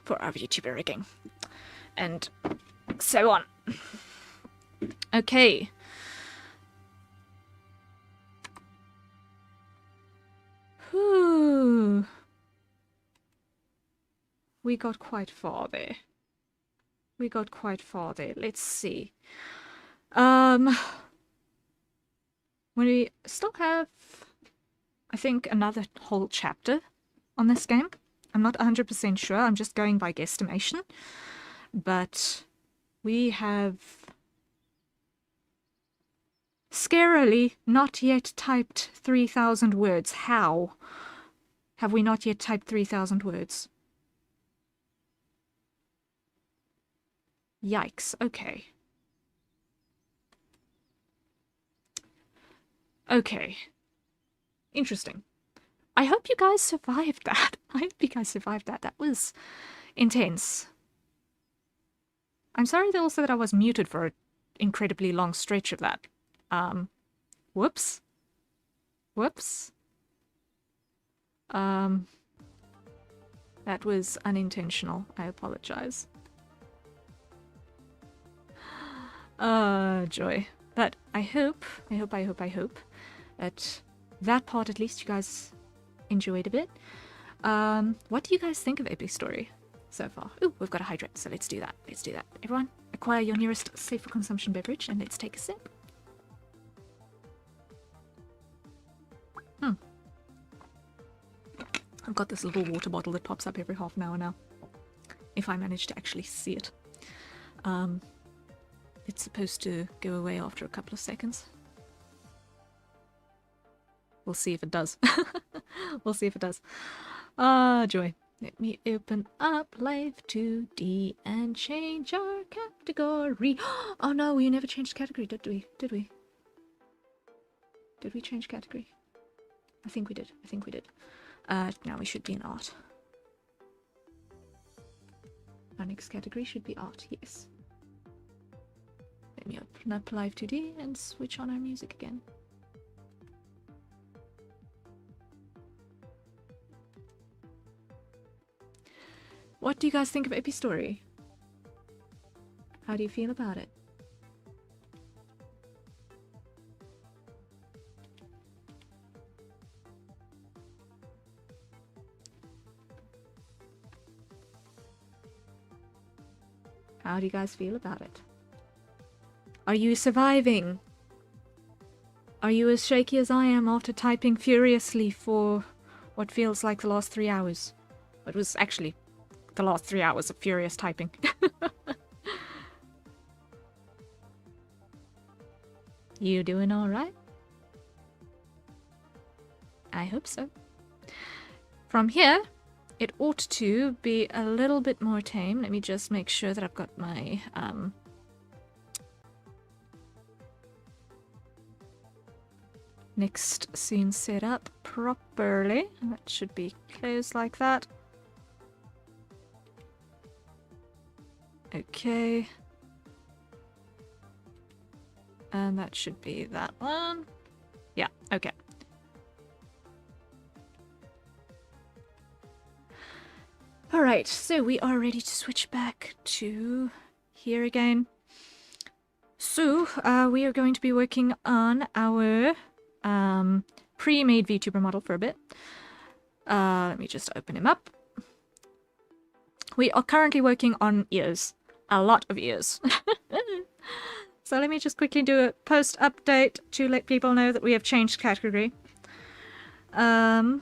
for our VTuber rigging and so on. Okay. Whew. We got quite far there. We got quite far there. Let's see. We still have, I think, another whole chapter on this game. I'm not 100% sure. I'm just going by guesstimation. But we have scarily not yet typed 3,000 words. How have we not yet typed 3,000 words? Yikes. Okay. Okay. Interesting. I hope you guys survived that. I hope you guys survived that. That was intense. I'm sorry also that I was muted for an incredibly long stretch of that. Whoops. Whoops. That was unintentional. I apologize. Joy. But I hope that that part at least you guys enjoyed a bit. What do you guys think of Epistory so far? Ooh, we've got a hydrate, so let's do that. Let's do that. Everyone, acquire your nearest safe for consumption beverage and let's take a sip. I've got this little water bottle that pops up every half an hour now. If I manage to actually see it. It's supposed to go away after a couple of seconds. We'll see if it does. We'll see if it does. Joy. Let me open up Live 2D and change our category. Oh no, we never changed category, did we? Did we? Did we change category? I think we did. I think we did. Now we should be in art. Our next category should be art, yes. Let me open up Live 2D and switch on our music again. What do you guys think of Epistory? How do you feel about it? How do you guys feel about it? Are you surviving? Are you as shaky as I am after typing furiously for what feels like the last 3 hours? It was actually the last 3 hours of furious typing. You doing alright? I hope so. From here, it ought to be a little bit more tame. Let me just make sure that I've got my next scene set up properly. That should be closed like that. Okay. And that should be that one. Yeah, okay. Alright, so we are ready to switch back to here again. So, we are going to be working on our pre-made Vtuber model for a bit. Let me just open him up. We are currently working on ears. A lot of ears. So let me just quickly do a post update to let people know that we have changed category. And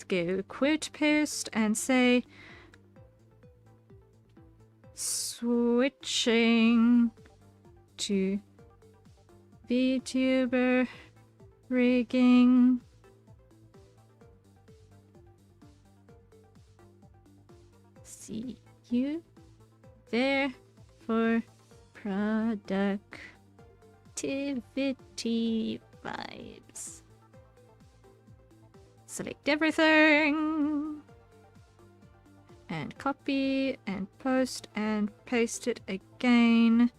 go quote post and say switching to VTuber rigging. See you there for productivity vibes. Select everything and copy and post and paste it again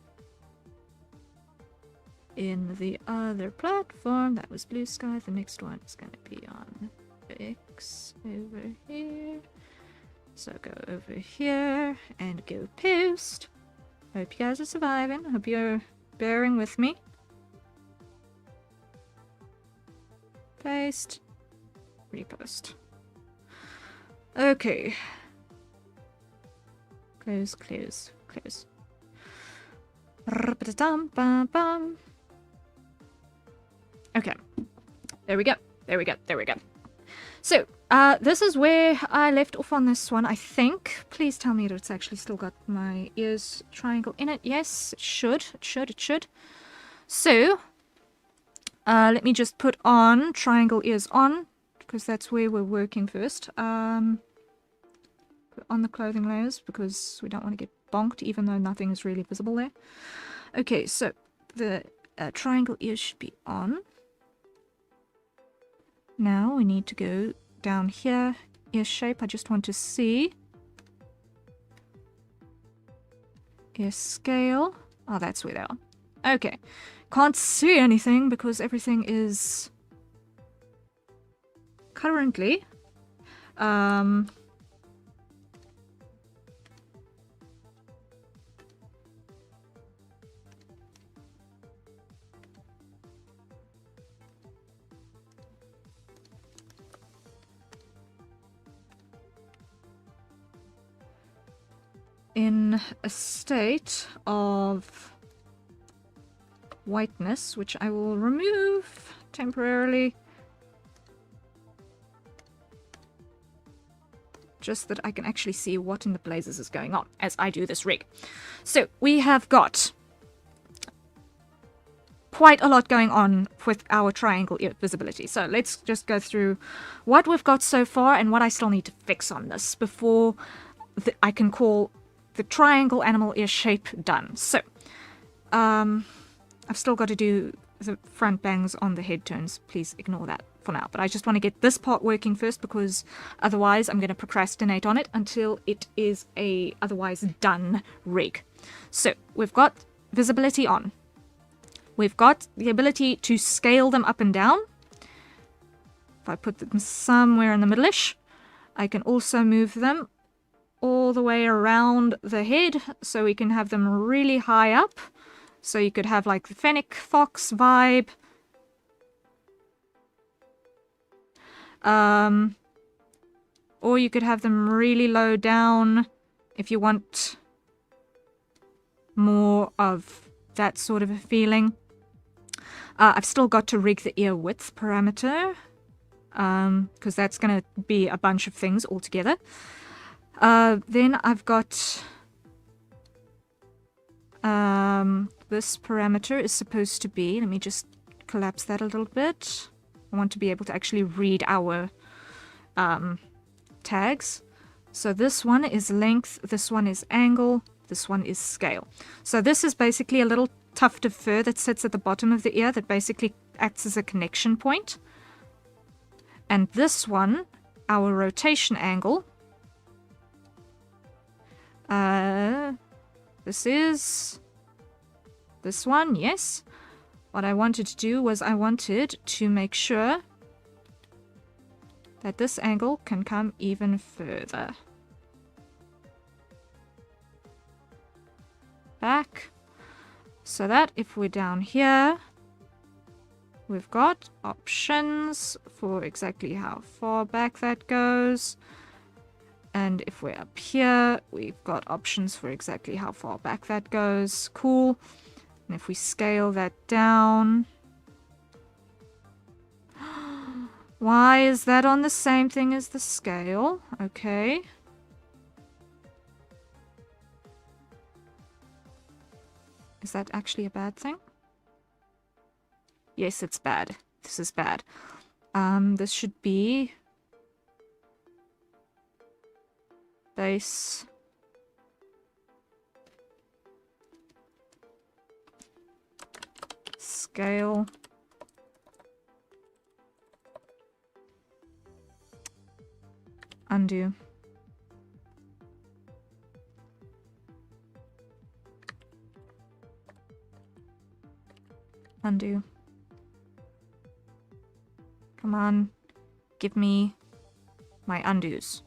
in the other platform. That was Blue Sky. The next one is going to be on X over here. So go over here and go post. Hope you guys are surviving. Hope you're bearing with me. Paste. Repost. Okay. Close, close, close. Okay. There we go. There we go. There we go. So, this is where I left off on this one, I think. Please tell me that it's actually still got my ears triangle in it. Yes, it should. It should. It should. So, let me just put on triangle ears on, because that's where we're working first. Put on the clothing layers, because we don't want to get bonked, even though nothing is really visible there. Okay, so the triangle ears should be on. Now we need to go down here, ear shape. I just want to see. Ear scale. Oh, that's where they are. Okay. Can't see anything because everything is currently in a state of whiteness, which I will remove temporarily, just that I can actually see what in the blazes is going on as I do this rig. So we have got quite a lot going on with our triangle ear visibility. So let's just go through what we've got so far and what I still need to fix on this before I can call the triangle animal ear shape done. So, I've still got to do the front bangs on the head turns. Please ignore that for now. But I just want to get this part working first, because otherwise I'm going to procrastinate on it until it is a otherwise done rig. So, we've got visibility on. We've got the ability to scale them up and down. If I put them somewhere in the middle-ish, I can also move them all the way around the head, so we can have them really high up. So you could have like the fennec fox vibe. Or you could have them really low down if you want more of that sort of a feeling. I've still got to rig the ear width parameter, because that's going to be a bunch of things altogether. Then I've got this parameter is supposed to be. Let me just collapse that a little bit. I want to be able to actually read our tags. So this one is length, this one is angle, this one is scale. So this is basically a little tuft of fur that sits at the bottom of the ear that basically acts as a connection point. And this one, our rotation angle, this is this one, yes. What I wanted to do was I wanted to make sure that this angle can come even further back, so that if we're down here, we've got options for exactly how far back that goes. And if we're up here, we've got options for exactly how far back that goes. Cool. And if we scale that down... Why is that on the same thing as the scale? Okay. Is that actually a bad thing? Yes, it's bad. This is bad. This should be... base... scale... undo. Undo. Come on. Give me my undos.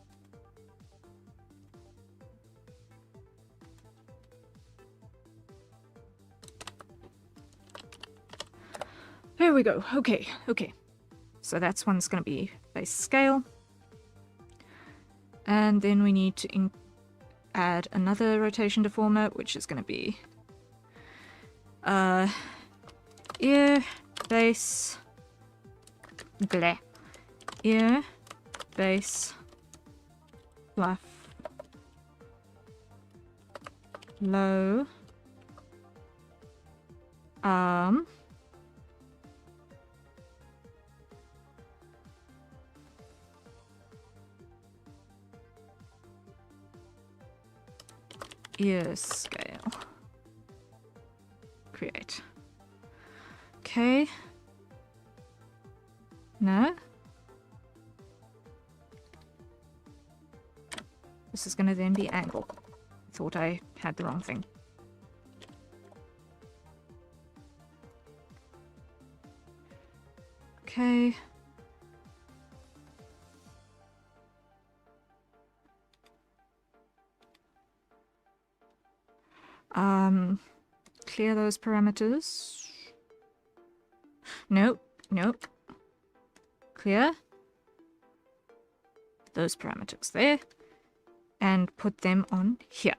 Here we go. Okay, okay. So that's one's gonna be base scale. And then we need to add another rotation deformer, which is going to be ear, base, bleh, ear, base, fluff, low, ear scale. Create. Okay. No. This is going to then be angle. I thought I had the wrong thing. Okay. Clear those parameters. Nope, nope. Clear those parameters there and put them on here.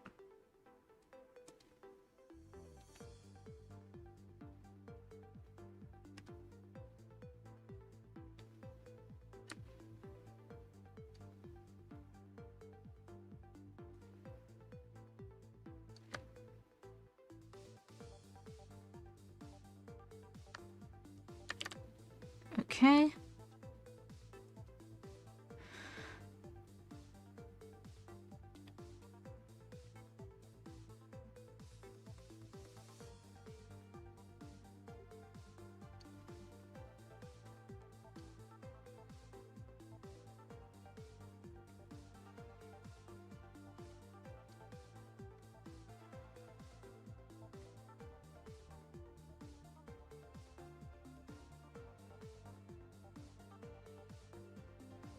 Okay.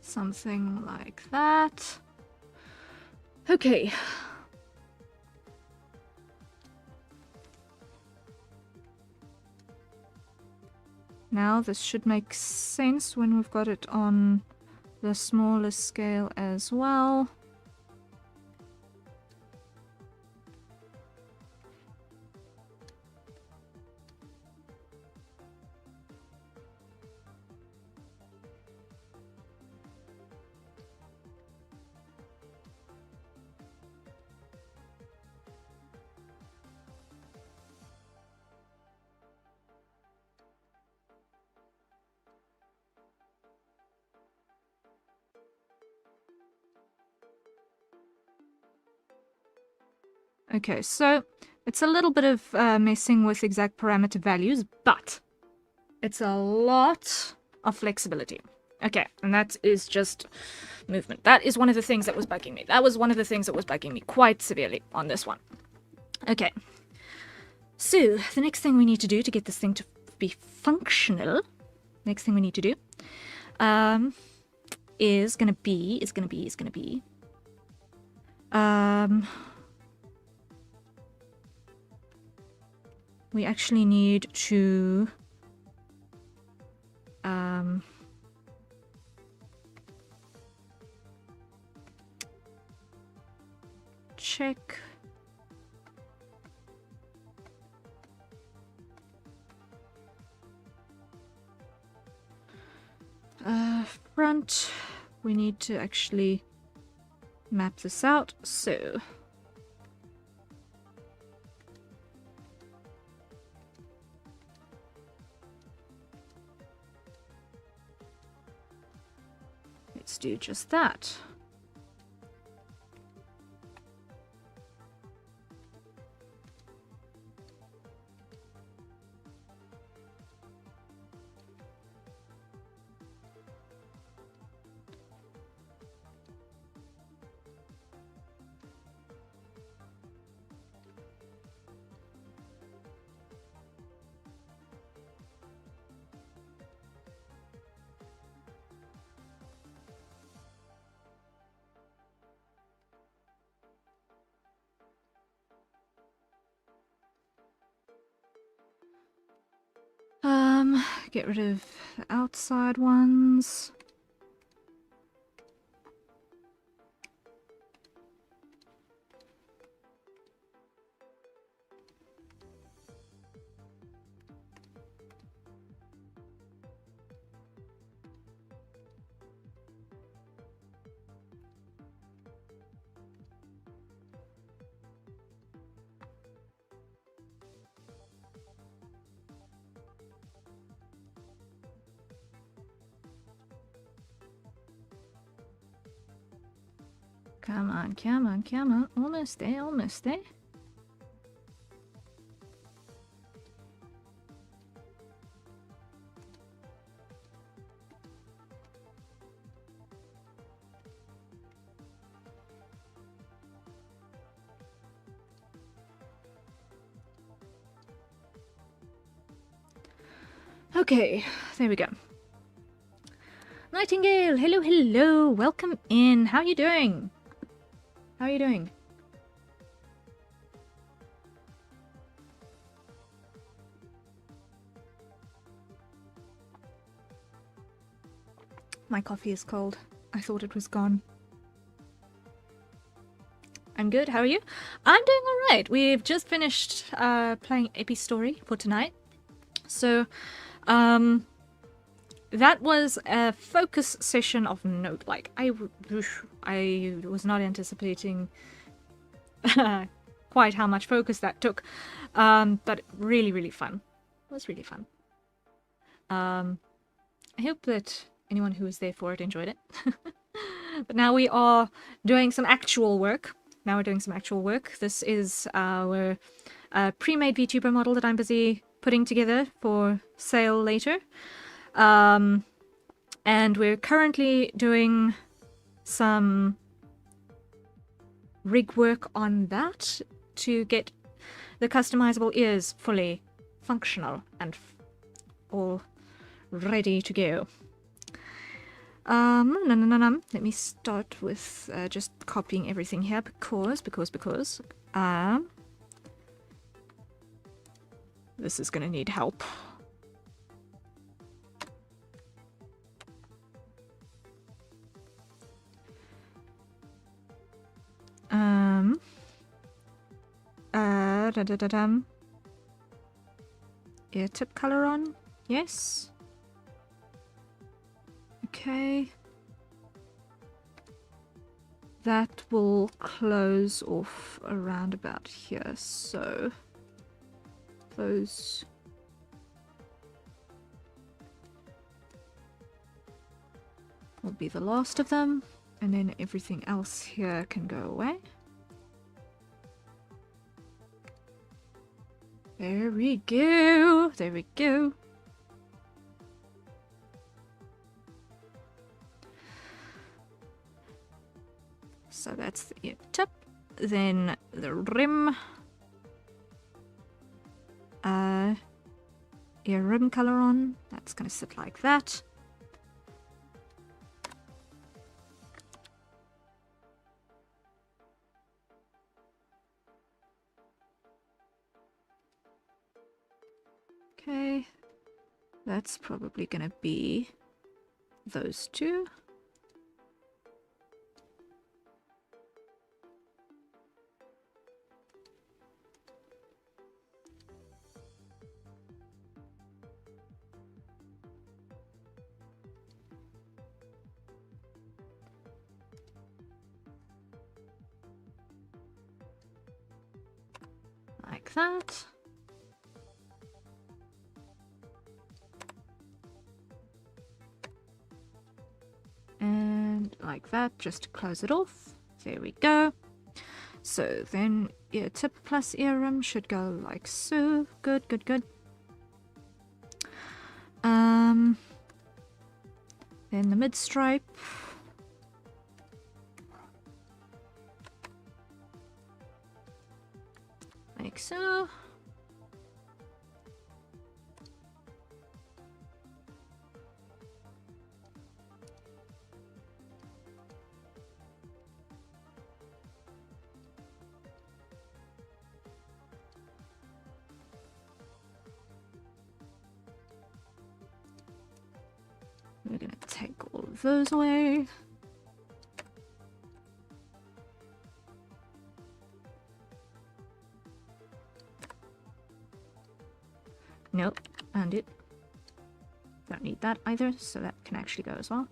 Something like that. Okay. Now this should make sense when we've got it on the smallest scale as well. Okay, so it's a little bit of messing with exact parameter values, but it's a lot of flexibility. Okay, and that is just movement. That is one of the things that was bugging me. That was one of the things that was bugging me quite severely on this one. Okay, so the next thing we need to do to get this thing to be functional, next thing we need to do, is gonna be, we actually need to, check front. We need to actually map this out. So let's do just that. Get rid of the outside ones. Come on, come on, come on. Almost there, almost there. Okay, there we go. Nightingale, hello, hello. Welcome in. How are you doing? How are you doing? My coffee is cold. I thought it was gone. I'm good. How are you? I'm doing all right. We've just finished playing Epistory for tonight. So, that was a focus session of note. Like, I was not anticipating quite how much focus that took, but really, really fun. It was really fun. I hope that anyone who was there for it enjoyed it. But now we are doing some actual work. This is our pre-made VTuber model that I'm busy putting together for sale later. And we're currently doing some rig work on that to get the customizable ears fully functional and all ready to go. Let me start with just copying everything here because this is gonna need help. Ear tip color on, yes. Okay. That will close off around about here, so those will be the last of them, and then everything else here can go away. There we go. There we go. So that's the ear tip. Then the rim. Ear rim color on. That's going to sit like that. Okay, that's probably going to be those two. Like that. And like that, just to close it off. There we go. So then ear tip plus ear rim should go like so. Good, good, good. Then the mid stripe. Like so. We're going to take all of those away. Nope, and it. Don't need that either, so that can actually go as well.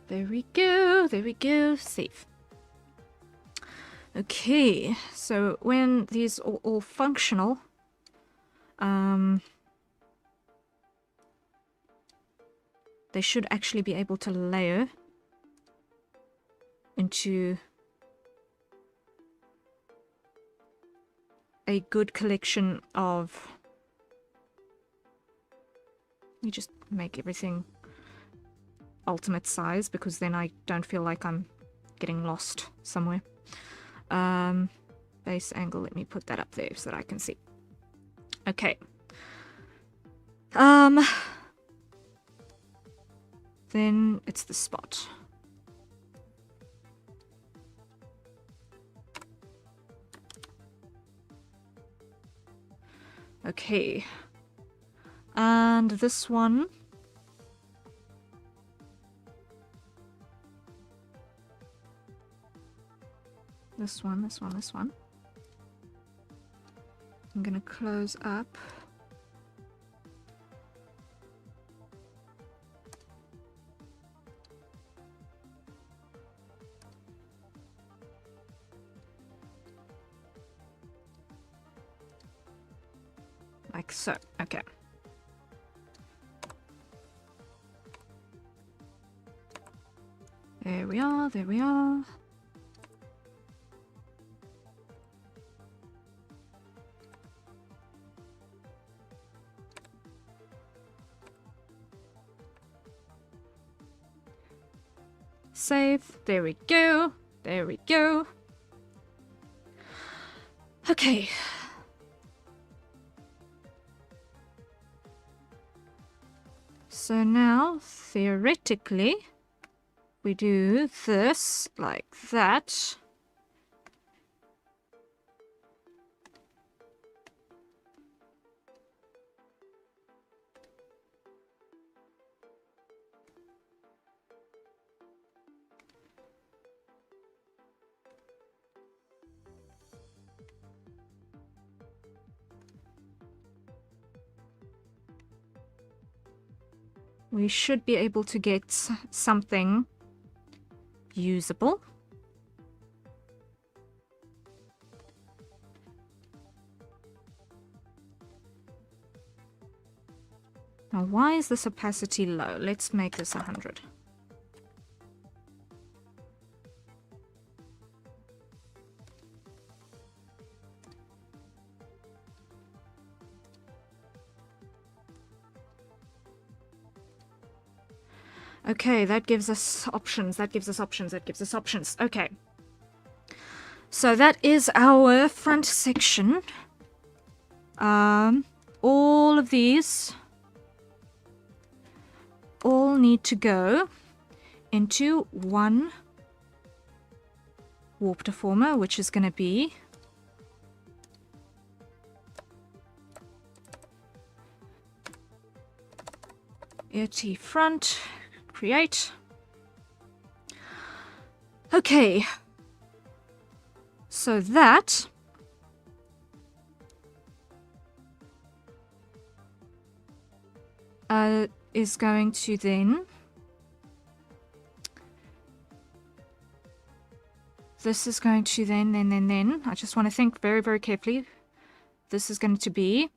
There we go, there we go, save. Okay, so when these are all functional, they should actually be able to layer into a good collection of... Let me just make everything ultimate size, because then I don't feel like I'm getting lost somewhere. Base angle, let me put that up there so that I can see. Okay. Then it's the spot. Okay. And this one. This one, this one, this one. I'm gonna close up. Like so, okay. There we are, there we are. Save, there we go, there we go. Okay. So now, theoretically, we do this like that. We should be able to get something usable. Now, why is this opacity low? Let's make this 100. Okay, that gives us options. That gives us options. That gives us options. Okay. So that is our front section. All of these all need to go into one warp deformer, which is going to be AT front, create. Okay. So that is going to then this is going to then I just want to think very, very carefully. This is going to be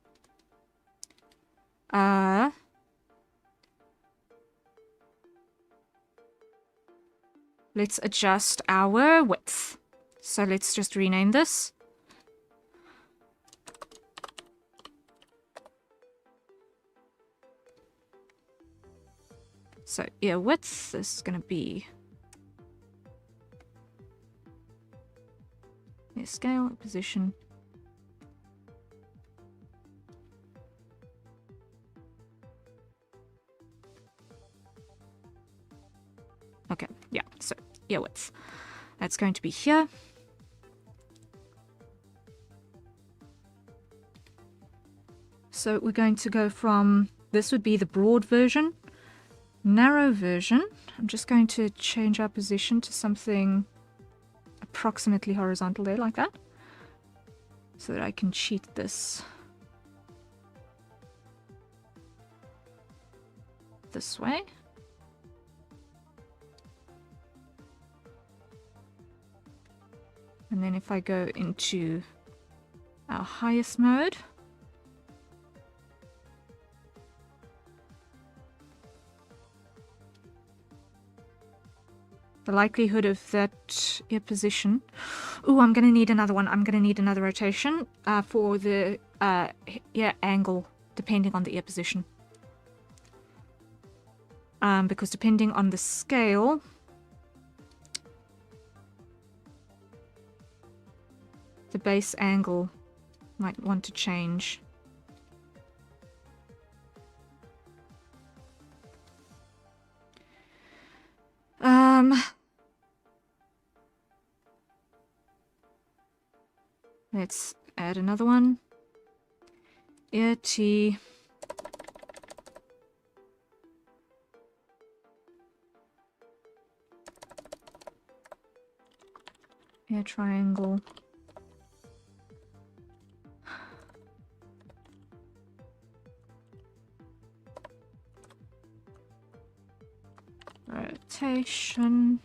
let's adjust our width. So let's just rename this. So ear width, this is going to be scale, position. Okay, yeah, so ear width. That's going to be here. So we're going to go from, this would be the broad version, narrow version. I'm just going to change our position to something approximately horizontal there, like that, so that I can cheat this this way. And then if I go into our highest mode, the likelihood of that ear position. Oh, I'm going to need another one. I'm going to need another rotation for the ear angle, depending on the ear position. Because depending on the scale, the base angle might want to change. Let's add another one. Ear T. Ear triangle. Rotation.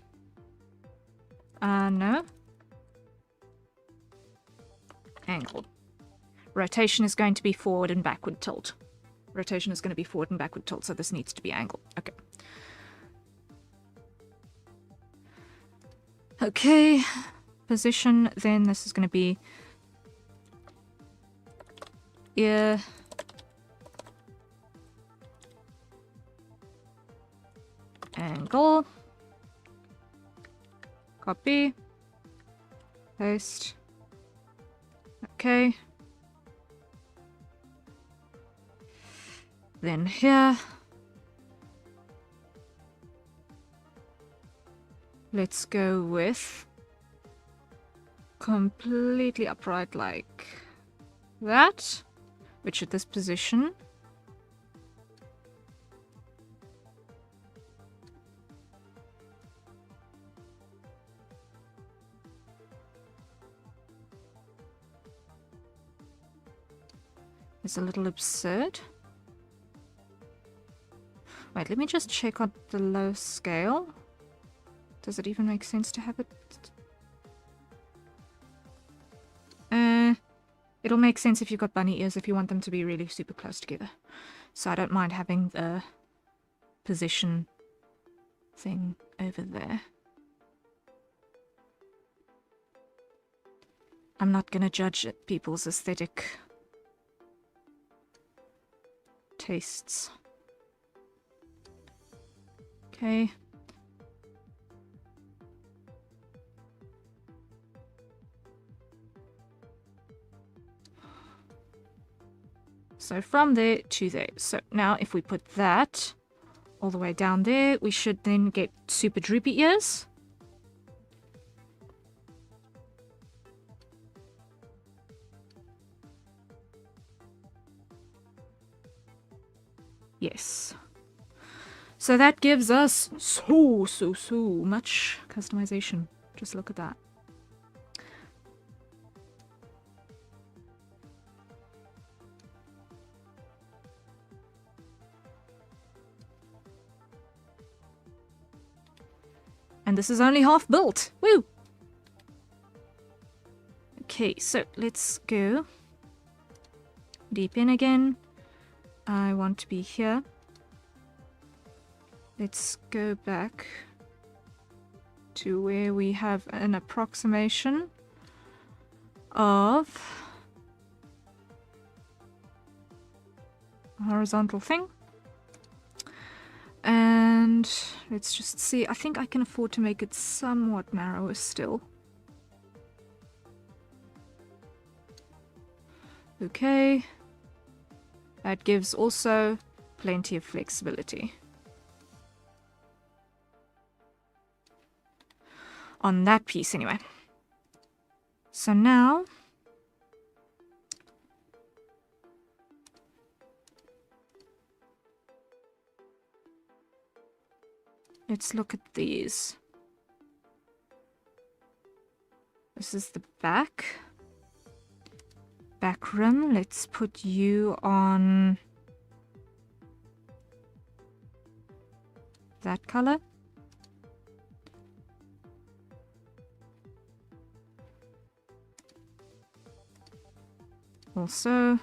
No. Angle. Rotation is going to be forward and backward tilt. Rotation is going to be forward and backward tilt, so this needs to be angle. Okay. Okay. Position, then this is going to be ear. Angle. Copy. Paste. Okay. Then here. Let's go with completely upright like that, which at this position is a little absurd. Wait, let me just check on the low scale. Does it even make sense to have it? It'll make sense if you've got bunny ears, if you want them to be really super close together. So I don't mind having the position thing over there. I'm not going to judge people's aesthetic tastes. Okay. So from there to there. So now if we put that all the way down there, we should then get super droopy ears. Yes. So that gives us so much customization. Just look at that. And this is only half built. Woo! Okay, so let's go deep in again. I want to be here. Let's go back to where we have an approximation of a horizontal thing. And let's just see. I think I can afford to make it somewhat narrower still. Okay. That gives also plenty of flexibility. On that piece anyway. So now let's look at these. This is the back rim. Let's put you on that color. Also,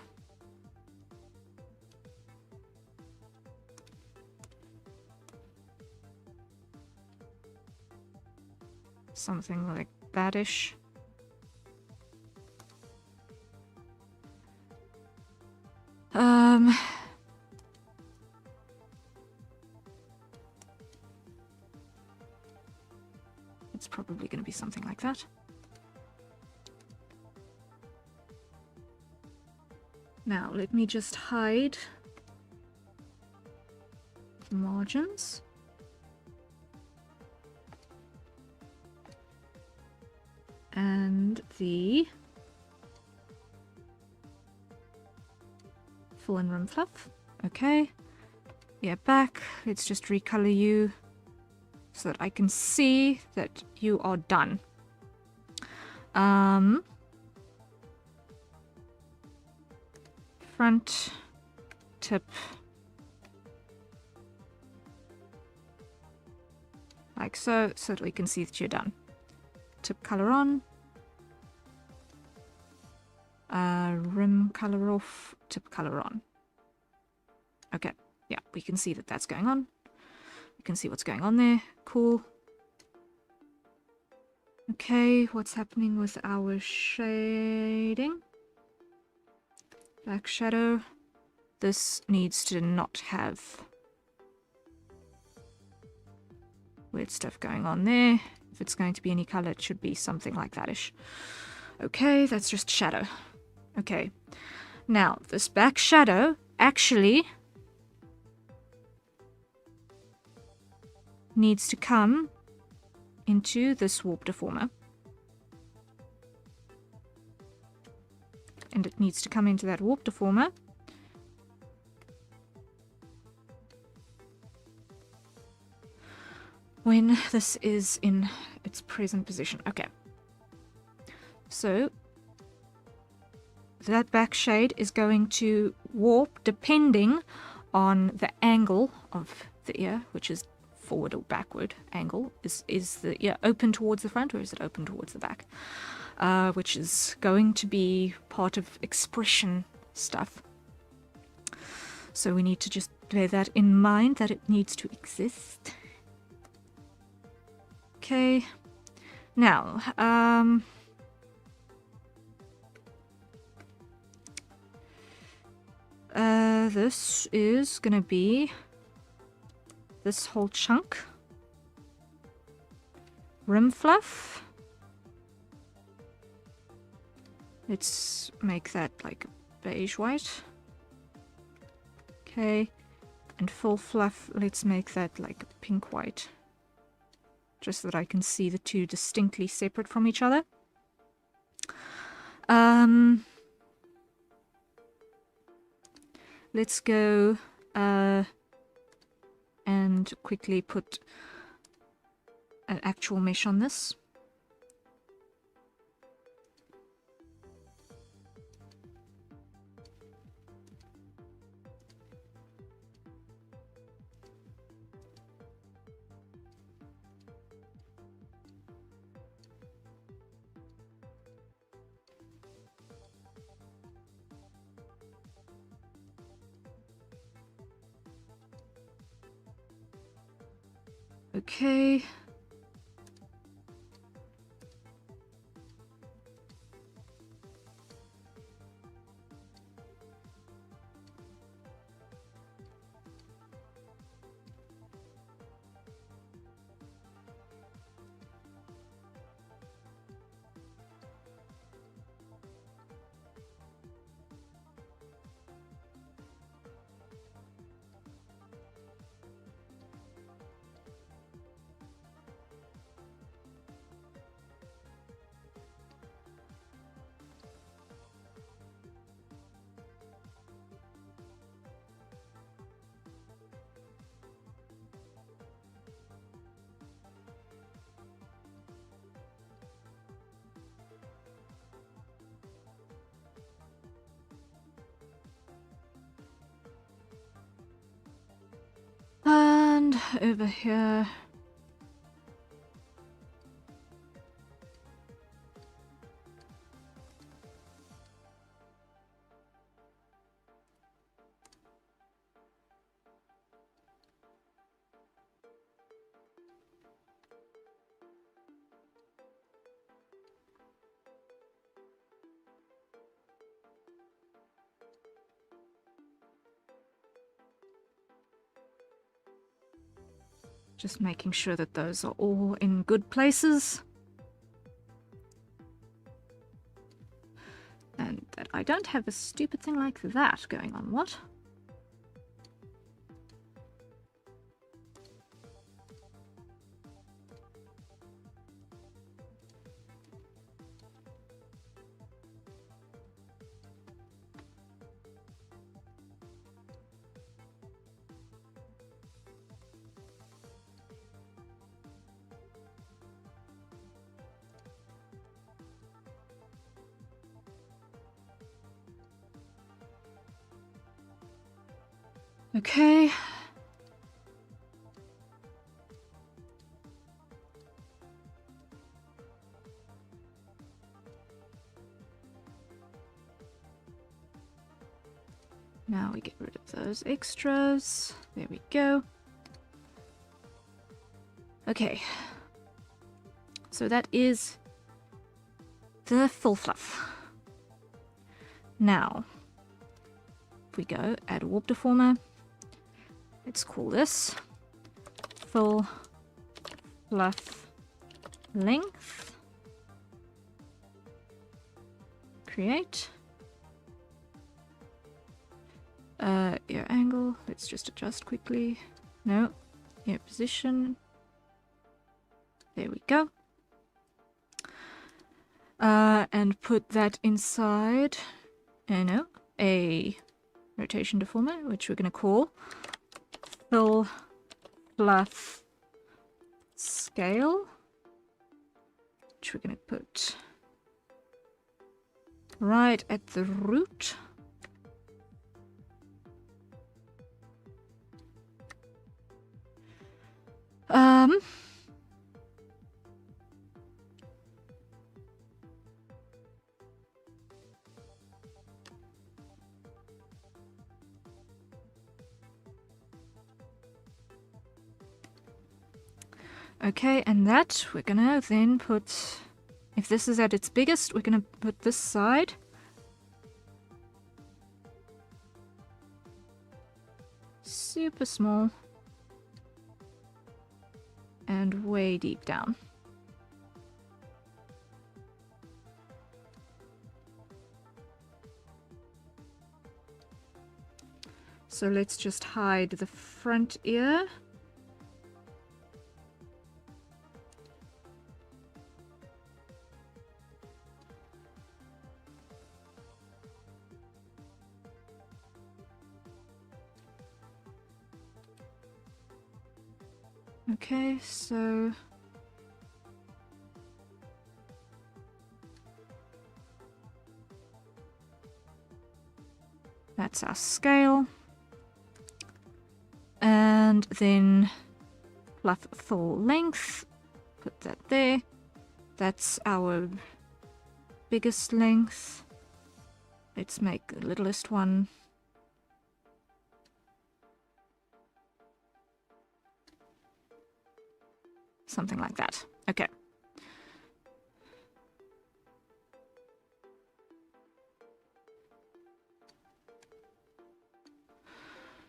something like that-ish. It's probably going to be something like that. Now, let me just hide the margins. And the full and rim fluff. Okay. Yeah, back. Let's just recolor you so that I can see that you are done. Front tip. Like so that we can see that you're done. Tip color on. Rim color off. Tip color on. Okay. Yeah, we can see that that's going on. We can see what's going on there. Cool. Okay, what's happening with our shading? Black shadow. This needs to not have weird stuff going on there. If it's going to be any color, it should be something like that-ish. Okay, that's just shadow. Okay. Now, this back shadow actually needs to come into this warp deformer. And it needs to come into that warp deformer. When this is in its present position. Okay. So that back shade is going to warp depending on the angle of the ear, which is forward or backward angle. Is the ear open towards the front or is it open towards the back? Which is going to be part of expression stuff. So we need to just bear that in mind, that it needs to exist. Okay. Now, this is gonna be this whole chunk. Rim fluff. Let's make that like beige white. Okay. And full fluff, let's make that like pink white. Just so that I can see the two distinctly separate from each other. Let's go and quickly put an actual mesh on this. Okay. And over here. Just making sure that those are all in good places. And that I don't have a stupid thing like that going on. What? Okay. Now we get rid of those extras. There we go. Okay. So that is the full fluff. Now, if we go add warp deformer, let's call this full fluff length. Create. Ear angle, let's just adjust quickly. No, ear position. There we go. And put that inside, no, a rotation deformer, which we're going to call fill fluff scale, which we're going to put right at the root. Okay, and that we're gonna then put, if this is at its biggest, we're gonna put this side. Super small. and way deep down. So let's just hide the front ear. Okay, so that's our scale. And then fluff full length, put that there. That's our biggest length. Let's make the littlest one. Something like that. Okay.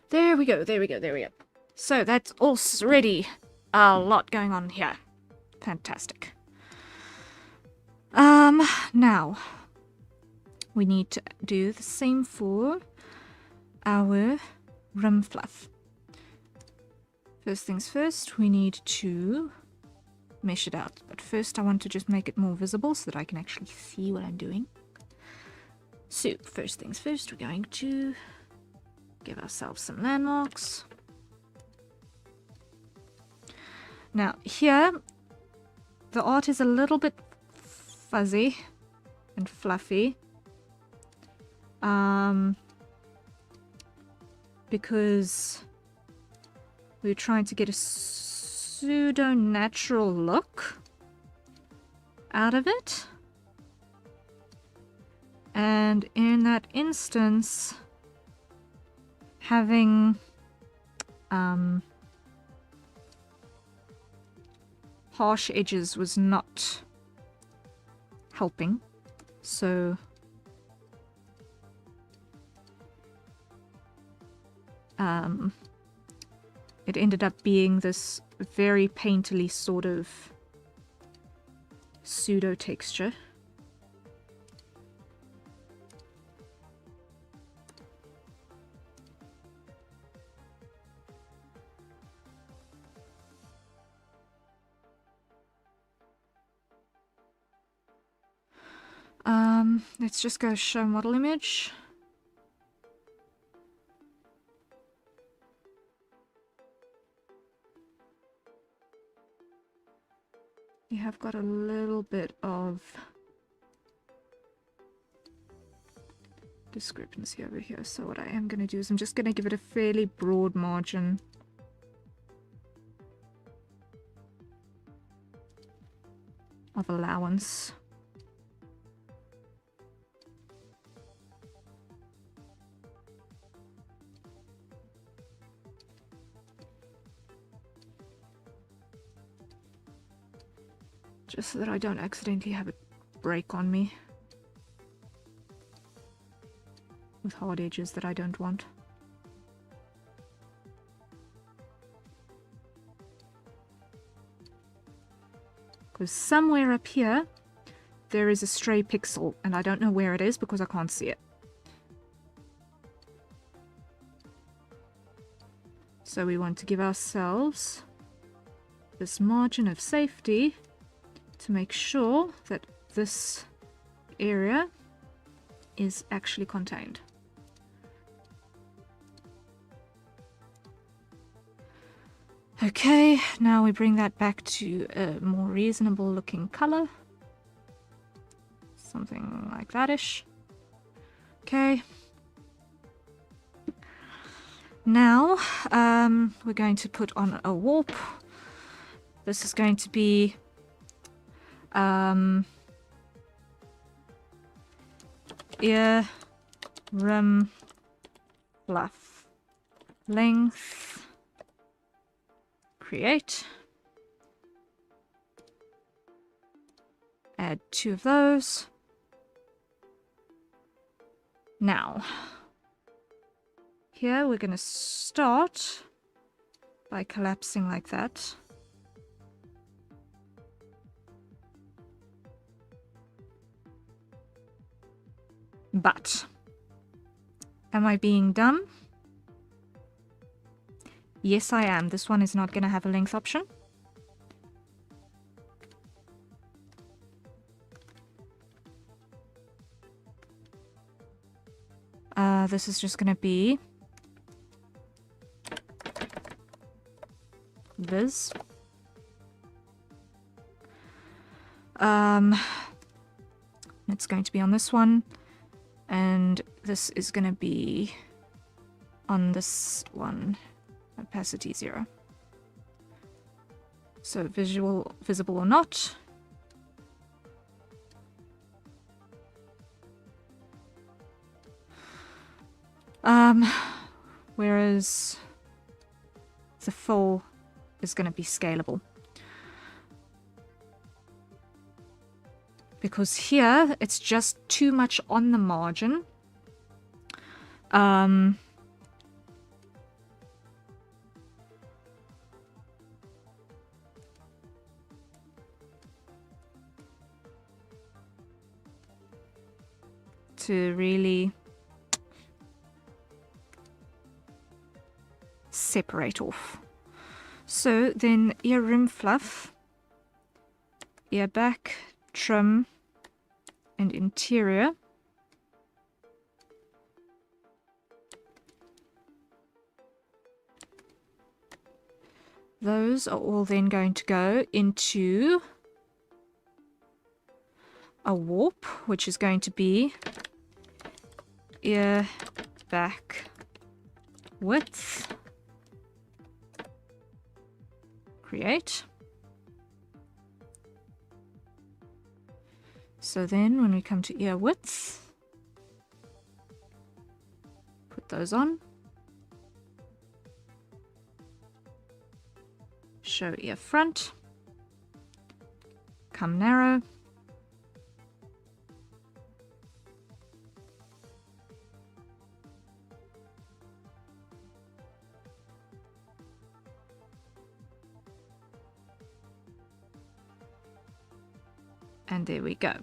There we go, there we go, there we go. So that's already a lot going on here. Fantastic. Now we need to do the same for our rim fluff. First things first, we need to mesh it out. But first I want to just make it more visible so that I can actually see what I'm doing. So, first things first, we're going to give ourselves some landmarks. Now, here, the art is a little bit fuzzy and fluffy. Because we're trying to get a pseudo-natural look out of it. And in that instance, having harsh edges was not helping. So it ended up being this very painterly sort of pseudo texture. Let's just go show model image. We have got a little bit of discrepancy over here. So what I am going to do is I'm just going to give it a fairly broad margin. Of allowance. Just so that I don't accidentally have it break on me with hard edges that I don't want. Because somewhere up here there is a stray pixel and I don't know where it is because I can't see it. So we want to give ourselves this margin of safety to make sure that this area is actually contained. Okay, now we bring that back to a more reasonable looking color. Something like that-ish. Okay. Now, we're going to put on a warp. This is going to be ear, rim, fluff, length, create, add 2 of those. Now, here we're going to start by collapsing like that. But am I being dumb? Yes, I am. This one is not going to have a length option. This is just going to be viz. It's going to be on this one, and this is going to be on this one. Opacity 0. So visible or not. Whereas the full is going to be scalable. Because here it's just too much on the margin. To really separate off. So then ear rim fluff, ear back, trim, and interior. Those are all then going to go into a warp, which is going to be ear back width, create. So then when we come to ear width, put those on, show ear front, come narrow, and there we go.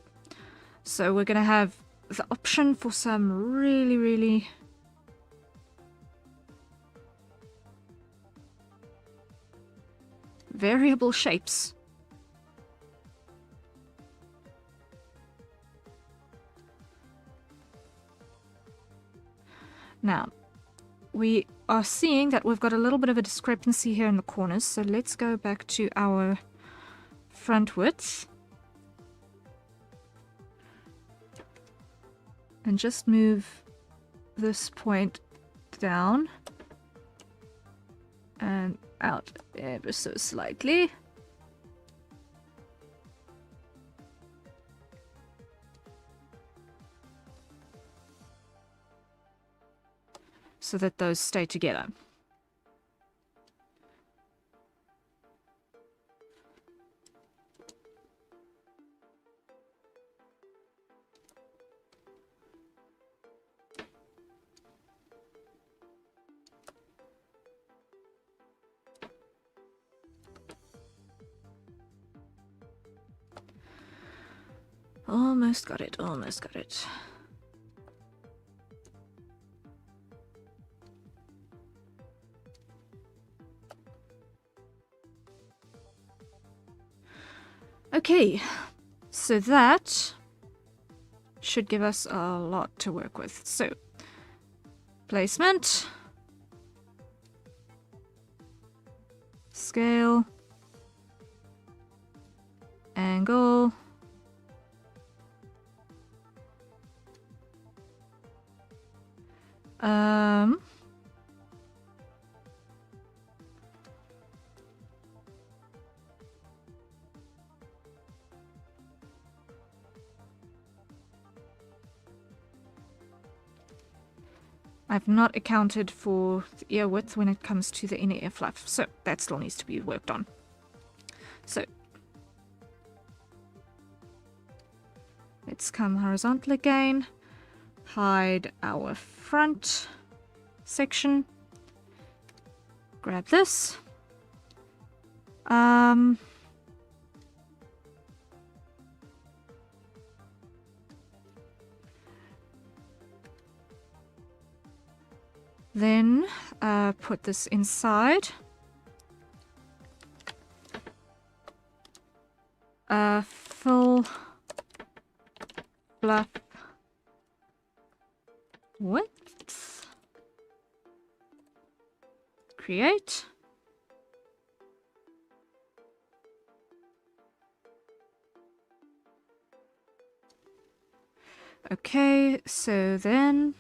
So we're going to have the option for some really variable shapes. Now, we are seeing that we've got a little bit of a discrepancy here in the corners, so let's go back to our front width. And just move this point down and out ever so slightly. So that those stay together. Almost got it, almost got it. Okay, so that should give us a lot to work with. So, placement, scale, angle, I've not accounted for the ear width when it comes to the inner ear fluff, so that still needs to be worked on. So let's come horizontal again, hide our front section, grab this, Then put this inside. Fill fluff width. Create. Okay, so then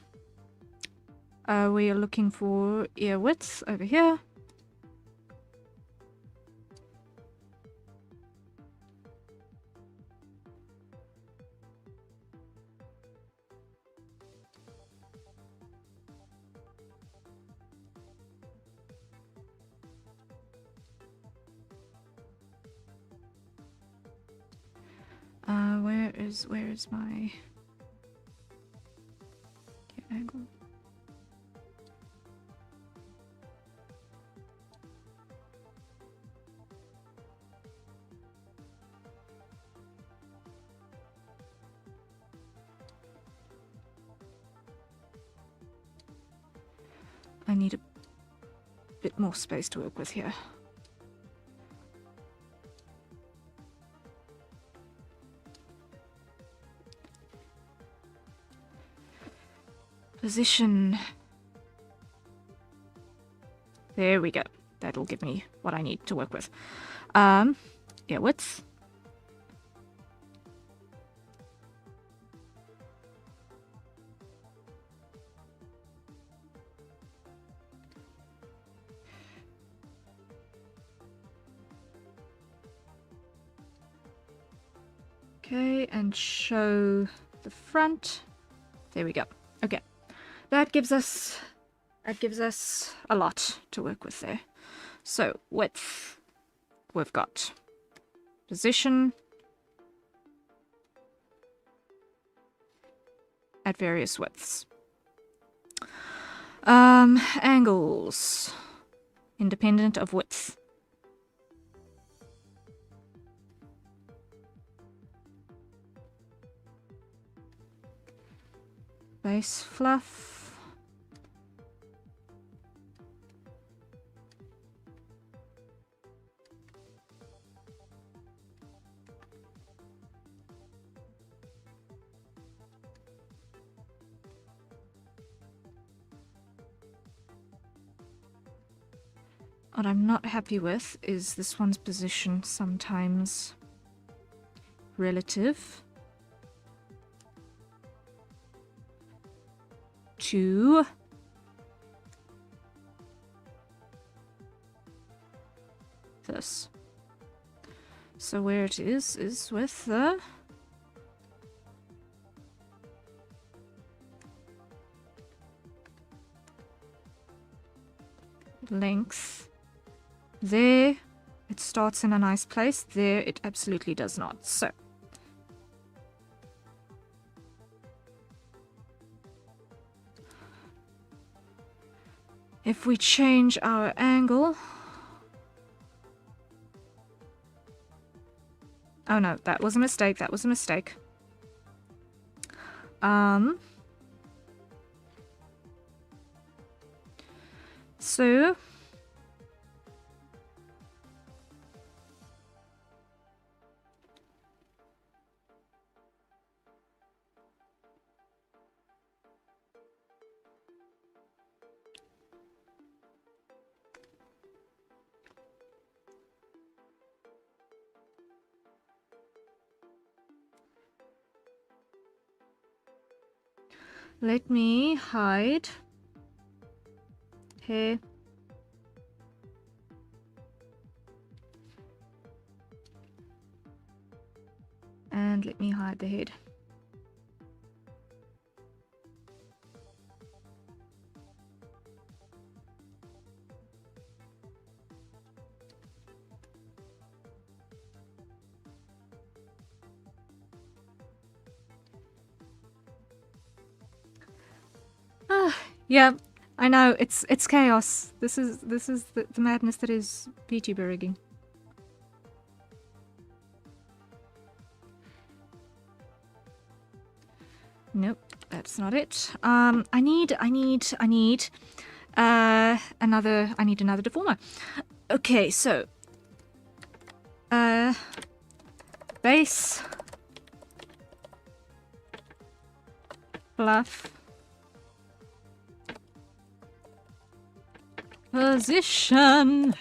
we are looking for ear width over here. Where is my angle? I need a bit more space to work with here. Position. There we go. That'll give me what I need to work with. Ear width. Okay, and show the front. There we go. Okay. That gives us a lot to work with there. So width, we've got position at various widths. Angles, independent of width. Base fluff. What I'm not happy with is this one's position, sometimes relative to this. So where it is with the length. There, it starts in a nice place. There, it absolutely does not. So, if we change our angle... Oh no, that was a mistake. That was a mistake. So... let me hide here. And let me hide the head. Yeah, I know, it's chaos. This is the madness that is Vtuber rigging. Nope, that's not it. I need I need another deformer. Okay, so base fluff position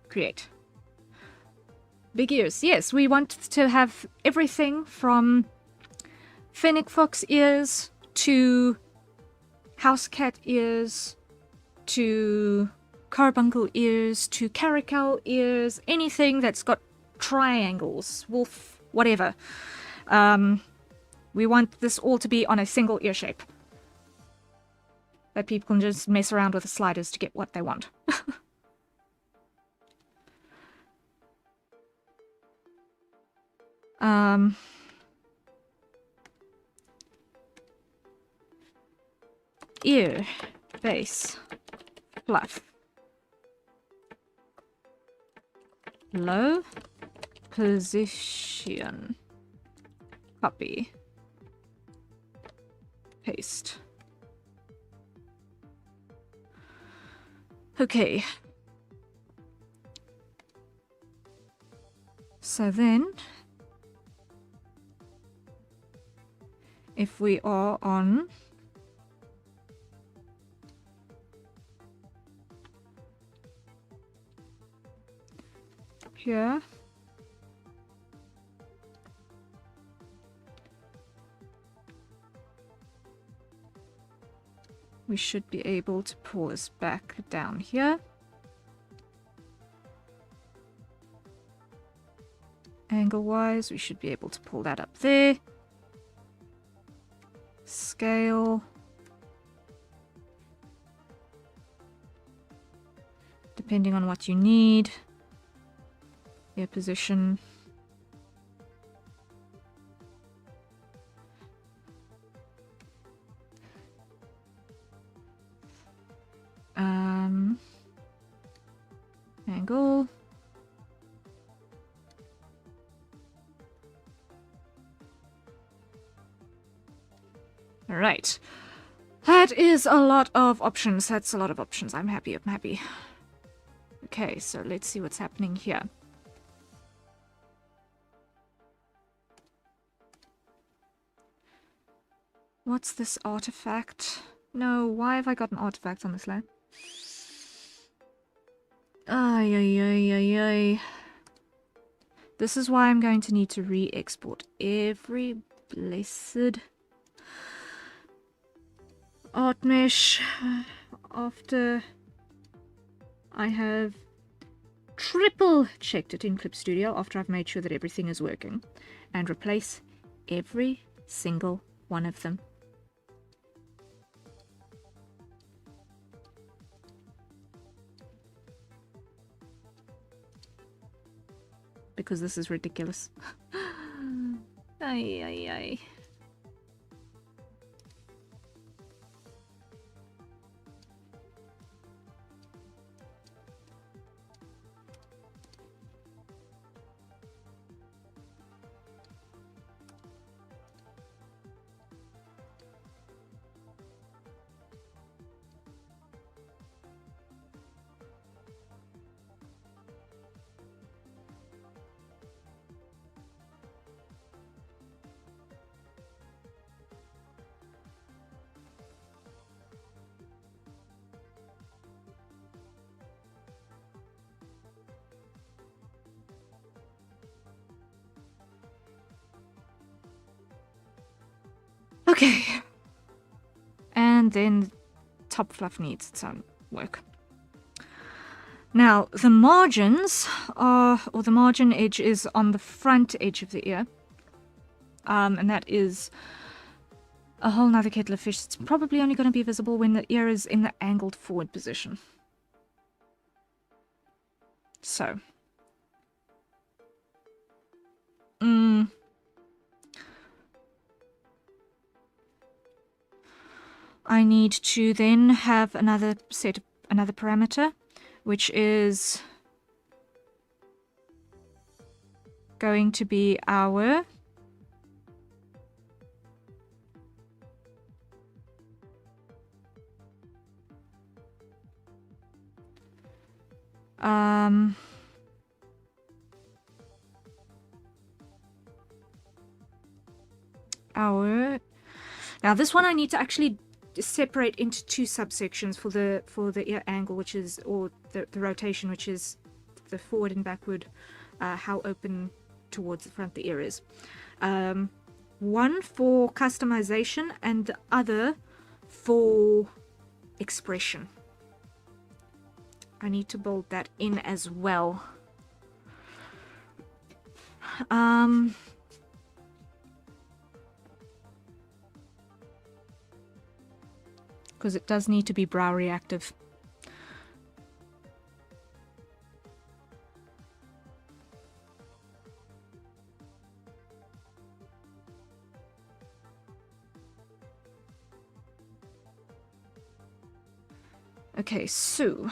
create. Big ears. Yes, we want to have everything from fennec fox ears to house cat ears to carbuncle ears to caracal ears, anything that's got triangles, wolf, whatever. We want this all to be on a single ear shape that people can just mess around with the sliders to get what they want. Ear, base, fluff, low, position, copy, paste. Okay. So then, if we are on here, we should be able to pull this back down here. Angle-wise, we should be able to pull that up there. Scale. Depending on what you need. Ear position. Angle. Alright. That is a lot of options. That's a lot of options. I'm happy. I'm happy. Okay, so let's see what's happening here. What's this artifact? No, why have I got an artifact on this layer? Ay, ay, ay, ay, ay. This is why I'm going to need to re-export every blessed art mesh after I have triple checked it in Clip Studio, after I've made sure that everything is working, and replace every single one of them. Because this is ridiculous. Ay, ay, ay. Okay. And then top fluff needs its own work. Now, the margins are, or the margin edge is on the front edge of the ear. And that is a whole nother kettle of fish. It's probably only going to be visible when the ear is in the angled forward position. So. I need to then have another parameter, which is going to be our Now this one I need to actually separate into two subsections for the ear angle, which is, or the rotation, which is the forward and backward, how open towards the front the ear is. One for customization and the other for expression. I need to build that in as well. Because it does need to be brow reactive. Okay, so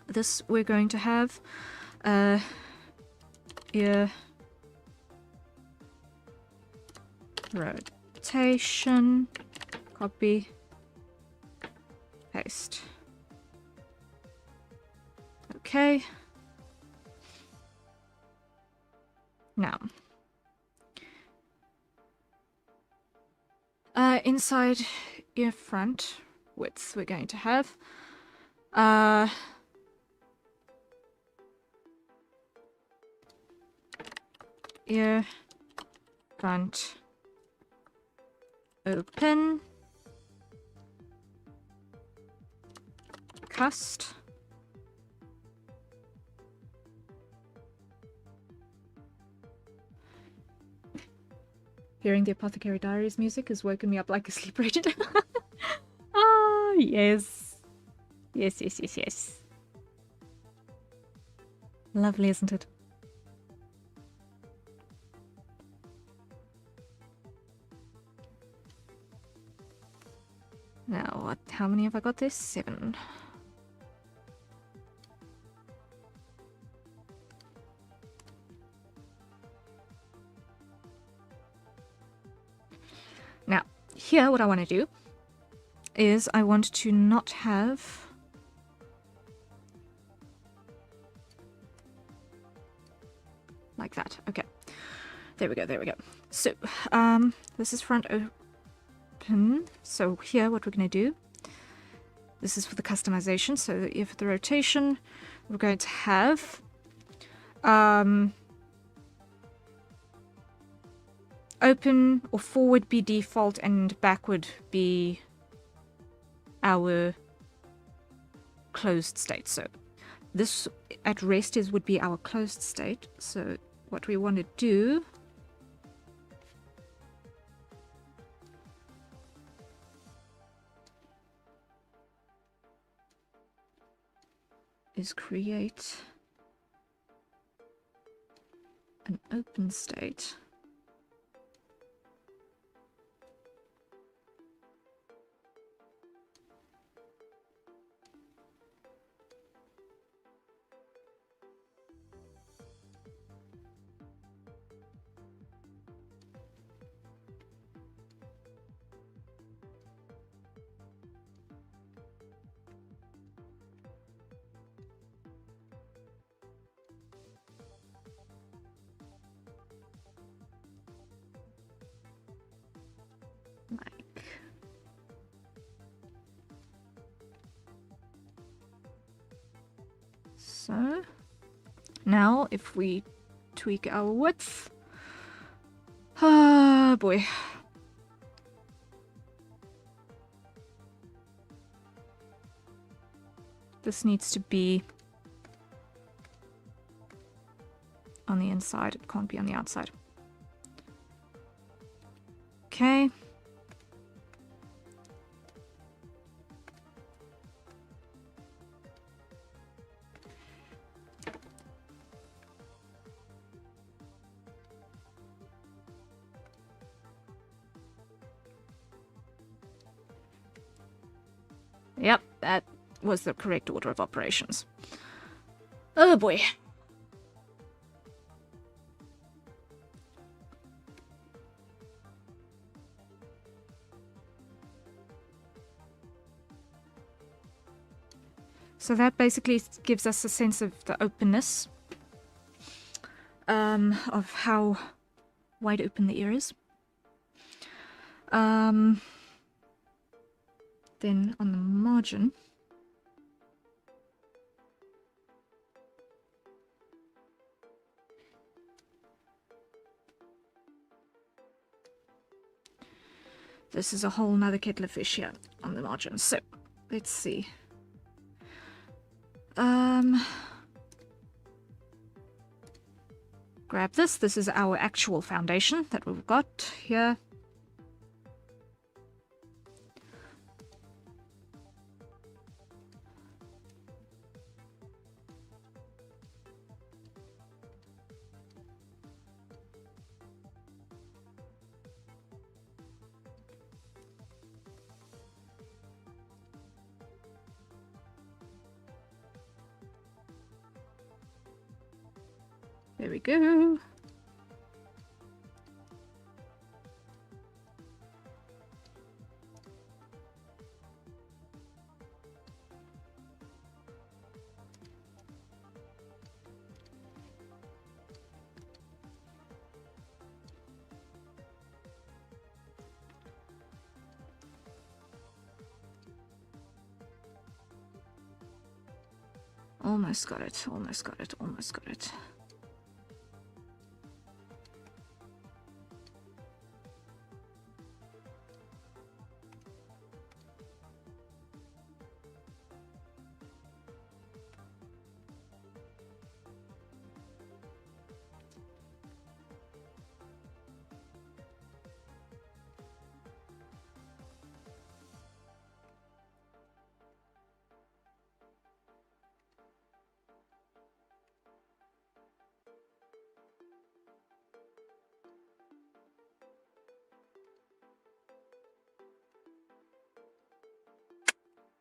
this we're going to have ear rotation, copy, paste. Okay. Now, inside ear front width, we're going to have ear front open, cust, hearing the Apothecary Diaries music has woken me up like a sleep agent. Ah, yes. Yes, yes, yes, yes. Lovely, isn't it? Now, what? How many have I got this? 7. Now, here what I want to do is I want to not have like that. Okay. There we go, there we go. So, this is front open. So here what we're going to do, this is for the customization. So if the rotation, we're going to have open or forward be default and backward be our closed state. So this at rest is would be our closed state. So what we want to do is create an open state. Like so. Now if we tweak our width, ah boy, this needs to be on the inside, it can't be on the outside. Okay. Yep, that was the correct order of operations. Oh boy. So that basically gives us a sense of the openness, of how wide open the ear is. Then on the margin, this is a whole nother kettle of fish here on the margin. So let's see. Grab this. This is our actual foundation that we've got here. There we go. Almost got it, almost got it, almost got it.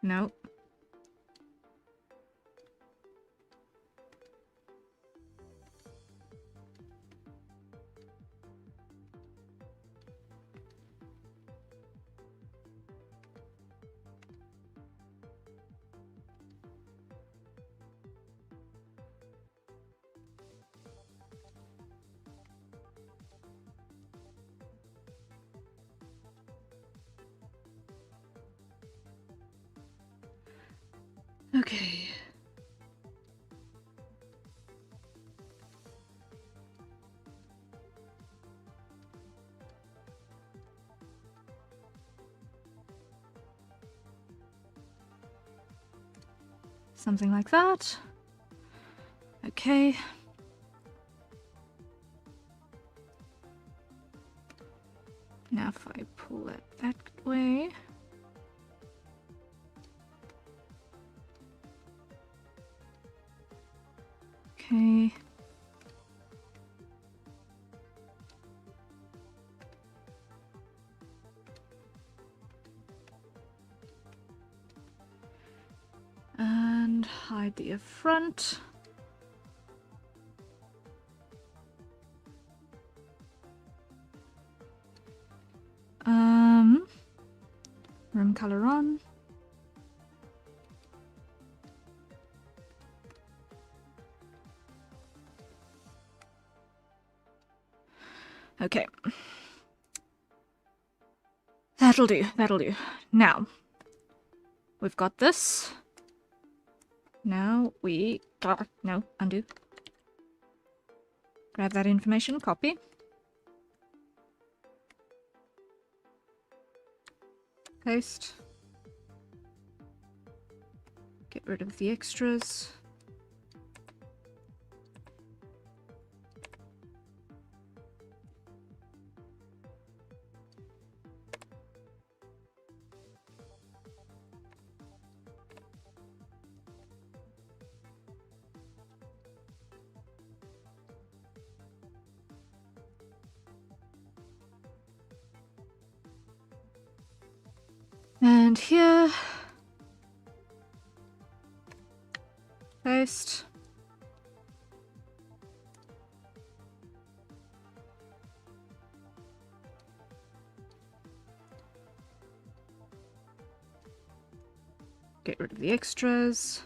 No. Okay. Something like that. Okay. Now if I pull it that way. Okay. And hide the front. Room color on. Okay. That'll do, that'll do. Now, we've got this. Now we... no, undo. Grab that information, copy. Paste. Get rid of the extras. And here, paste. Get rid of the extras.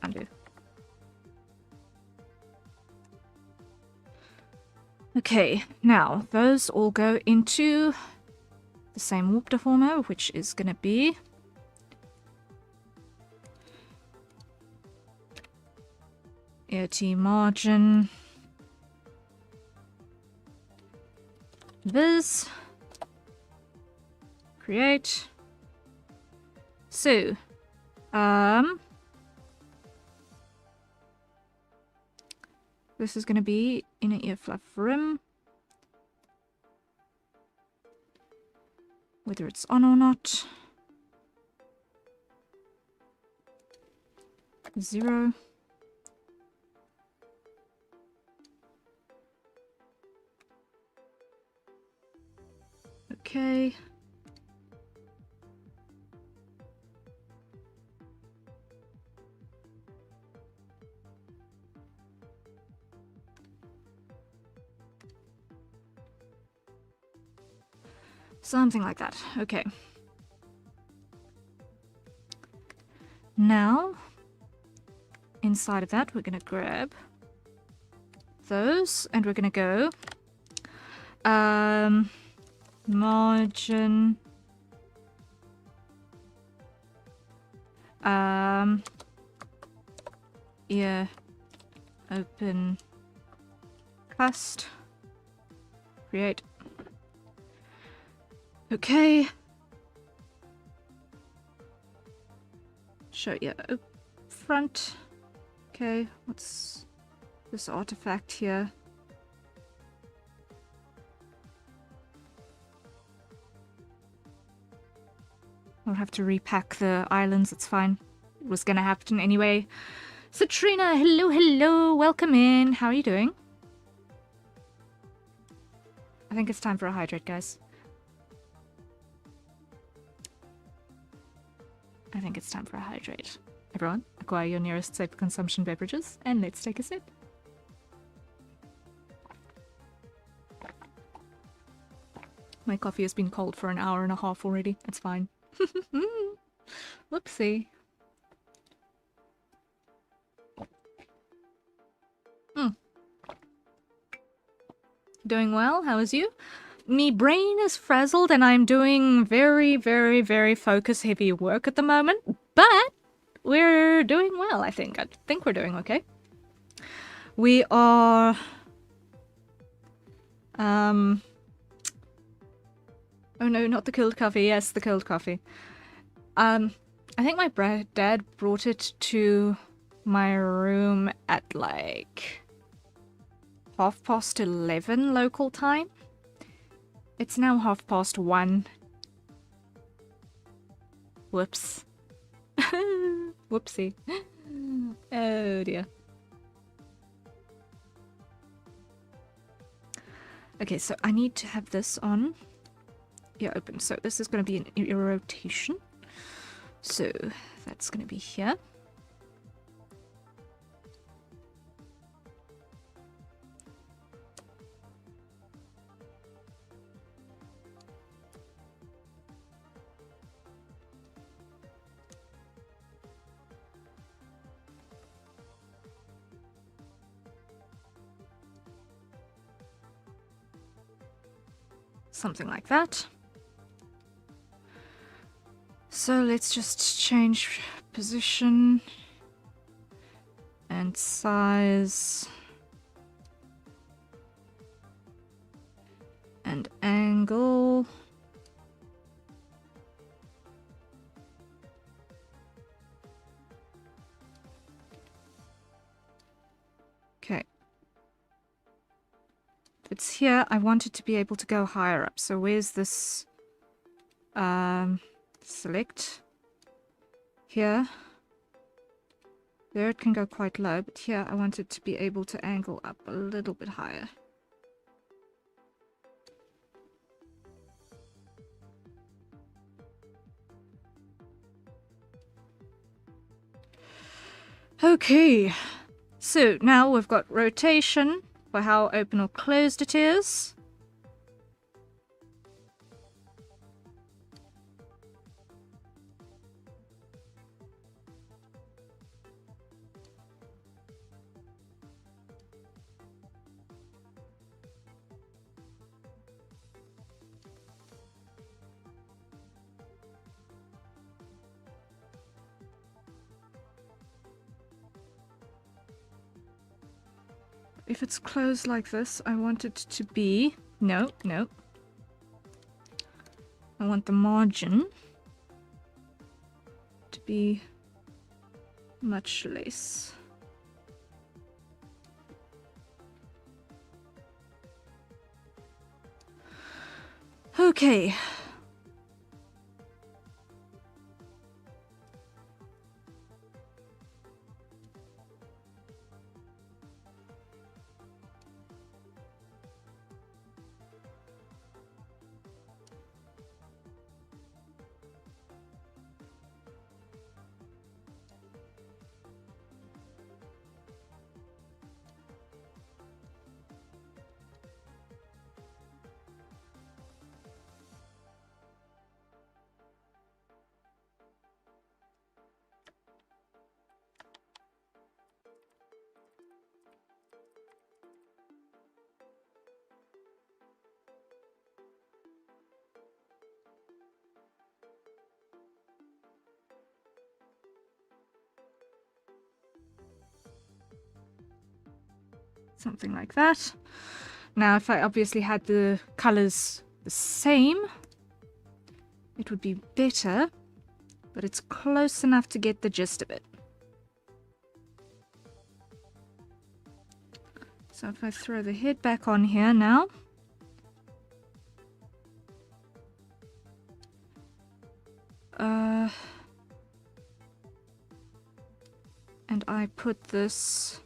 Undo. Okay, now those all go into the same warp deformer, which is gonna be AOT margin viz create. So this is gonna be inner ear fluff rim, whether it's on or not. 0. Okay. Something like that. Okay. Now, inside of that, we're going to grab those, and we're going to go margin ear open cast create. Okay. Show you front. Okay, what's this artifact here? I'll have to repack the islands, it's fine. It was gonna happen anyway. Citrina, hello, hello, welcome in. How are you doing? I think it's time for a hydrate, guys. I think it's time for a hydrate. Everyone, acquire your nearest safe consumption beverages, and let's take a sip. My coffee has been cold for an hour and a half already. It's fine. Whoopsie. Doing well? How is you? Me brain is frazzled and I'm doing very, very, very focus heavy work at the moment, but we're doing well, I think. I think we're doing okay. We are... Oh no, not the cold coffee. Yes, the cold coffee. I think my dad brought it to my room at like 11:30 local time. It's now 1:30. Whoops. Whoopsie. Oh dear. Okay, so I need to have this on. Yeah, open. So this is going to be an ear rotation. So that's going to be here. Something like that. So let's just change position and size and angle. Okay. If it's here, I want it to be able to go higher up. So where's this? Select. Here. There it can go quite low, but here I want it to be able to angle up a little bit higher. Okay, so now we've got rotation for how open or closed it is. if it's closed like this, I want it to be... No, no. I want the margin to be much less. Okay. Something like that. Now, if I obviously had the colors the same, it would be better, but it's close enough to get the gist of it. So if I throw the head back on here now, and I put this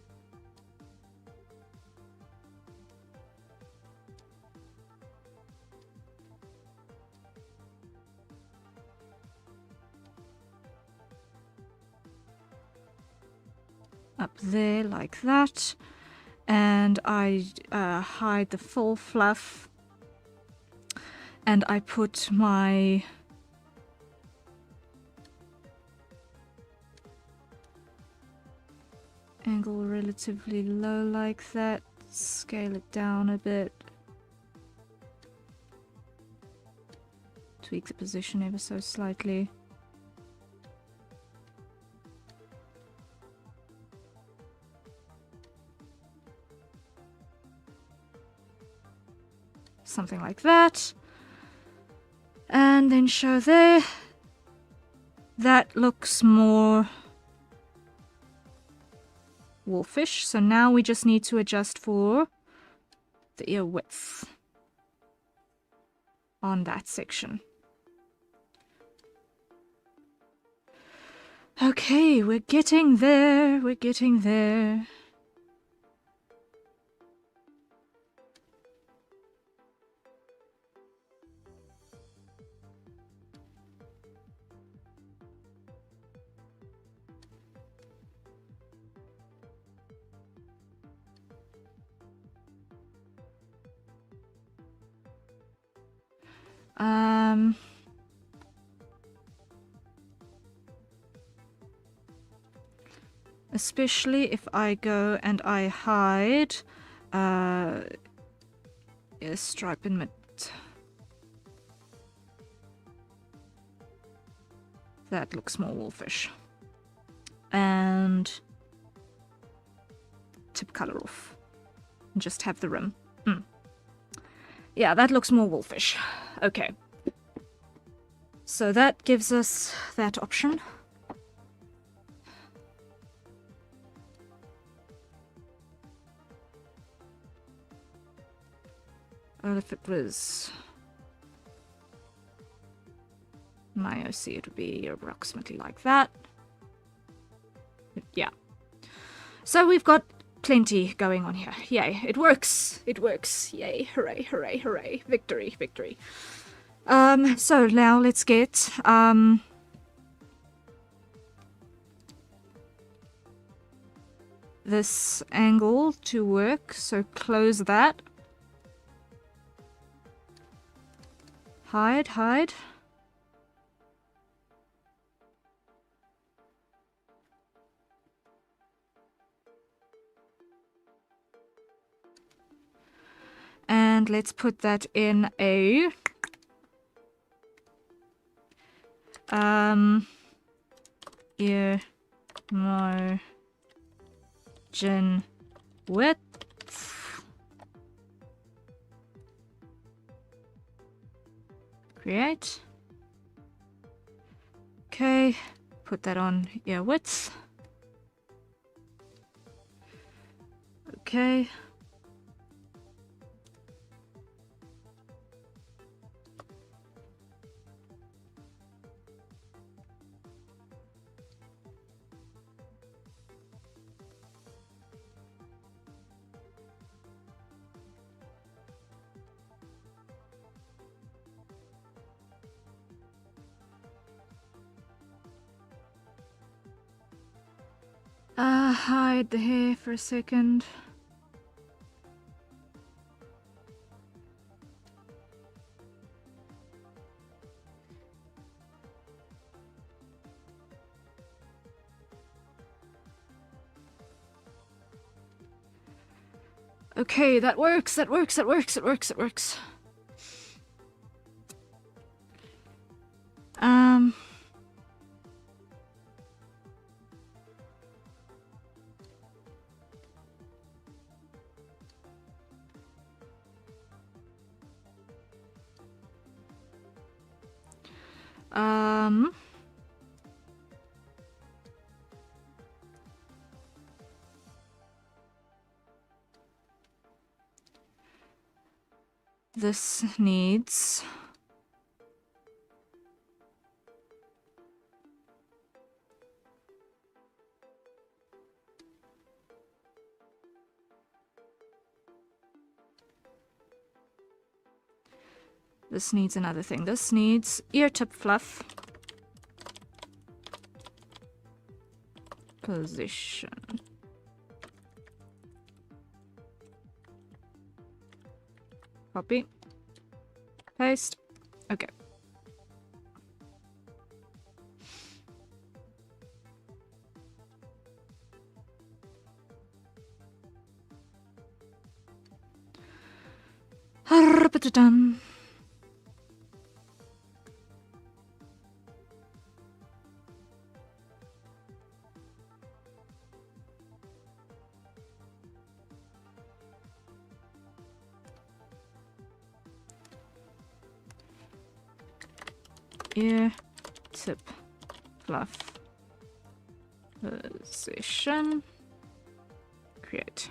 up there like that, and I hide the full fluff, and I put my angle relatively low like that, scale it down a bit, tweak the position ever so slightly. Something like that. And then show there. That looks more wolfish. So now we just need to adjust for the ear width on that section. Okay, we're getting there. We're getting there. Especially if I go and I hide a stripe in mid. That looks more wolfish. And tip color off. And just have the rim. Yeah, that looks more wolfish. Okay. So that gives us that option. Well, if it was my OC, it would be approximately like that. Yeah. So we've got plenty going on here. Yay, it works. It works. Yay, hooray, hooray, hooray. Victory, victory. So now let's get this angle to work. So close that. Hide, hide. And let's put that in a ear margin width Create. Okay, put that on ear width. Okay. Hide the hair for a second. Okay, that works, that works, that works, it works, it works. This needs... This needs another thing. This needs ear tip fluff. Position. Copy. Paste. Okay. Done. Ear tip fluff position create.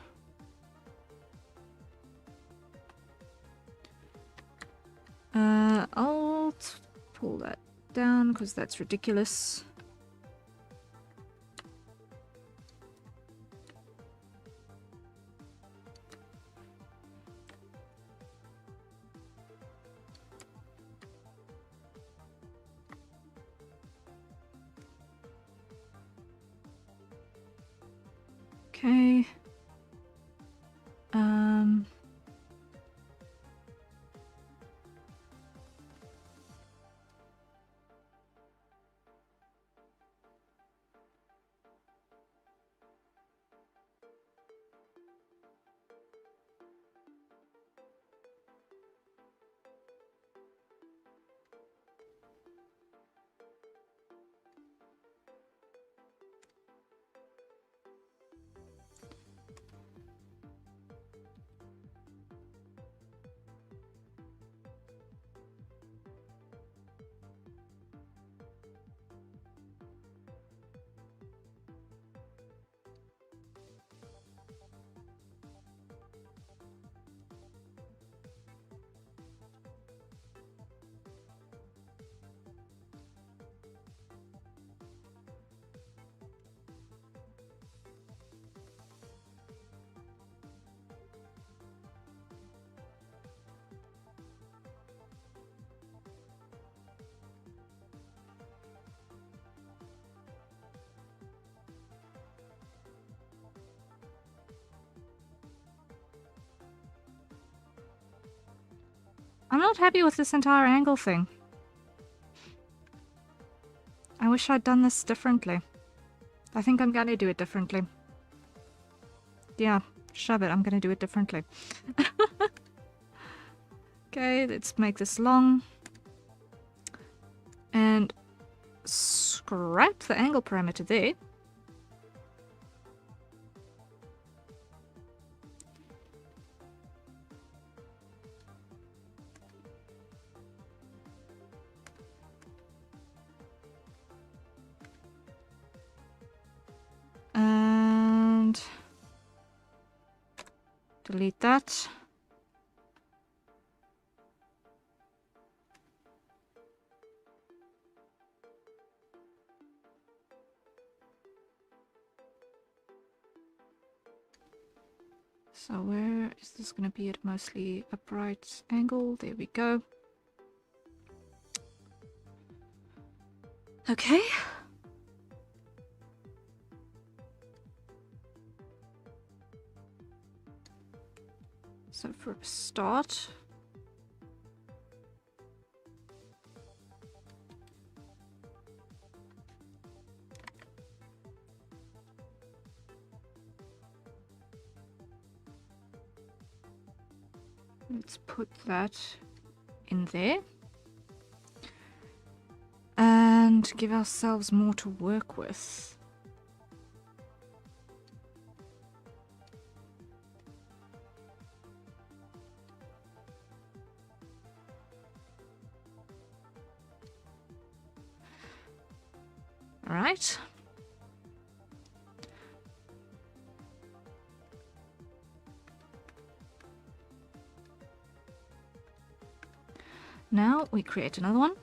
I'll pull that down because that's ridiculous. Okay. I'm not happy with this entire angle thing. I wish I'd done this differently. I think I'm gonna do it differently. Yeah, shove it, I'm gonna do it differently. Okay, let's make this long. And scrap the angle parameter there. Delete that. So where is this going to be at mostly upright angle? There we go. Okay. So for a start, let's put that in there and give ourselves more to work with. All right. Now we create another one.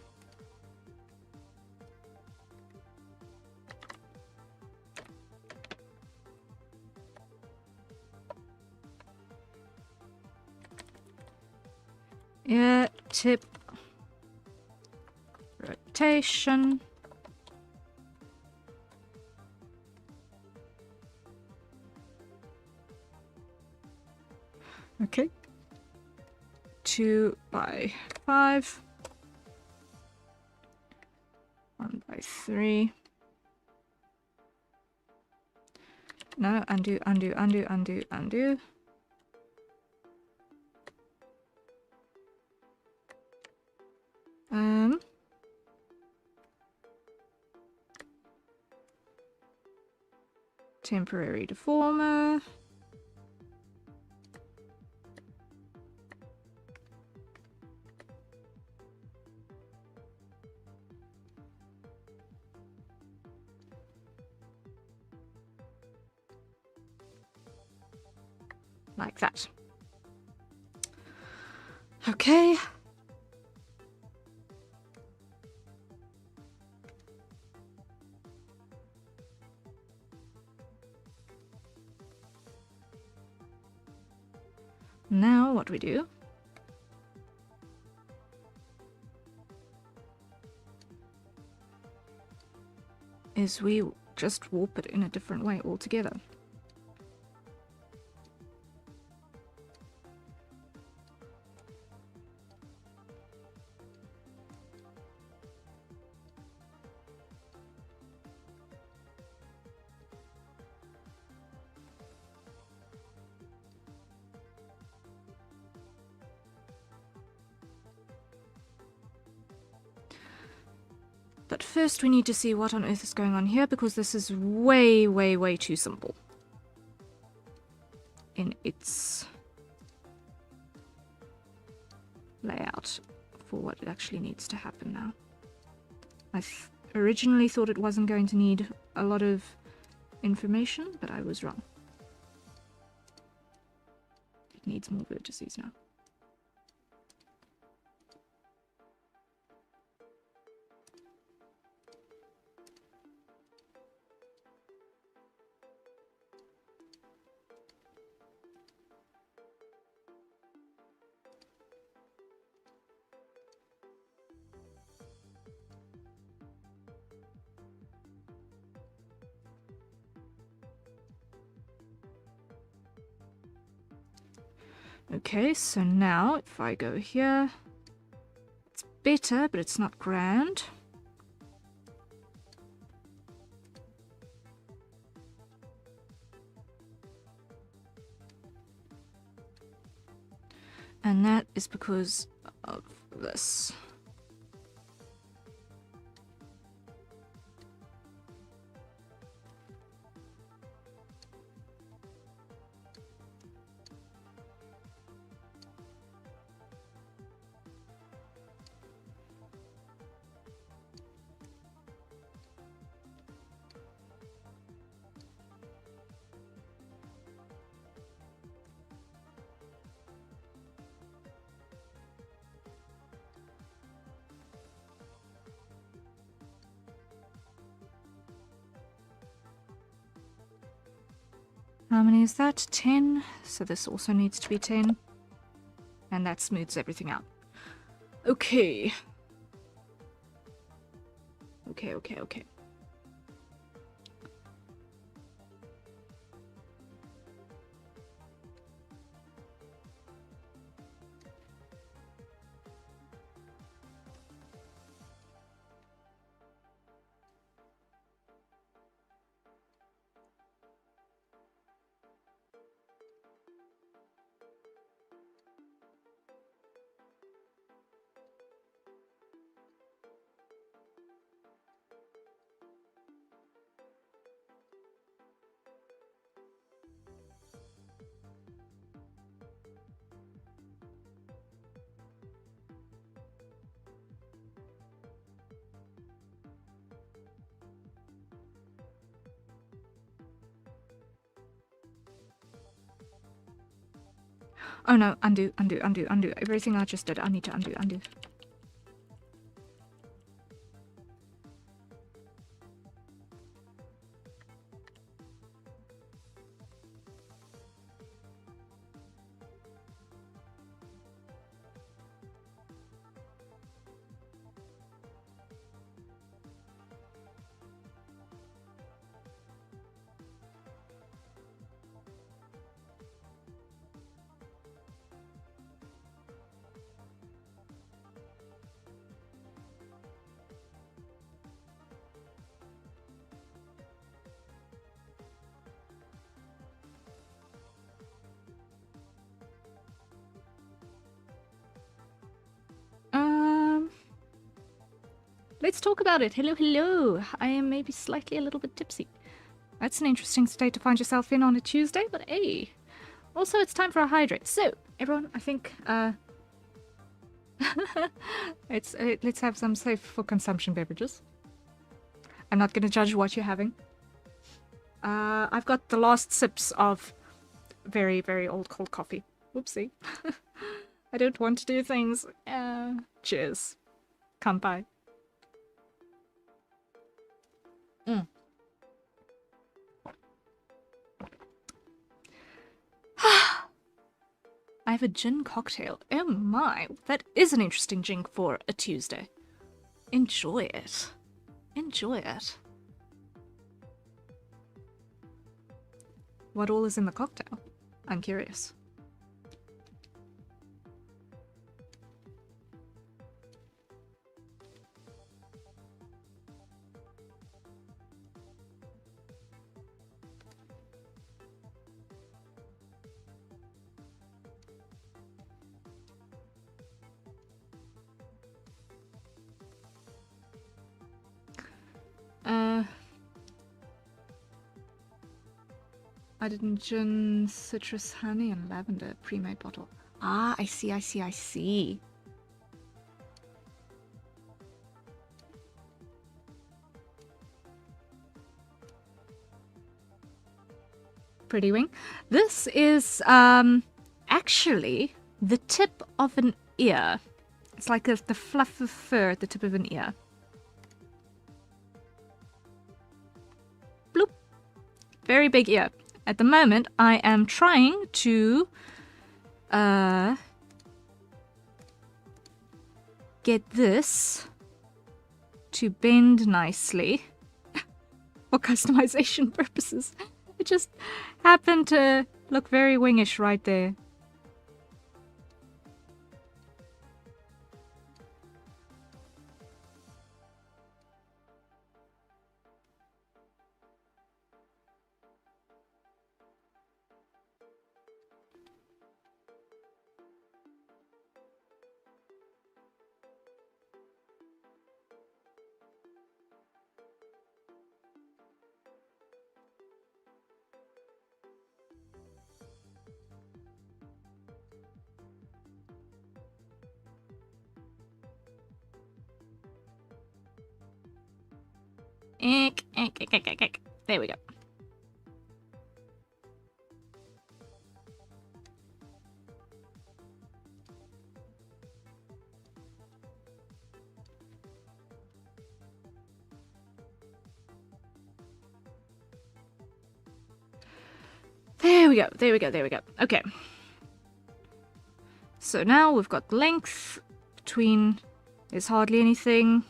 Yeah, tip, rotation. Okay. 2 by 5. 1 by 3. No, undo, undo, undo, undo, undo. Temporary deformer. Like that. Okay. Now what we do is we just warp it in a different way altogether. But first we need to see what on earth is going on here, because this is way, way, way too simple in its layout for what it actually needs to happen now. I originally thought it wasn't going to need a lot of information, but I was wrong. It needs more vertices now. Okay, so now if I go here, it's better, but it's not grand. And that is because of this. How many is that? 10. So this also needs to be 10. And that smooths everything out. Okay. Okay. Oh no, undo. Everything I just did, I need to undo. Let's talk about it. Hello. I am maybe slightly a little bit tipsy. That's an interesting state to find yourself in on a Tuesday, but hey. Also, it's time for a hydrate. So, everyone, I think, let's have some safe for consumption beverages. I'm not going to judge what you're having. I've got the last sips of very, very old cold coffee. Whoopsie. I don't want to do things. Cheers. Kanpai. I have a gin cocktail. Oh my, that is an interesting drink for a Tuesday. Enjoy it. Enjoy it. What all is in the cocktail? I'm curious. I didn't gin, citrus, honey, and lavender pre-made bottle. Ah, I see. Pretty wing. This is actually the tip of an ear. It's like the fluff of fur at the tip of an ear. Bloop. Very big ear. At the moment, I am trying to get this to bend nicely for customization purposes. It just happened to look very wingish right there. There we go. There we go, there we go, there we go. Okay. So now we've got length between, there's hardly anything.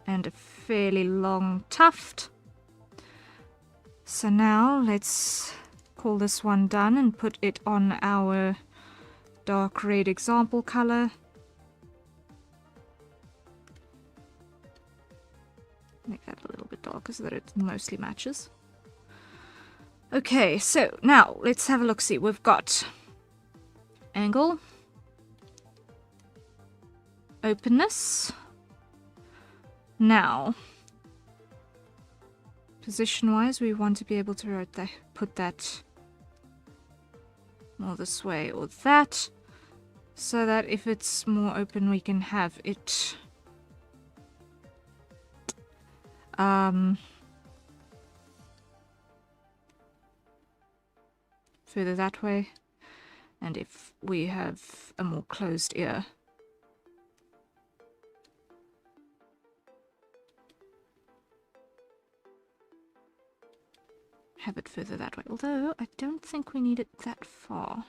And a fairly long tuft. So now let's call this one done and put it on our dark red example color. Make that a little bit darker so that it mostly matches. Okay, so now let's have a look. See, we've got angle, openness. Now, position-wise, we want to be able to put that more this way or that, so that if it's more open, we can have it further that way, and if we have a more closed ear, have it further that way. Although I don't think we need it that far.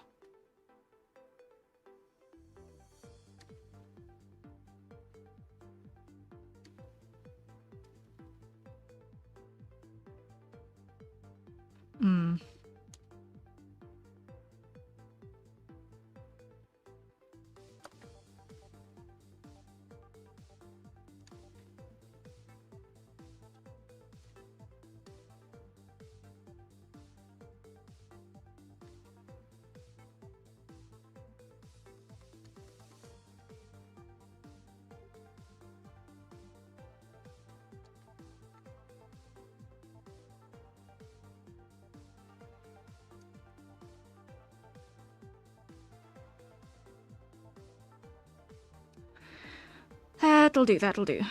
That'll do, that'll do.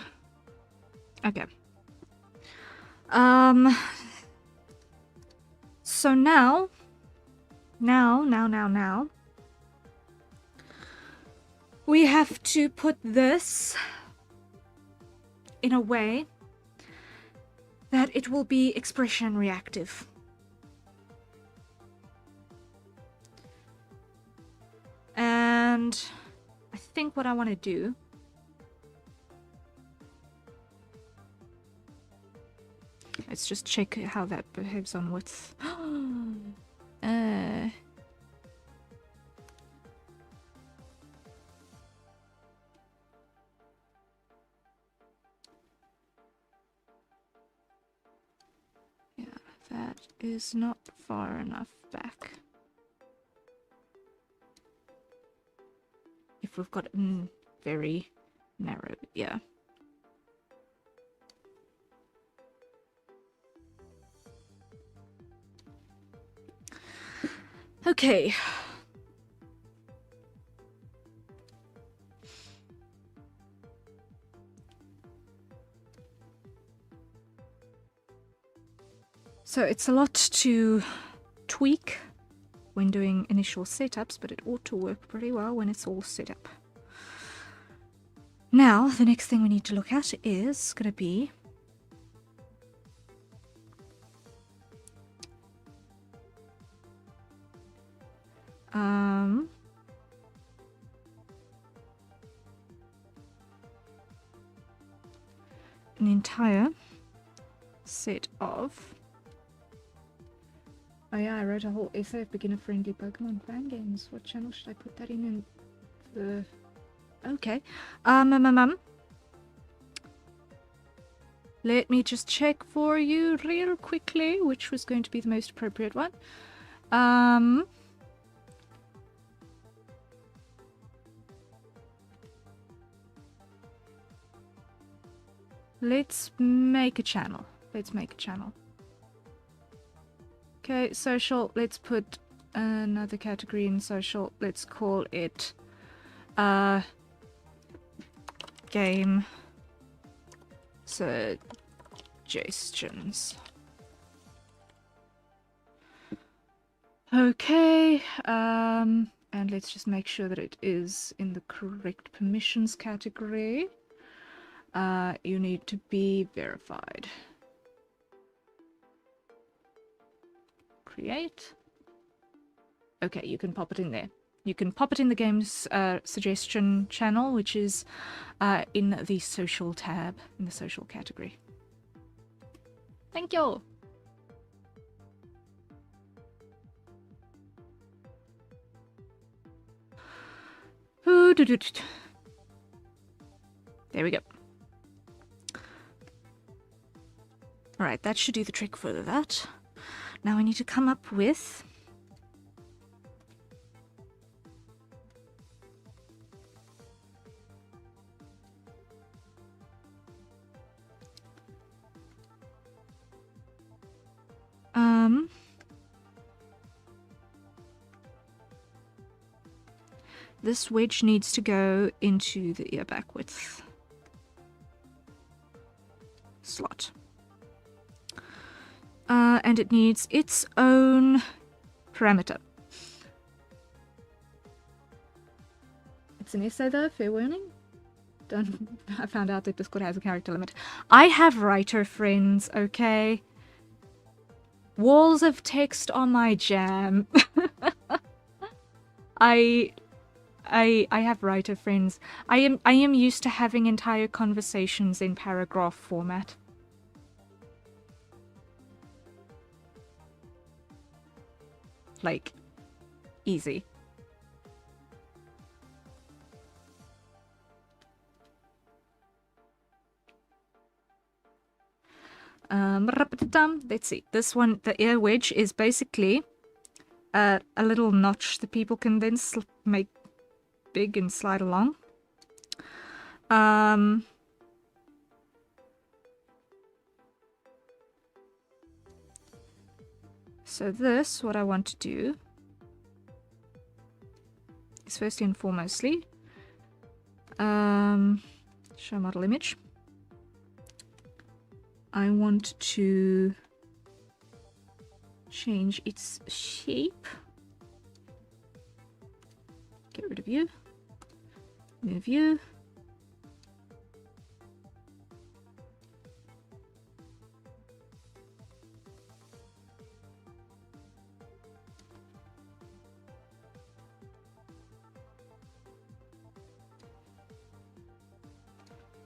Okay. So now, we have to put this in a way that it will be expression reactive. And I think what I want to do let's just check how that behaves on width. Yeah, that is not far enough back. If we've got very narrow, yeah. Okay. So it's a lot to tweak when doing initial setups, but it ought to work pretty well when it's all set up. Now, the next thing we need to look at is going to be an entire set of... Oh yeah, I wrote a whole essay of beginner-friendly Pokemon fan games. What channel should I put that in the... Okay. Let me just check for you real quickly which was going to be the most appropriate one. Let's make a channel. Let's make a channel. Okay, social. Let's put another category in social. Let's call it game suggestions. Okay, and let's just make sure that it is in the correct permissions category. You need to be verified. create. Okay, you can pop it in there. You can pop it in the game's suggestion channel, which is in the social tab, in the social category. Thank you. There we go. Alright, that should do the trick for that. Now I need to come up with... this wedge needs to go into the ear back width slot. And it needs its own parameter. It's an essay though, fair warning. I found out that Discord has a character limit. I have writer friends, okay? Walls of text are my jam. I have writer friends. I am used to having entire conversations in paragraph format. Like, easy. Let's see. This one, the ear wedge, is basically a little notch that people can then make big and slide along. So this, what I want to do is firstly and foremostly show model image. I want to change its shape. Get rid of you. Move you.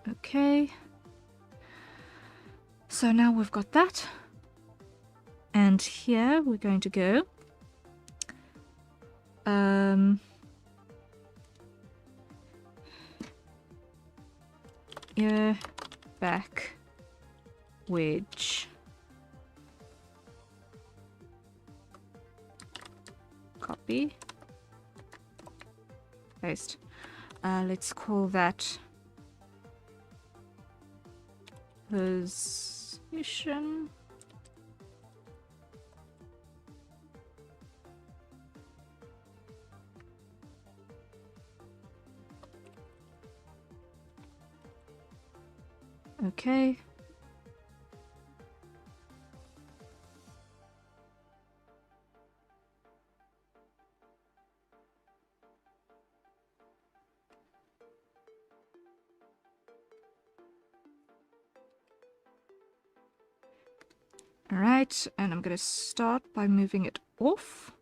Okay. So now we've got that. And here we're going to go. Ear back wedge. Copy. Paste. Let's call that position. Okay. All right, and I'm going to start by moving it off.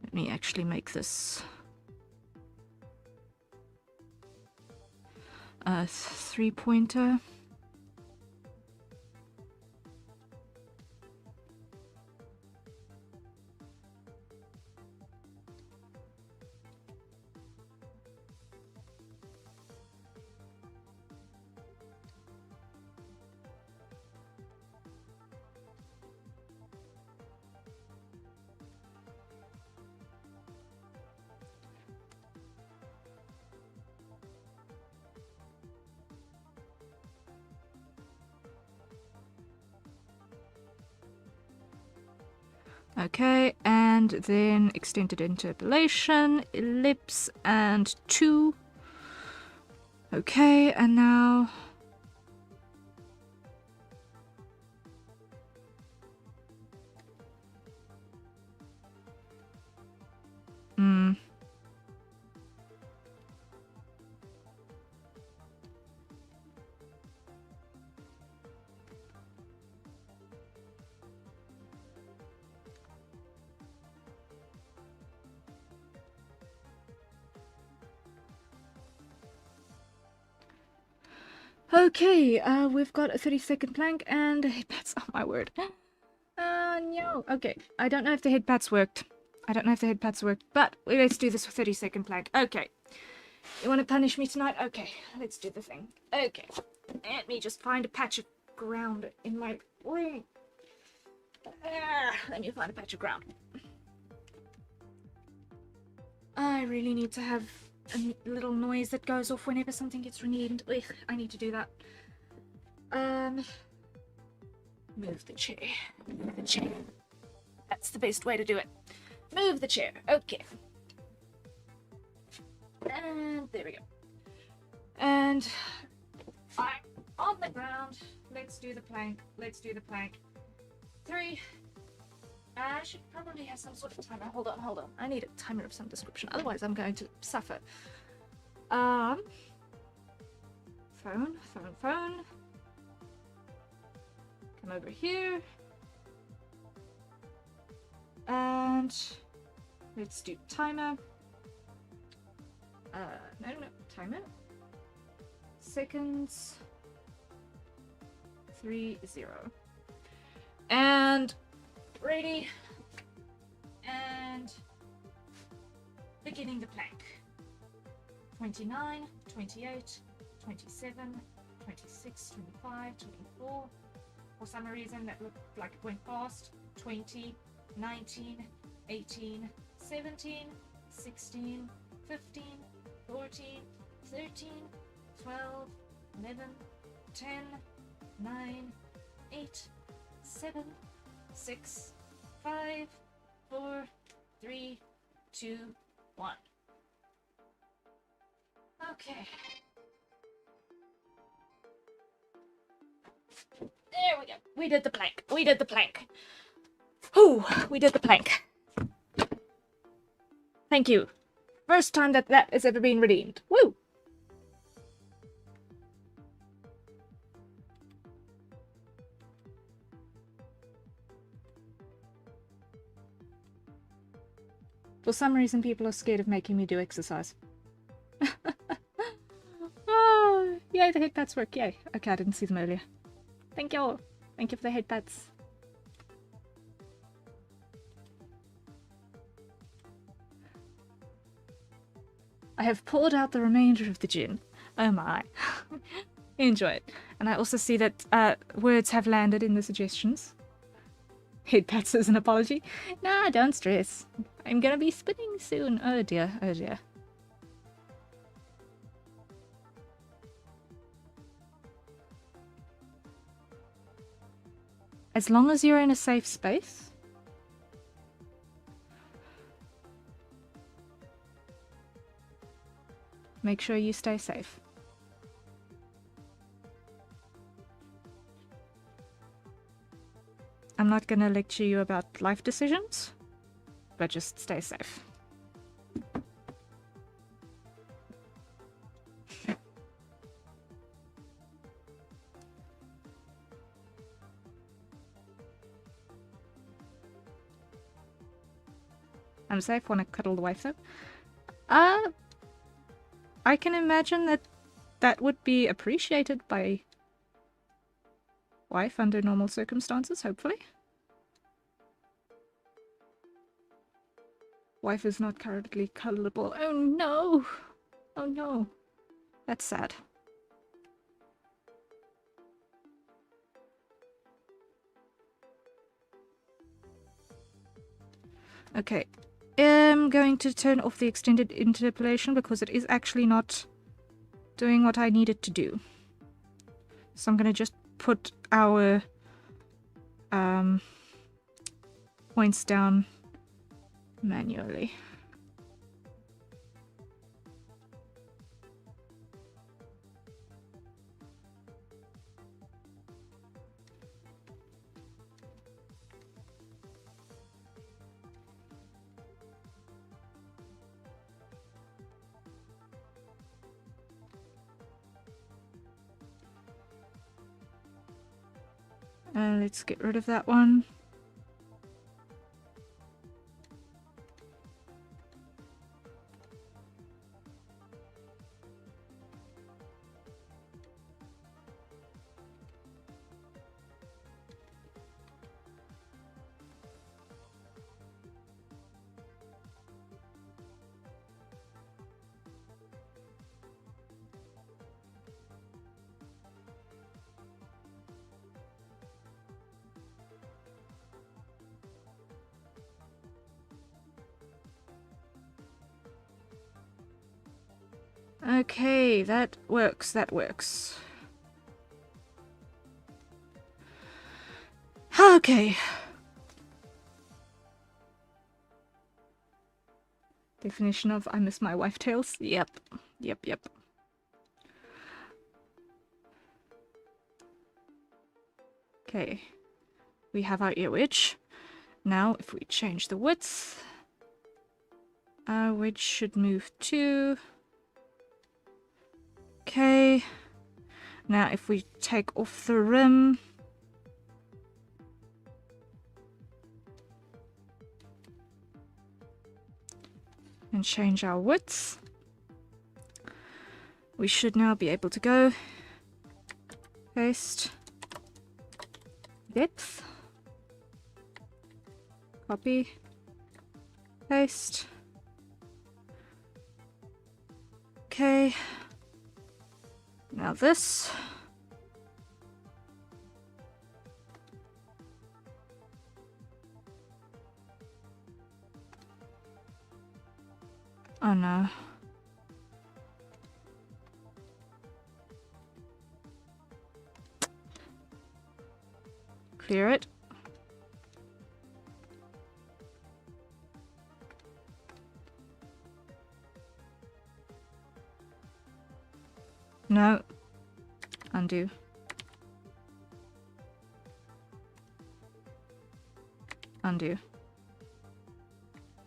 Let me actually make this a 3-pointer. Okay, and then extended interpolation, ellipse, and 2. Okay, and now Okay, we've got a 30-second plank and a head pats. Oh my word. No. Okay, I don't know if the head pats worked. But let's do this 30-second plank. Okay. You want to punish me tonight? Okay, let's do the thing. Okay. Let me just find a patch of ground in my room. Let me find a patch of ground. I really need to have a little noise that goes off whenever something gets renewed. Ugh, I need to do that. Move the chair. Move the chair. That's the best way to do it. Move the chair. Okay. And there we go. And I'm on the ground. Let's do the plank. 3. I should probably have some sort of timer. Hold on. I need a timer of some description. Otherwise, I'm going to suffer. Phone. Come over here. And let's do timer. No, timer. Seconds. 3, 0. And ready. And beginning the plank. 29, 28, 27, 26, 25, 24. For some reason that looked like it went fast. 20, 19, 18, 17, 16, 15, 14, 13, 12, 11, 10, 9, 8, 7, 6, 5, 4, 3, 2, 1. Okay. There we go. We did the plank. Ooh, we did the plank. Thank you. First time that has ever been redeemed. Woo! For some reason, people are scared of making me do exercise. Oh, yay, the head pats work. Yay. Okay, I didn't see them earlier. Thank you. Thank you for the head pats. I have poured out the remainder of the gin. Oh my. Enjoy it. And I also see that words have landed in the suggestions. Head pats as an apology. Nah, don't stress. I'm gonna be spinning soon. Oh dear, oh dear. As long as you're in a safe space. Make sure you stay safe. I'm not gonna lecture you about life decisions, but just stay safe. I'm safe. Want to cuddle the wife though? I can imagine that would be appreciated by wife under normal circumstances, hopefully. Wife is not currently cuddleable. Oh no! Oh no. That's sad. Okay. I'm going to turn off the extended interpolation because it is actually not doing what I need it to do. So I'm going to just put our points down manually. Let's get rid of that one. Okay, that works, that works. Okay. Definition of I miss my wife tales? Yep. Yep. Okay. We have our ear wedge. Now, if we change the width, our wedge should move too. Okay. Now, if we take off the rim, and change our width, we should now be able to go paste, depth, copy, paste. Okay. Now this. Oh no. Clear it. No. Undo. Undo.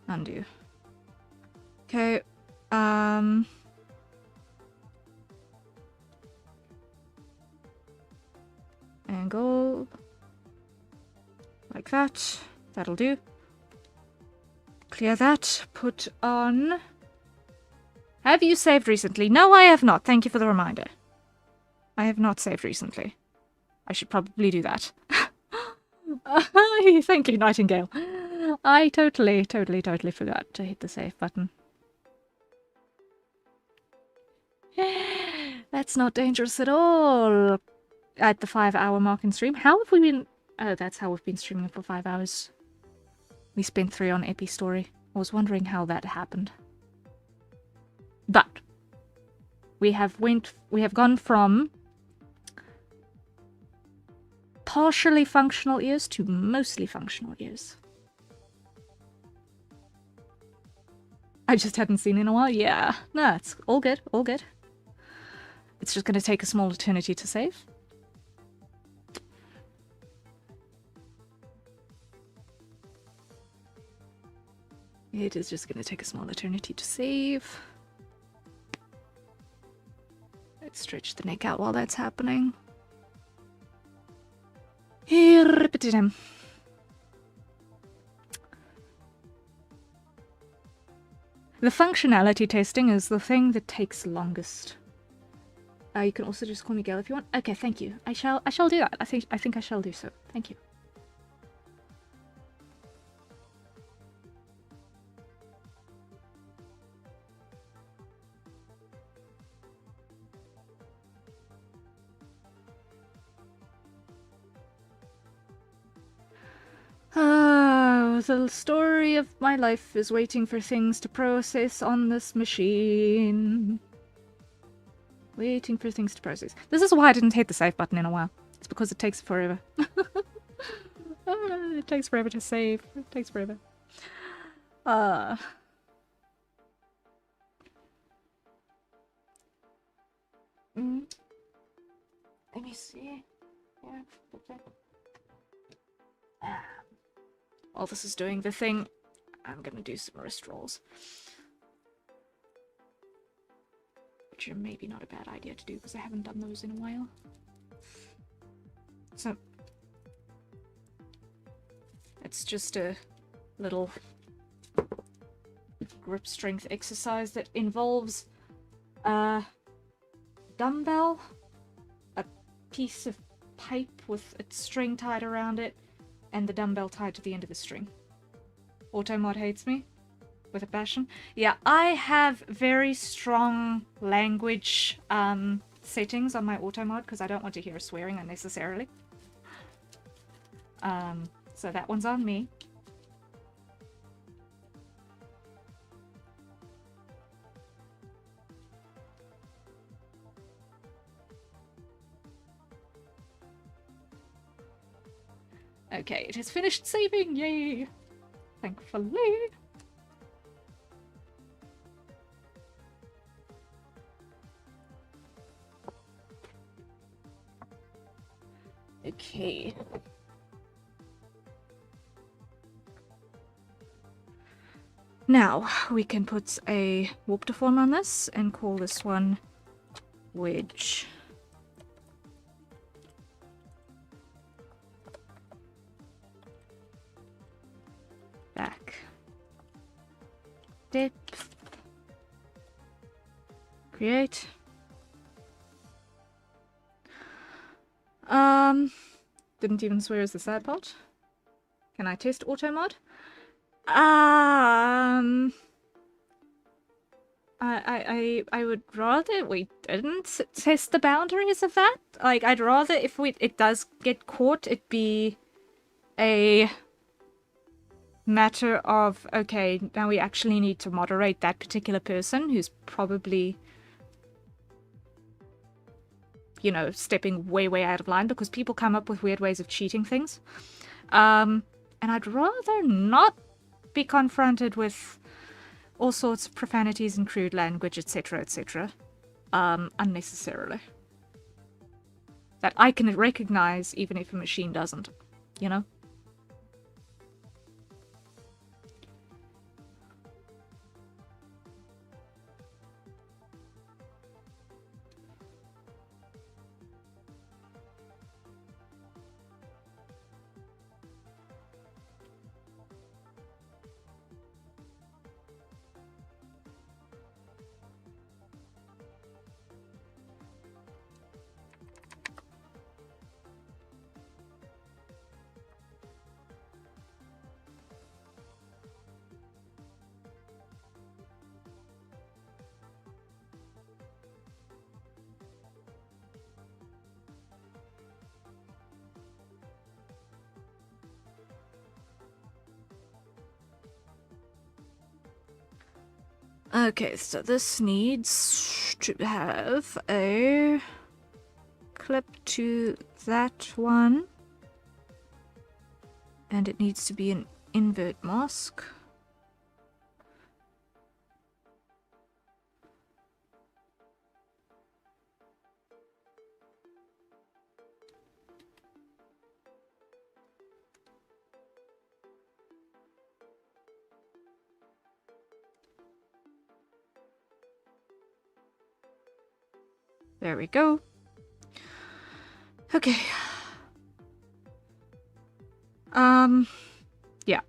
Undo. Okay, angle, like that, that'll do. Clear that, put on. Have you saved recently? No, I have not, thank you for the reminder. I have not saved recently. I should probably do that. Thank you, Nightingale. I totally forgot to hit the save button. That's not dangerous at all. At the 5-hour mark in stream. How have we been... Oh, that's how we've been streaming for 5 hours. We spent 3 on Epistory. I was wondering how that happened. But we have gone from partially functional ears to mostly functional ears. I just hadn't seen in a while. Yeah. No, it's all good. All good. It's just going to take a small eternity to save. It is just going to take a small eternity to save. Let's stretch the neck out while that's happening. The functionality testing is the thing that takes longest. You can also just call me Gail if you want. Okay, thank you. I shall do that. I think I shall do so. Thank you. Oh, the story of my life is waiting for things to process on this machine. Waiting for things to process. This is why I didn't hit the save button in a while. It's because it takes forever. It takes forever to save. It takes forever. Let me see. Yeah. While this is doing the thing, I'm gonna do some wrist rolls. Which are maybe not a bad idea to do because I haven't done those in a while. So, it's just a little grip strength exercise that involves a dumbbell, a piece of pipe with a string tied around it, and the dumbbell tied to the end of the string. Automod hates me with a passion. Yeah, I have very strong language settings on my automod because I don't want to hear swearing unnecessarily. So that one's on me. Okay, it has finished saving. Yay! Thankfully. Okay. Now, we can put a warp deform on this and call this one wedge. Back. Depth. Create. Didn't even swear as the sad part. Can I test auto mod? I would rather we didn't test the boundaries of that. Like, I'd rather if it does get caught, it be a matter of, okay, now we actually need to moderate that particular person who's probably, you know, stepping way out of line, because people come up with weird ways of cheating things. And I'd rather not be confronted with all sorts of profanities and crude language, etc., unnecessarily. That I can recognize even if a machine doesn't, you know? Okay, so this needs to have a clip to that one. And it needs to be an invert mask. There we go. Okay. Yeah.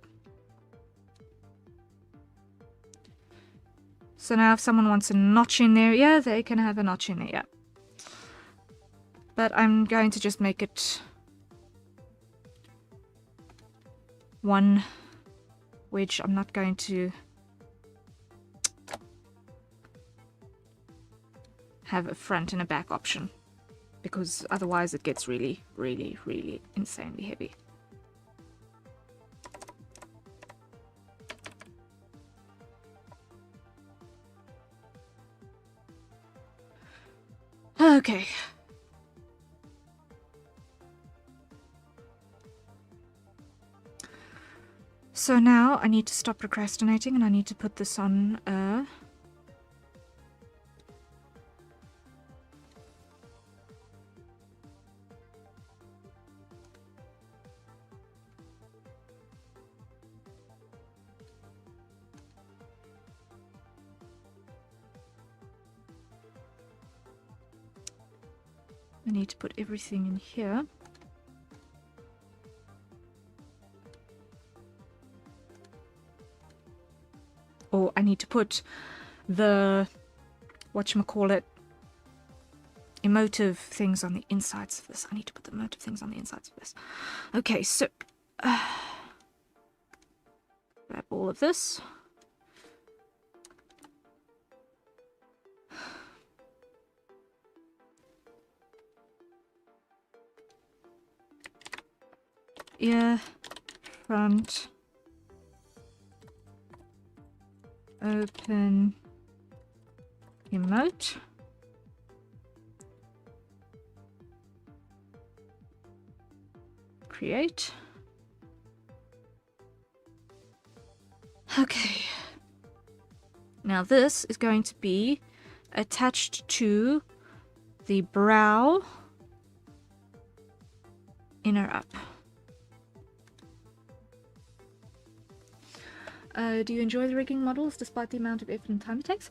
So now if someone wants a notch in there, yeah, they can have a notch in there, yeah. But I'm going to just make it one wedge. I'm not going to have a front and a back option, because otherwise it gets really insanely heavy. Okay. So now I need to stop procrastinating and I need to put this on I need to put everything in here. Or I need to put the, whatchamacallit, emotive things on the insides of this. I need to put the emotive things on the insides of this. Okay, so grab all of this. Ear, front, open, emote. Create. Okay. Now this is going to be attached to the brow inner up. Do you enjoy the rigging models despite the amount of effort and time it takes?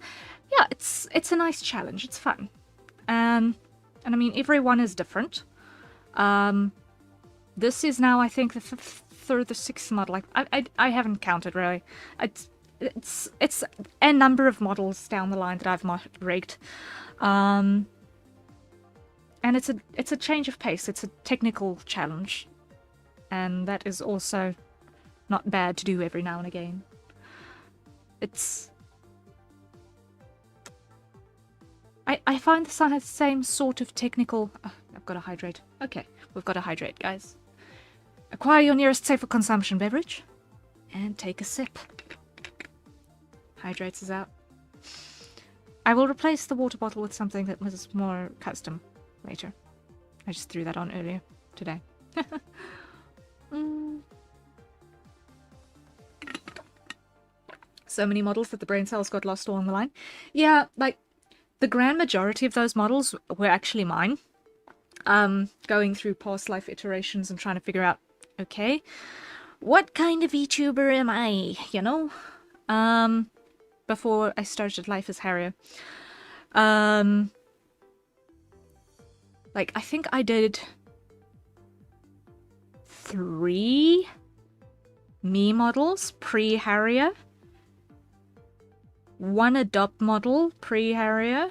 Yeah, it's a nice challenge. It's fun. And I mean, every one is different. This is now, I think, the fifth or the sixth model. Like, I haven't counted really. It's a number of models down the line that I've rigged. And it's a change of pace. It's a technical challenge, and that is also not bad to do every now and again. I find the same sort of technical... Oh, I've got to hydrate. Okay, we've got to hydrate, guys. Acquire your nearest safe for consumption beverage, and take a sip. Hydrates us out. I will replace the water bottle with something that was more custom later. I just threw that on earlier today. So many models that the brain cells got lost along the line. Yeah, like, the grand majority of those models were actually mine. Going through past life iterations and trying to figure out, okay, what kind of VTuber am I, you know? Before I started life as Harrier. Like, I think I did 3 me models pre-Harrier, 1 adopt model pre-Harrier,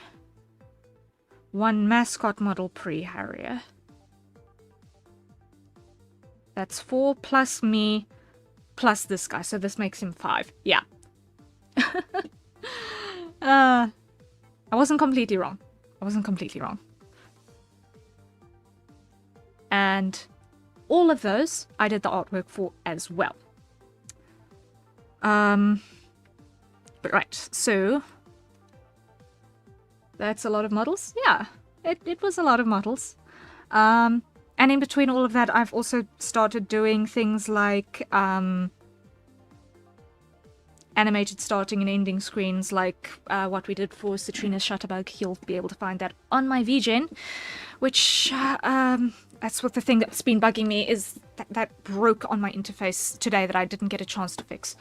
1 mascot model pre-Harrier. That's 4 plus me plus this guy, so this makes him 5. Yeah. I wasn't completely wrong. And all of those I did the artwork for as well. But right, so that's a lot of models. Yeah, it was a lot of models. And in between all of that, I've also started doing things like animated starting and ending screens, like what we did for Citrina's Shutterbug. You'll be able to find that on my VGen, which that's what the thing that's been bugging me is that broke on my interface today that I didn't get a chance to fix,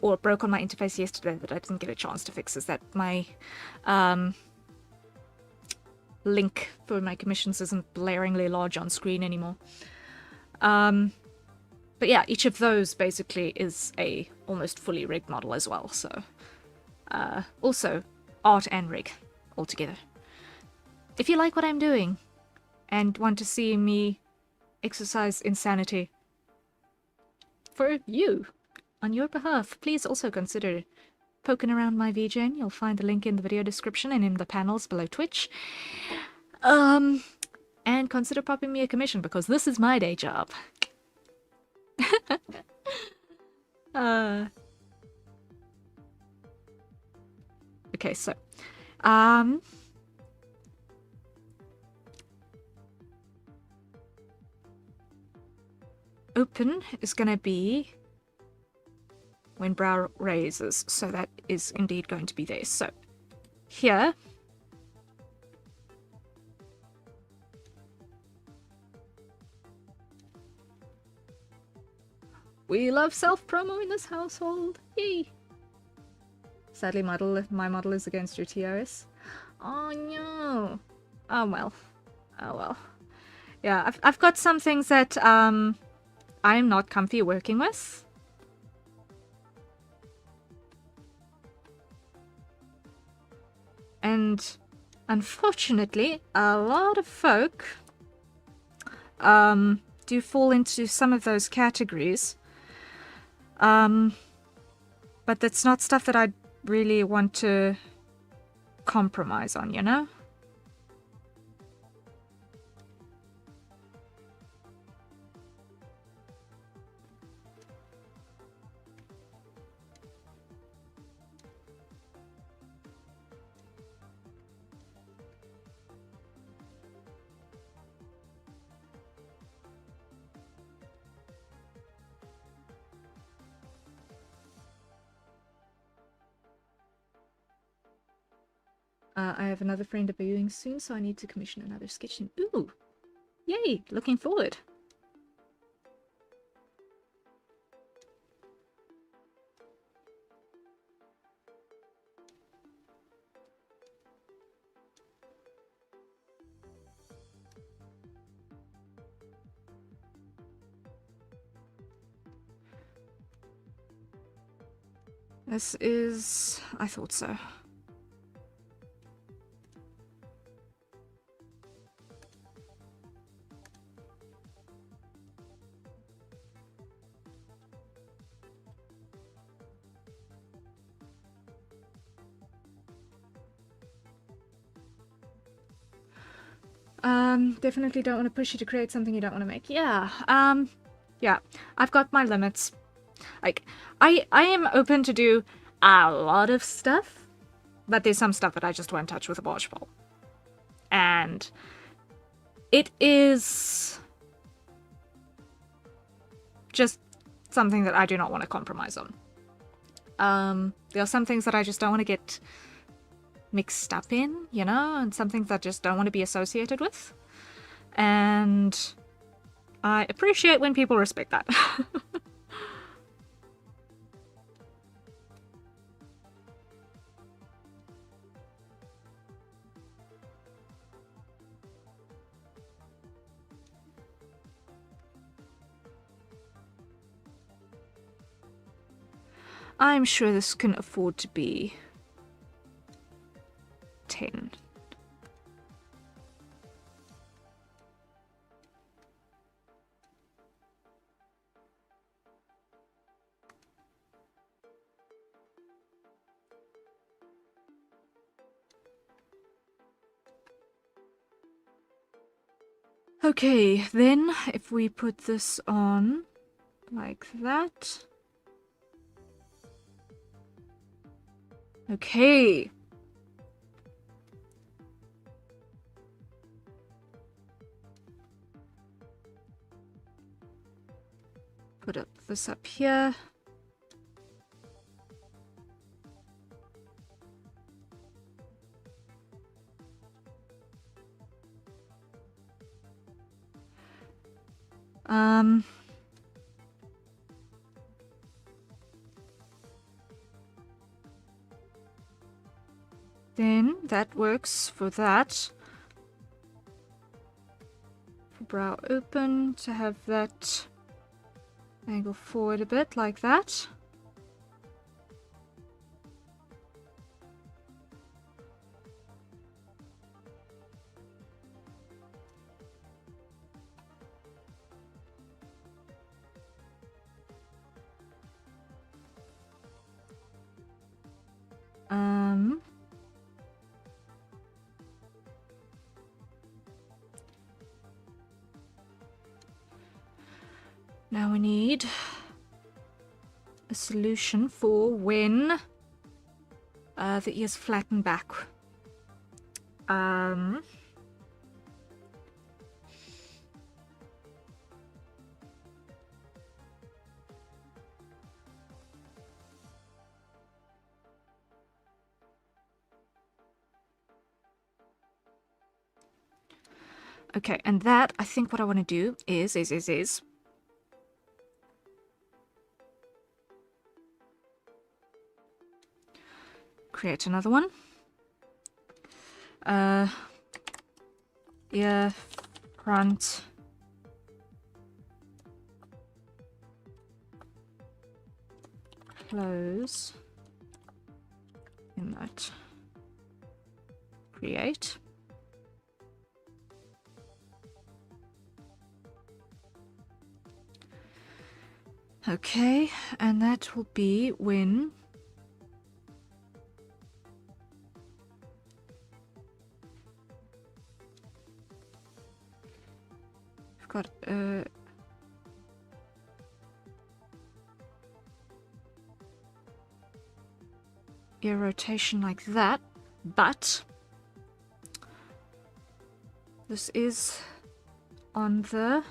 or broke on my interface yesterday that I didn't get a chance to fix, is that my link for my commissions isn't blaringly large on screen anymore. But yeah, each of those basically is a almost fully rigged model as well, so also art and rig altogether. If you like what I'm doing and want to see me exercise insanity for you on your behalf, please also consider poking around my VGen. You'll find the link in the video description and in the panels below Twitch. And consider popping me a commission, because this is my day job. Okay, so open is gonna be when brow raises, so that is indeed going to be there. So here we love self-promo in this household. Yay! Sadly, my model is against your TOS. Oh no. Oh well. Oh well. Yeah, I've got some things that I'm not comfy working with. And unfortunately, a lot of folk do fall into some of those categories. But that's not stuff that I really want to compromise on, you know? I have another friend debuting soon, so I need to commission another sketch. Ooh! Yay! Looking forward. This is... I thought so. Definitely don't want to push you to create something you don't want to make. Yeah, yeah. I've got my limits. Like, I am open to do a lot of stuff, but there's some stuff that I just won't touch with a barge pole. And it is just something that I do not want to compromise on. There are some things that I just don't want to get mixed up in, you know, and some things that I just don't want to be associated with. And I appreciate when people respect that. I'm sure this can afford to be 10. Okay, then if we put this on like that. Okay. Put this up here. Then that works for that. For brow open, to have that angle forward a bit like that. Now we need a solution for when the ears flatten back. Okay, and that, I think what I want to do is create another one. Ear front close in that. Create. Okay, and that will be when we've got ear rotation like that, but this is on the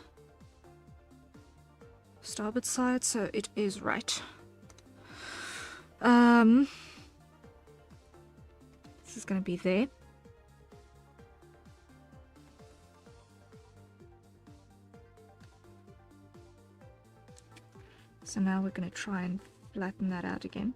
starboard side, so it is This is going to be there. So now we're going to try and flatten that out again.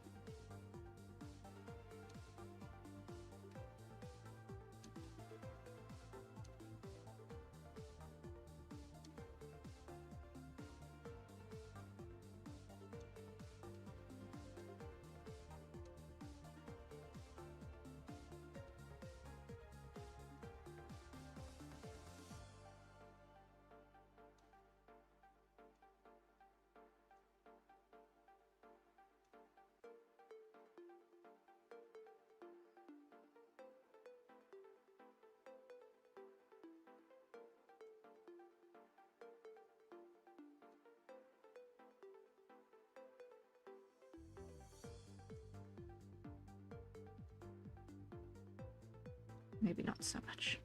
Maybe not so much.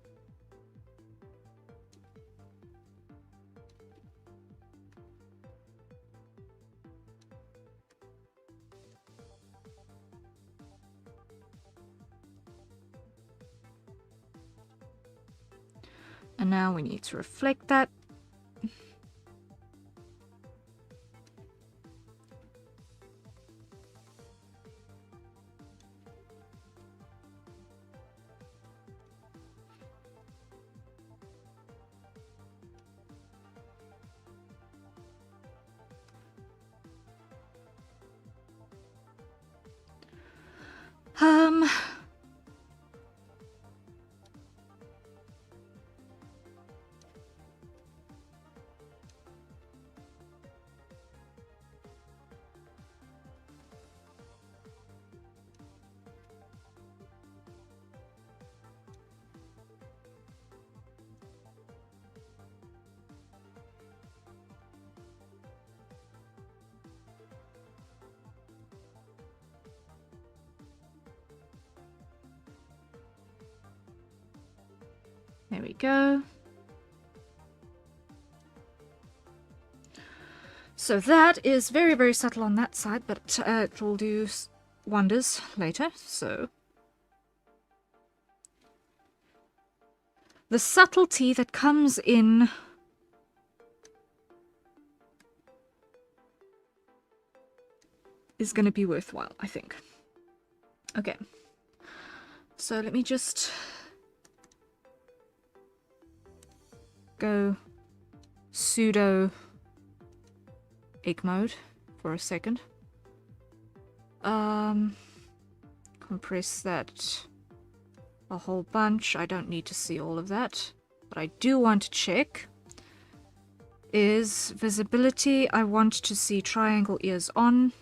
And now we need to reflect that. There we go. So that is very, very subtle on that side, but it will do wonders later. So the subtlety that comes in is going to be worthwhile, I think. Okay. So let me just go sudo egg mode for a second. Compress that a whole bunch. I don't need to see all of that. What I do want to check is visibility. I want to see triangle ears on.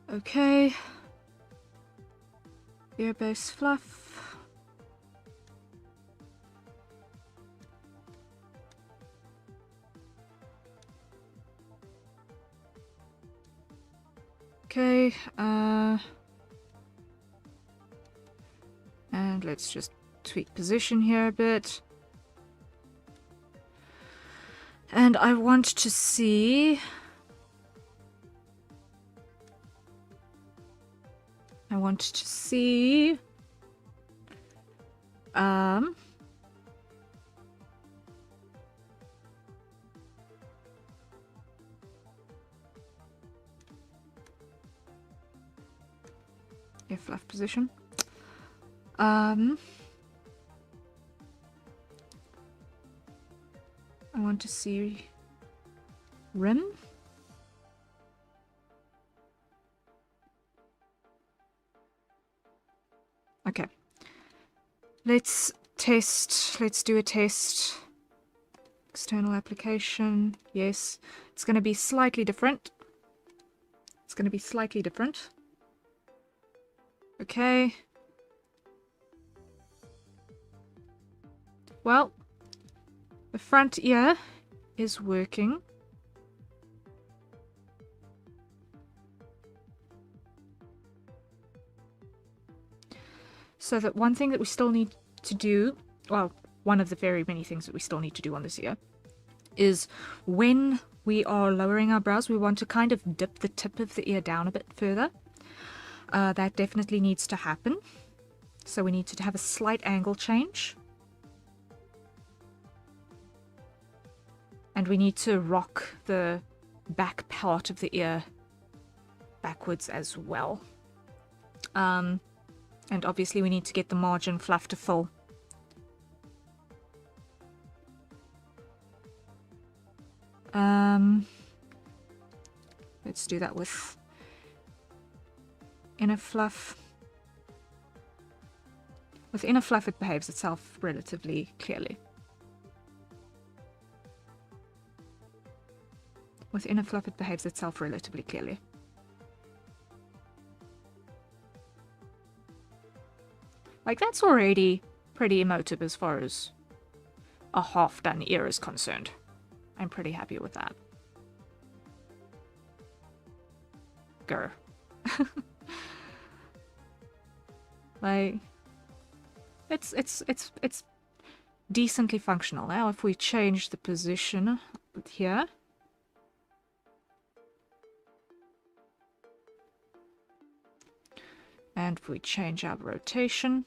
Okay. Ear base fluff. Okay, and let's just tweak position here a bit. And I want to see... ear fluff position. I want to see rim. Okay. Let's test. Let's do a test. External application. Yes. It's going to be slightly different. It's going to be slightly different. Okay. Well, the front ear is working. So that one thing that we still need to do, well, one of the very many things that we still need to do on this ear, is when we are lowering our brows, we want to kind of dip the tip of the ear down a bit further. That definitely needs to happen. So we need to have a slight angle change. And we need to rock the back part of the ear backwards as well. And obviously we need to get the margin fluff to fill. Let's do that with inner fluff. With inner fluff, it behaves itself relatively clearly. With inner fluff, it behaves itself relatively clearly. Like, that's already pretty emotive as far as a half-done ear is concerned. I'm pretty happy with that. Grr. Like, it's decently functional. Now if we change the position here, and if we change our rotation,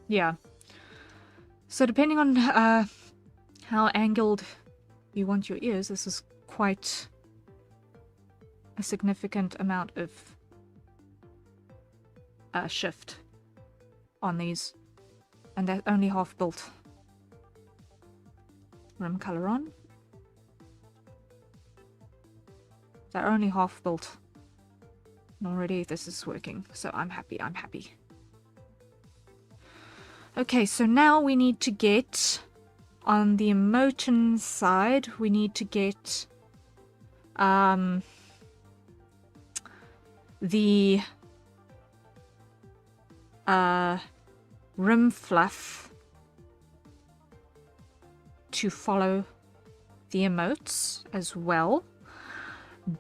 yeah. So depending on how angled you want your ears, this is quite a significant amount of shift on these. And they're only half built. Rim color on. They're only half built. And already this is working, so I'm happy, I'm happy. Okay, so now we need to get, on the emotion side, we need to get the rim fluff to follow the emotes as well.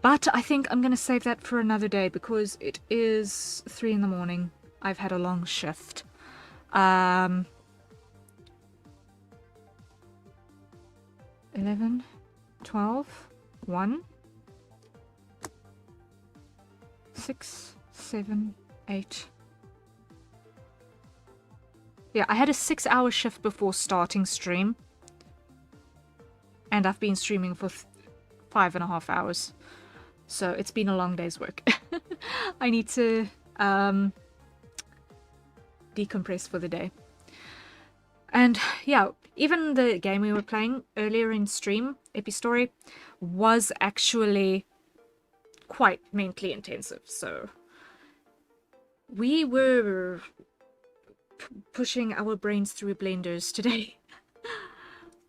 But I think I'm going to save that for another day because it is 3 in the morning. I've had a long shift. 11, 12, 1, 6, 7, 8. Yeah, I had a 6-hour shift before starting stream. And I've been streaming for 5.5 hours. So it's been a long day's work. I need to decompress for the day. And yeah, even the game we were playing earlier in stream, Epistory, was actually quite mentally intensive. So we were pushing our brains through blenders today.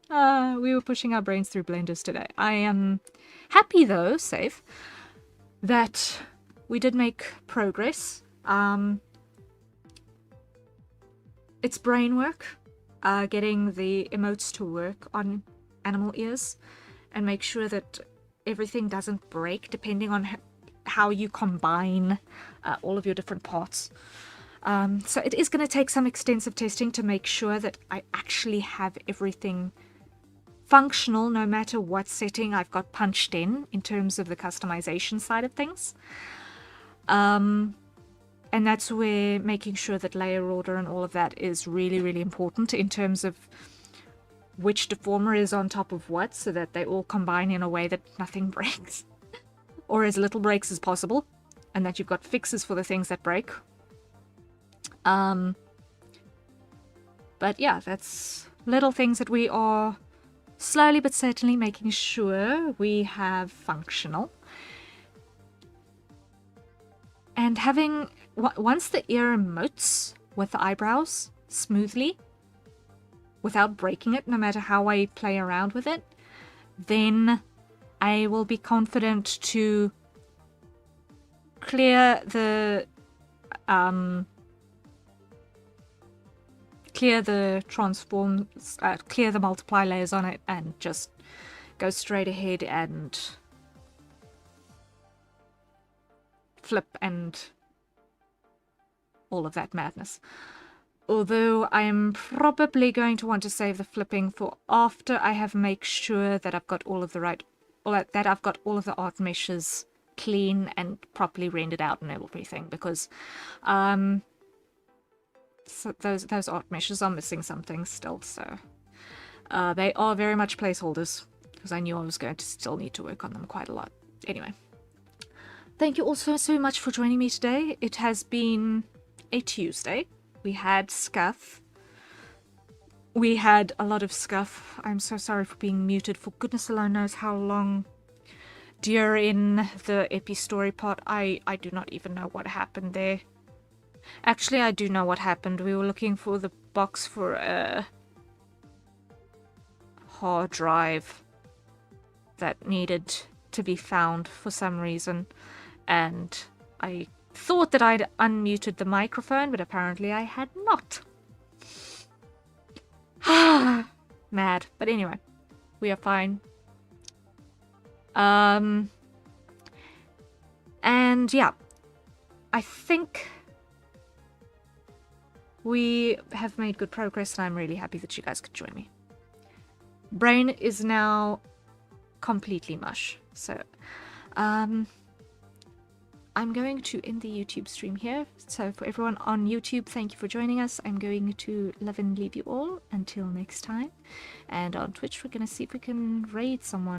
We were pushing our brains through blenders today. I am happy though, safe, that we did make progress. It's brain work, getting the emotes to work on animal ears and make sure that everything doesn't break depending on how you combine all of your different parts. So it is going to take some extensive testing to make sure that I actually have everything functional no matter what setting I've got punched in terms of the customization side of things. And that's where making sure that layer order and all of that is really, really important in terms of which deformer is on top of what, so that they all combine in a way that nothing breaks. Or as little breaks as possible, and that you've got fixes for the things that break. But yeah, that's little things that we are slowly but certainly making sure we have functional. And having, once the ear emotes with the eyebrows smoothly, without breaking it, no matter how I play around with it, then I will be confident to clear the transforms, clear the multiply layers on it, and just go straight ahead and flip and all of that madness. Although I am probably going to want to save the flipping for after I have made sure that I've got all of the art meshes clean and properly rendered out and everything, because so those art meshes are missing something still, so they are very much placeholders, because I knew I was going to still need to work on them quite a lot. Anyway, thank you all so much for joining me today. It has been a Tuesday. We had scuff. We had a lot of scuff. I'm so sorry for being muted for goodness alone knows how long. During the Epistory part, I do not even know what happened there. Actually, I do know what happened. We were looking for the box for a hard drive that needed to be found for some reason, and I thought that I'd unmuted the microphone, but apparently I had not. Mad. But anyway, we are fine. And yeah, I think we have made good progress, and I'm really happy that you guys could join me. Brain is now completely mush, so I'm going to end the YouTube stream here. So for everyone on YouTube, thank you for joining us. I'm going to love and leave you all until next time. And on Twitch, we're going to see if we can raid someone.